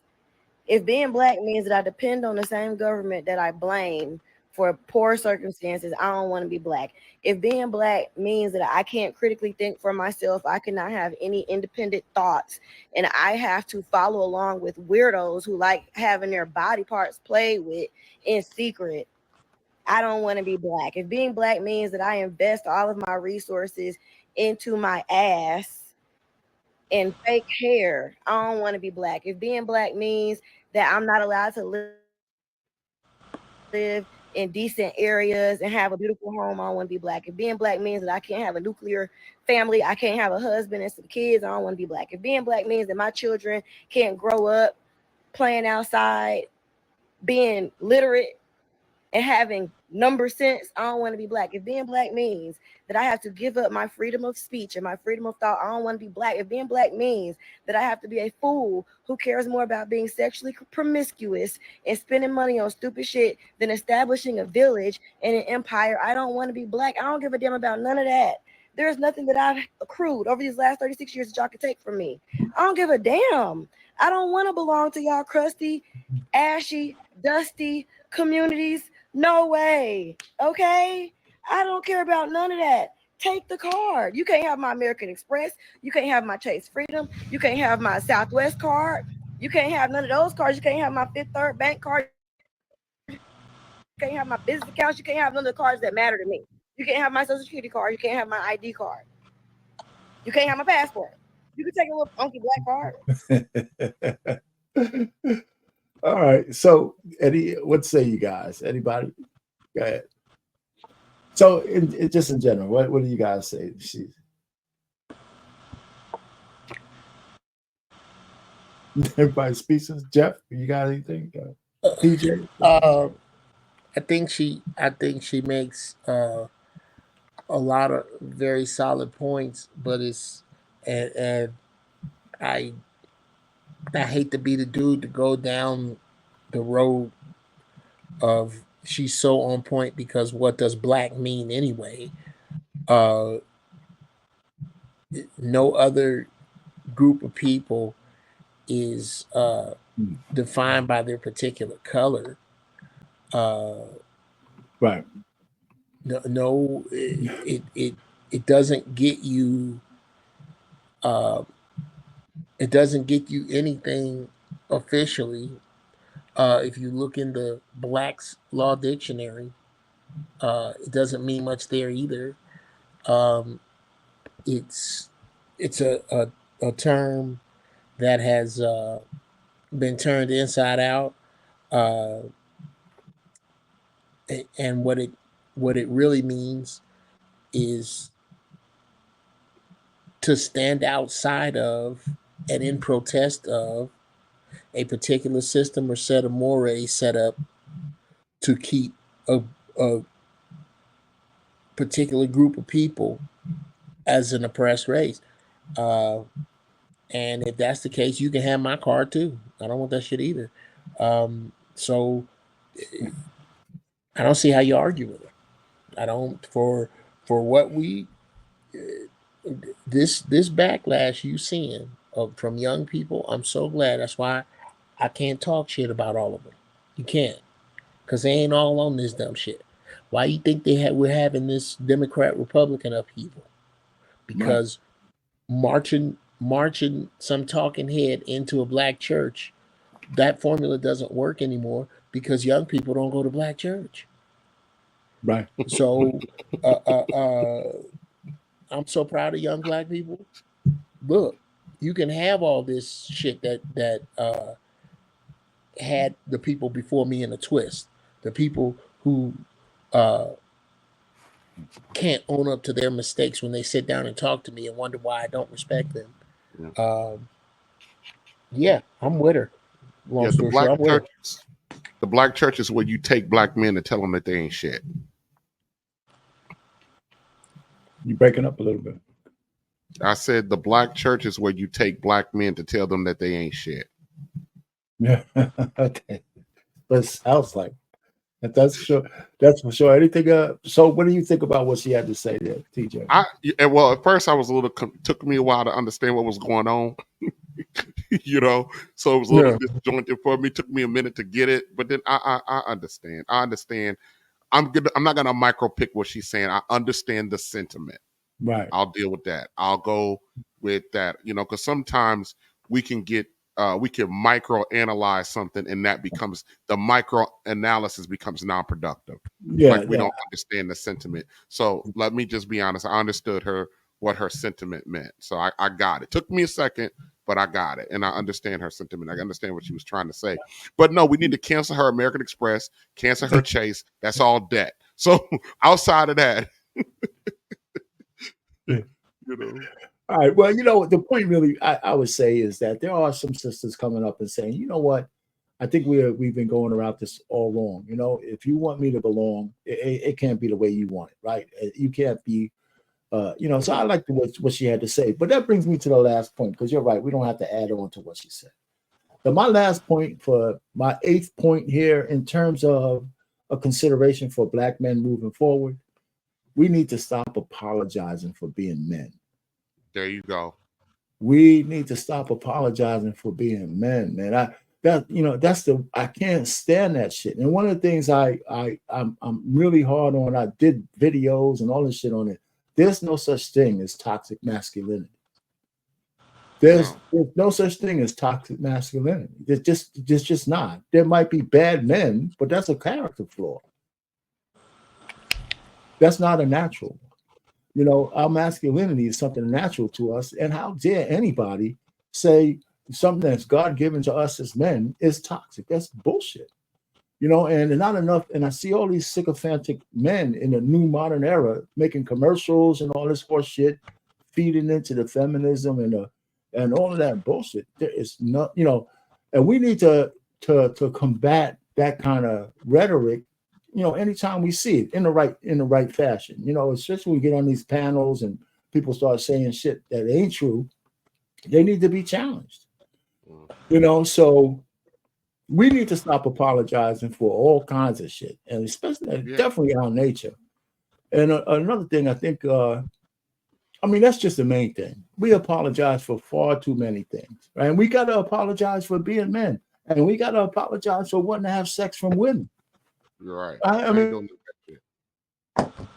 if being black means that I depend on the same government that I blame for poor circumstances, I don't want to be black. If being black means that I can't critically think for myself, I cannot have any independent thoughts, and I have to follow along with weirdos who like having their body parts played with in secret, I don't want to be black. If being black means that I invest all of my resources into my ass and fake hair, I don't want to be black. If being black means that I'm not allowed to live in decent areas and have a beautiful home, I don't want to be black. If being black means that I can't have a nuclear family, I can't have a husband and some kids, I don't want to be black. If being black means that my children can't grow up playing outside, being literate, and having number sense, I don't want to be black. If being black means that I have to give up my freedom of speech and my freedom of thought, I don't want to be black. If being black means that I have to be a fool who cares more about being sexually promiscuous and spending money on stupid shit than establishing a village and an empire, I don't want to be black. I don't give a damn about none of that. There's nothing that I've accrued over these last 36 years that y'all can take from me. I don't give a damn. I don't want to belong to y'all crusty, ashy, dusty communities. No way. Okay? I don't care about none of that. Take the card. You can't have my American Express. You can't have my Chase Freedom. You can't have my Southwest card. You can't have none of those cards. You can't have my Fifth Third Bank card. You can't have my business accounts. You can't have none of the cards that matter to me. You can't have my Social Security card. You can't have my ID card. You can't have my passport. You can take a little funky black card. All right. So, Eddie, what say you guys? Anybody? Go ahead. So, just in general, what do you guys say? Everybody speaks. Jeff, you got anything? PJ? I think she makes a lot of very solid points, but and I hate to be the dude to go down the road of she's so on point because what does black mean anyway? No other group of people is defined by their particular color. Right. No, it doesn't get you. It doesn't get you anything officially. If you look in the Black's Law Dictionary, it doesn't mean much there either. It's a term that has been turned inside out, and what it really means is to stand outside of and in protest of a particular system or set of mores set up to keep a particular group of people as an oppressed race. And if that's the case, you can have my card too. I don't want that shit either. So I don't see how you argue with it. I don't for what we this backlash you seeing from young people. I'm so glad. That's why I can't talk shit about all of them. You can't, because they ain't all on this dumb shit. Why you think we're having this Democrat Republican upheaval? Because marching some talking head into a black church, that formula doesn't work anymore because young people don't go to black church. Right. So I'm so proud of young black people. Look, you can have all this shit that had the people before me in a twist. The people who can't own up to their mistakes when they sit down and talk to me and wonder why I don't respect them. Yeah, I'm with her. Long Yeah, story short, I'm with her. the black church is where you take black men and tell them that they ain't shit. You breaking up a little bit. I said the black church is where you take black men to tell them that they ain't shit. Yeah. Okay. But sounds like that's sure. That's for sure. Anything? So, what do you think about what she had to say there, TJ? Well, at first I was a little. Took me a while to understand what was going on. So it was a little disjointed for me. Took me a minute to get it, but then I understand. I understand. I'm not gonna micro pick what she's saying. I understand the sentiment. Right. I'll deal with that. I'll go with that. Because sometimes we can micro analyze something, and that becomes the micro analysis becomes non-productive. Yeah, like we don't understand the sentiment. So let me just be honest. I understood what her sentiment meant. So I got it. Took me a second, but I got it. And I understand her sentiment. I understand what she was trying to say. But no, we need to cancel her American Express, cancel her Chase. That's all debt. So outside of that, All right. Well, the point really I would say is that there are some sisters coming up and saying, you know what? I think we've been going around this all wrong. If you want me to belong, it can't be the way you want it, right? You can't be, So I like what she had to say. But that brings me to the last point, because you're right. We don't have to add on to what she said. But my last point, for my 8th point here, in terms of a consideration for black men moving forward, we need to stop apologizing for being men. There you go. We need to stop apologizing for being men, man. I can't stand that shit. And one of the things I'm really hard on, I did videos and all this shit on it. There's no such thing as toxic masculinity. There's no such thing as toxic masculinity. There's just not. There might be bad men, but that's a character flaw. That's not a natural. Our masculinity is something natural to us. And how dare anybody say something that's God-given to us as men is toxic? That's bullshit. And not enough. And I see all these sycophantic men in the new modern era making commercials and all this horse shit, feeding into the feminism and all of that bullshit. There is not, and we need to combat that kind of rhetoric, anytime we see it in the right fashion, especially when we get on these panels and people start saying shit that ain't true. They need to be challenged, so we need to stop apologizing for all kinds of shit, and especially definitely our nature. And another thing, I think, that's just the main thing. We apologize for far too many things, right? And we got to apologize for being men, and we got to apologize for wanting to have sex from women. You're right.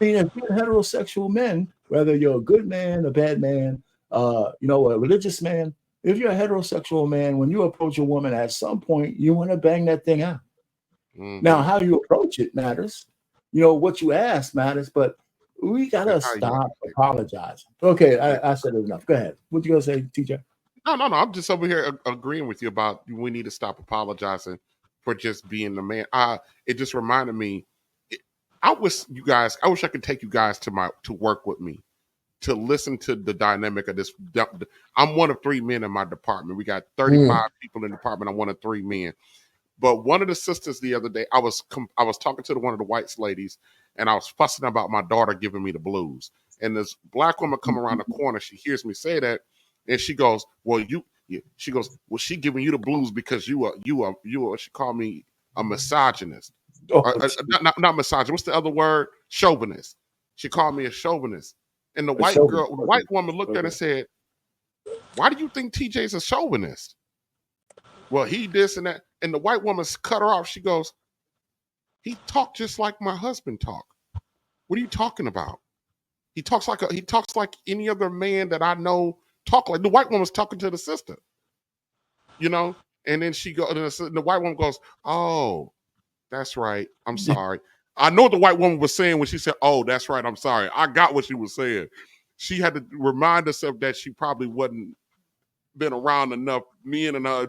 If you're heterosexual men, whether you're a good man, a bad man, a religious man, if you're a heterosexual man, when you approach a woman, at some point you want to bang that thing out. Mm-hmm. Now, how you approach it matters. What you ask matters, but we gotta stop apologizing. Okay, I said it enough. Go ahead. What you gonna say, TJ? No. I'm just over here agreeing with you about we need to stop apologizing for just being the man. It just reminded me. I wish I could take you guys to work with me to listen to the dynamic of this. I'm one of 3 men in my department. We got 35 people in the department. I'm one of 3 men. But one of the sisters the other day, I was talking to one of the white ladies, and I was fussing about my daughter giving me the blues. And this black woman come around the corner. She hears me say that, and she goes, "Well, she goes, well, she giving you the blues because you are." She called me a misogynist. Not misogynist. What's the other word? Chauvinist. She called me a chauvinist. And the white woman looked at her and said, "Why do you think TJ's a chauvinist?" Well, he this and that. And the white woman cut her off. She goes, "He talked just like my husband talk. What are you talking about? He talks like any other man that I know talk like." The white woman's talking to the sister, you know? And then the white woman goes, "Oh, that's right. I'm sorry." I know what the white woman was saying when she said, "Oh, that's right. I'm sorry." I got what she was saying. She had to remind herself that she probably wasn't been around enough men and her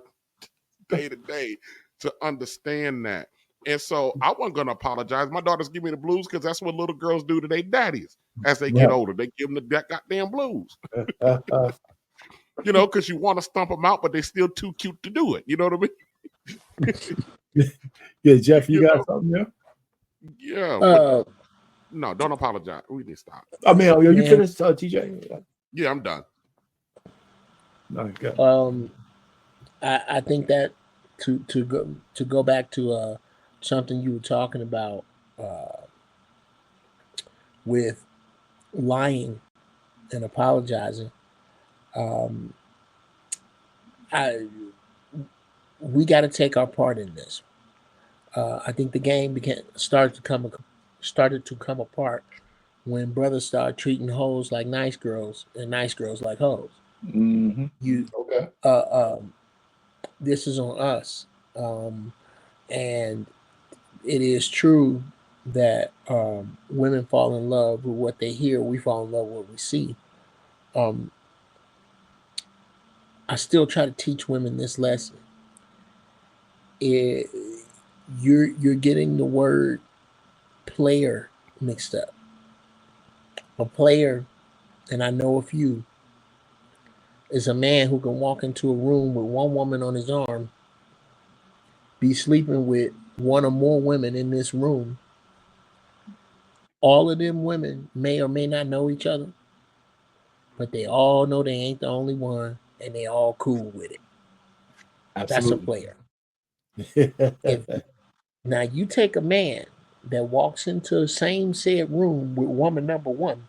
day to day to understand that. And so I wasn't going to apologize. My daughters give me the blues because that's what little girls do to their daddies as they get older. They give them the goddamn blues. You know, because you want to stomp them out, but they're still too cute to do it. You know what I mean? Yeah, Jeff, you got something there? Yeah. No, don't apologize. We need to stop. I mean, are you finished, TJ? Yeah, I'm done. Okay. I think that to go back to something you were talking about with lying and apologizing. We got to take our part in this. I think the game started to come apart when brothers started treating hoes like nice girls and nice girls like hoes. Mm-hmm. This is on us, and it is true that women fall in love with what they hear. We fall in love with what we see. I still try to teach women this lesson. You're getting the word player mixed up. A player, and I know a few, is a man who can walk into a room with one woman on his arm, be sleeping with one or more women in this room. All of them women may or may not know each other, but they all know they ain't the only one, and they all cool with it. Absolutely. That's a player. Now you take a man that walks into the same said room with woman number one,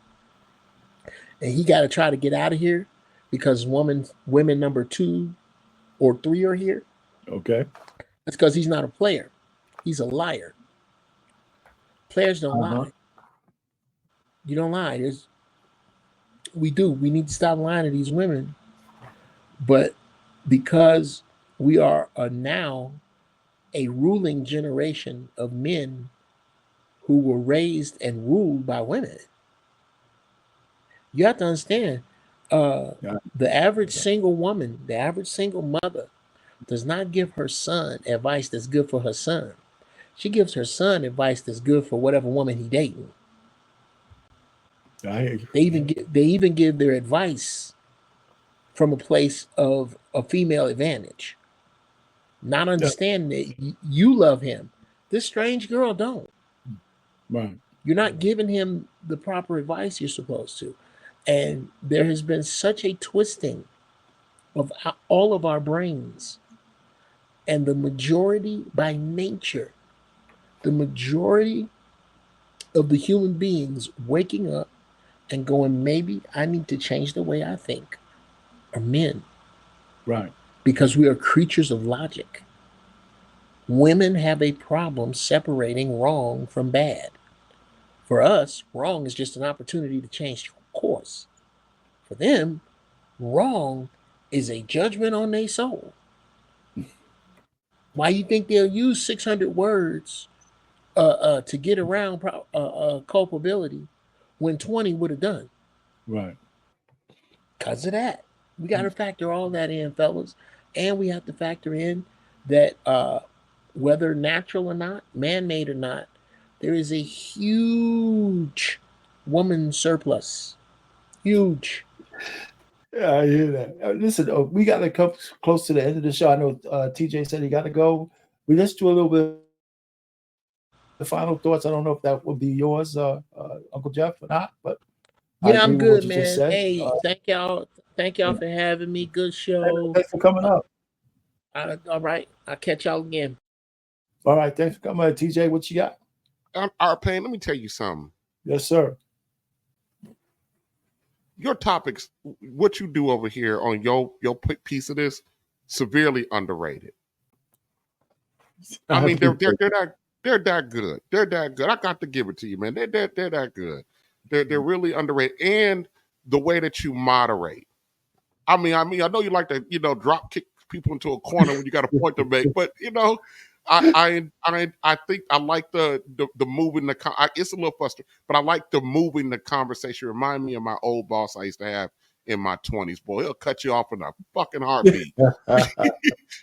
and he got to try to get out of here because women number 2 or 3 are here. Okay. That's because he's not a player. He's a liar. Players don't lie. You don't lie. We do. We need to stop lying to these women. But because we are now a ruling generation of men who were raised and ruled by women, you have to understand, the average single woman, the average single mother does not give her son advice that's good for her son. She gives her son advice that's good for whatever woman he dating. They even give their advice from a place of a female advantage, not understanding that you love him. This strange girl don't. Right. You're not giving him the proper advice you're supposed to. And there has been such a twisting of all of our brains. And the majority by nature, the majority of the human beings waking up and going, maybe I need to change the way I think, are men. Right. Because we are creatures of logic. Women have a problem separating wrong from bad. For us, wrong is just an opportunity to change course. For them, wrong is a judgment on their soul. Why you think they'll use 600 words to get around culpability when 20 would have done? Right. Because of that. We got to factor all that in, fellas. And we have to factor in that whether natural or not, man-made or not, there is a huge woman surplus. Huge. Yeah, I hear that. Listen, we got to come close to the end of the show. I know TJ said he got to go. Let's do a little bit of final thoughts. I don't know if that would be yours, Uncle Jeff, or not, but I Yeah, agree I'm with what good, you man. just said. Hey, thank y'all. Thank y'all for having me. Good show. Thanks for coming up. All right. I'll catch y'all again. All right. Thanks for coming up. TJ, what you got? R.Payne, let me tell you something. Yes, sir. Your topics, what you do over here on your piece of this, severely underrated. I mean, they're that good. They're that good. I got to give it to you, man. They're that good. They're really underrated, and the way that you moderate. I mean, I know you like to drop kick people into a corner when you got a point to make, but I think I like the moving it's a little frustrating, but I like the moving the conversation. Remind me of my old boss I used to have in my 20s. Boy, he'll cut you off in a fucking heartbeat,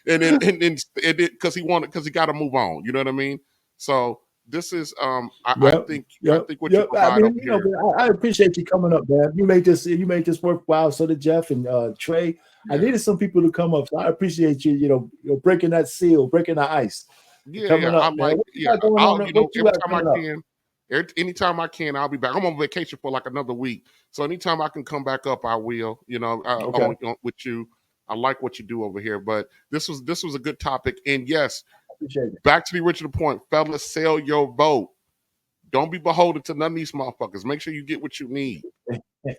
and then because he got to move on. You know what I mean? So this is I think what you provide over here. I appreciate you coming up, man. You made this worthwhile. So did Jeff and Trey. Yeah. I needed some people to come up, so I appreciate you. Breaking that seal, breaking the ice. Anytime I can, I'll be back. I'm on vacation for like another week, so anytime I can come back up, I will. Okay. With you. I like what you do over here, but this was a good topic, and yes, back to the original point, fellas, sell your vote. Don't be beholden to none of these motherfuckers. Make sure you get what you need.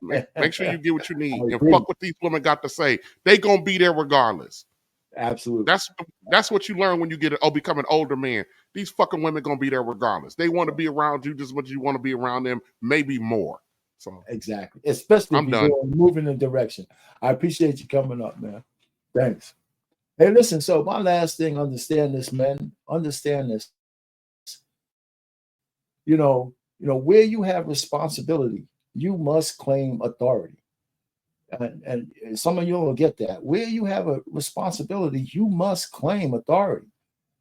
Make sure you get what you need, and fuck what these women got to say. They gonna be there regardless. Absolutely. That's what you learn when you become an older man. These fucking women gonna be there regardless. They want to be around you just as much as you want to be around them, maybe more. So exactly, especially if you're moving in direction. I appreciate you coming up, man. Thanks. Hey, listen. So my last thing, understand this, man. Understand this. Where you have responsibility, you must claim authority. And some of you will get that. Where you have a responsibility, you must claim authority.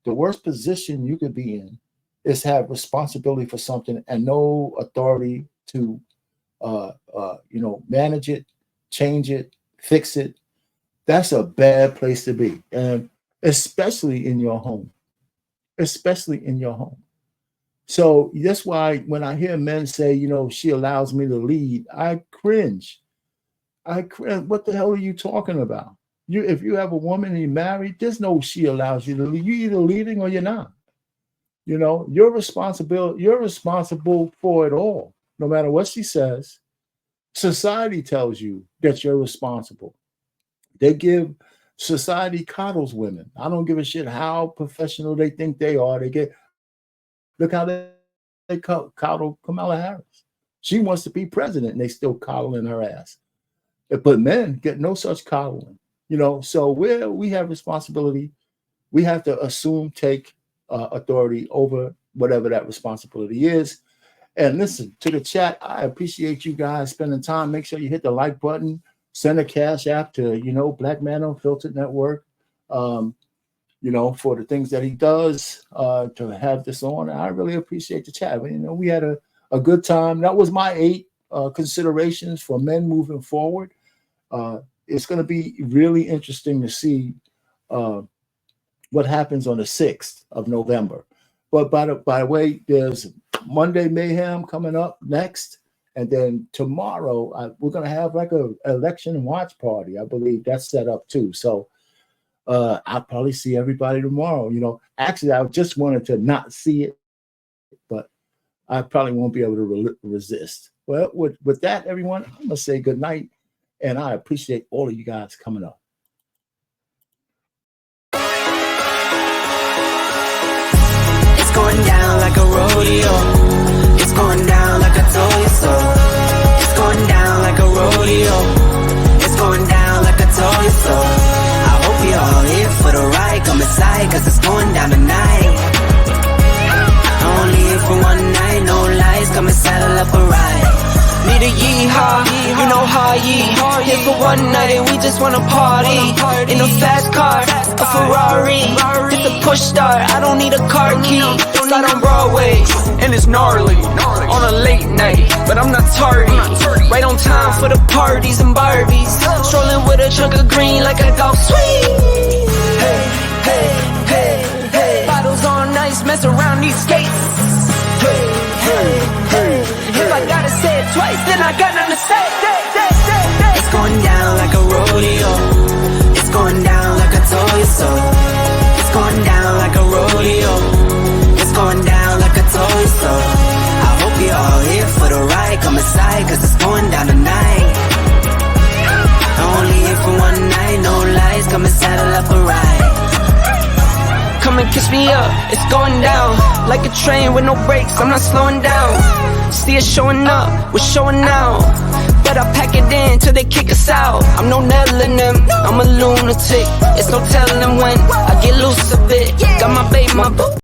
The worst position you could be in is have responsibility for something and no authority to, manage it, change it, fix it. That's a bad place to be, and especially in your home. Especially in your home. So that's why when I hear men say, she allows me to lead, I cringe. What the hell are you talking about? If you have a woman and you're married, there's no she allows you to lead. You're either leading or you're not. You're responsible for it all. No matter what she says, society tells you that you're responsible. Society coddles women. I don't give a shit how professional they think they are. Look how they coddle Kamala Harris. She wants to be president and they still coddling her ass. But men get no such coddling, So where we have responsibility, we have to take authority over whatever that responsibility is. And listen to the chat. I appreciate you guys spending time. Make sure you hit the like button. Send a cash app to Black Man Unfiltered Network. For the things that he does to have this on. I really appreciate the chat. We had a good time. That was my 8 considerations for men moving forward. It's going to be really interesting to see what happens on the 6th of November. But by the way, there's Monday Mayhem coming up next. And then tomorrow, we're going to have like an election watch party. I believe that's set up too. So I'll probably see everybody tomorrow. Actually, I just wanted to not see it, but I probably won't be able to resist. Well, with that, everyone, I'm going to say good night, and I appreciate all of you guys coming up. It's going down like a rodeo. It's going down like I told you so. It's going down like a rodeo. It's going down like I told you so. I hope you all here for the ride. Come inside, cause it's going down tonight. Only here for one night, no lies. Come and saddle up a ride. Need a yeehaw, you know how ye? Here for one night and we just wanna party. In a fast car, a Ferrari. It's a push start, I don't need a car key. Slide on Broadway, and it's gnarly. On a late night, but I'm not tardy. Right on time for the parties and Barbies. Strolling with a chunk of green like a golf swing. Hey, hey, hey, hey. Bottles on ice, mess around these skates. Hey, hey, hey. If I gotta say it twice, then I got nothing to say. It's going down like a rodeo. It's going down like I told you so. It's going down like a rodeo. It's going down like I told you so. I hope you're all here for the ride. Come inside, cause it's going down tonight. Only here for one night, no lies. Come and saddle up a ride. Come and kiss me up, it's going down. Like a train with no brakes, I'm not slowing down. See us showing up, we're showing out. Better pack it in till they kick us out. I'm no Nelling them, I'm a lunatic. It's no telling when I get loose a bit. Got my baby, my boo.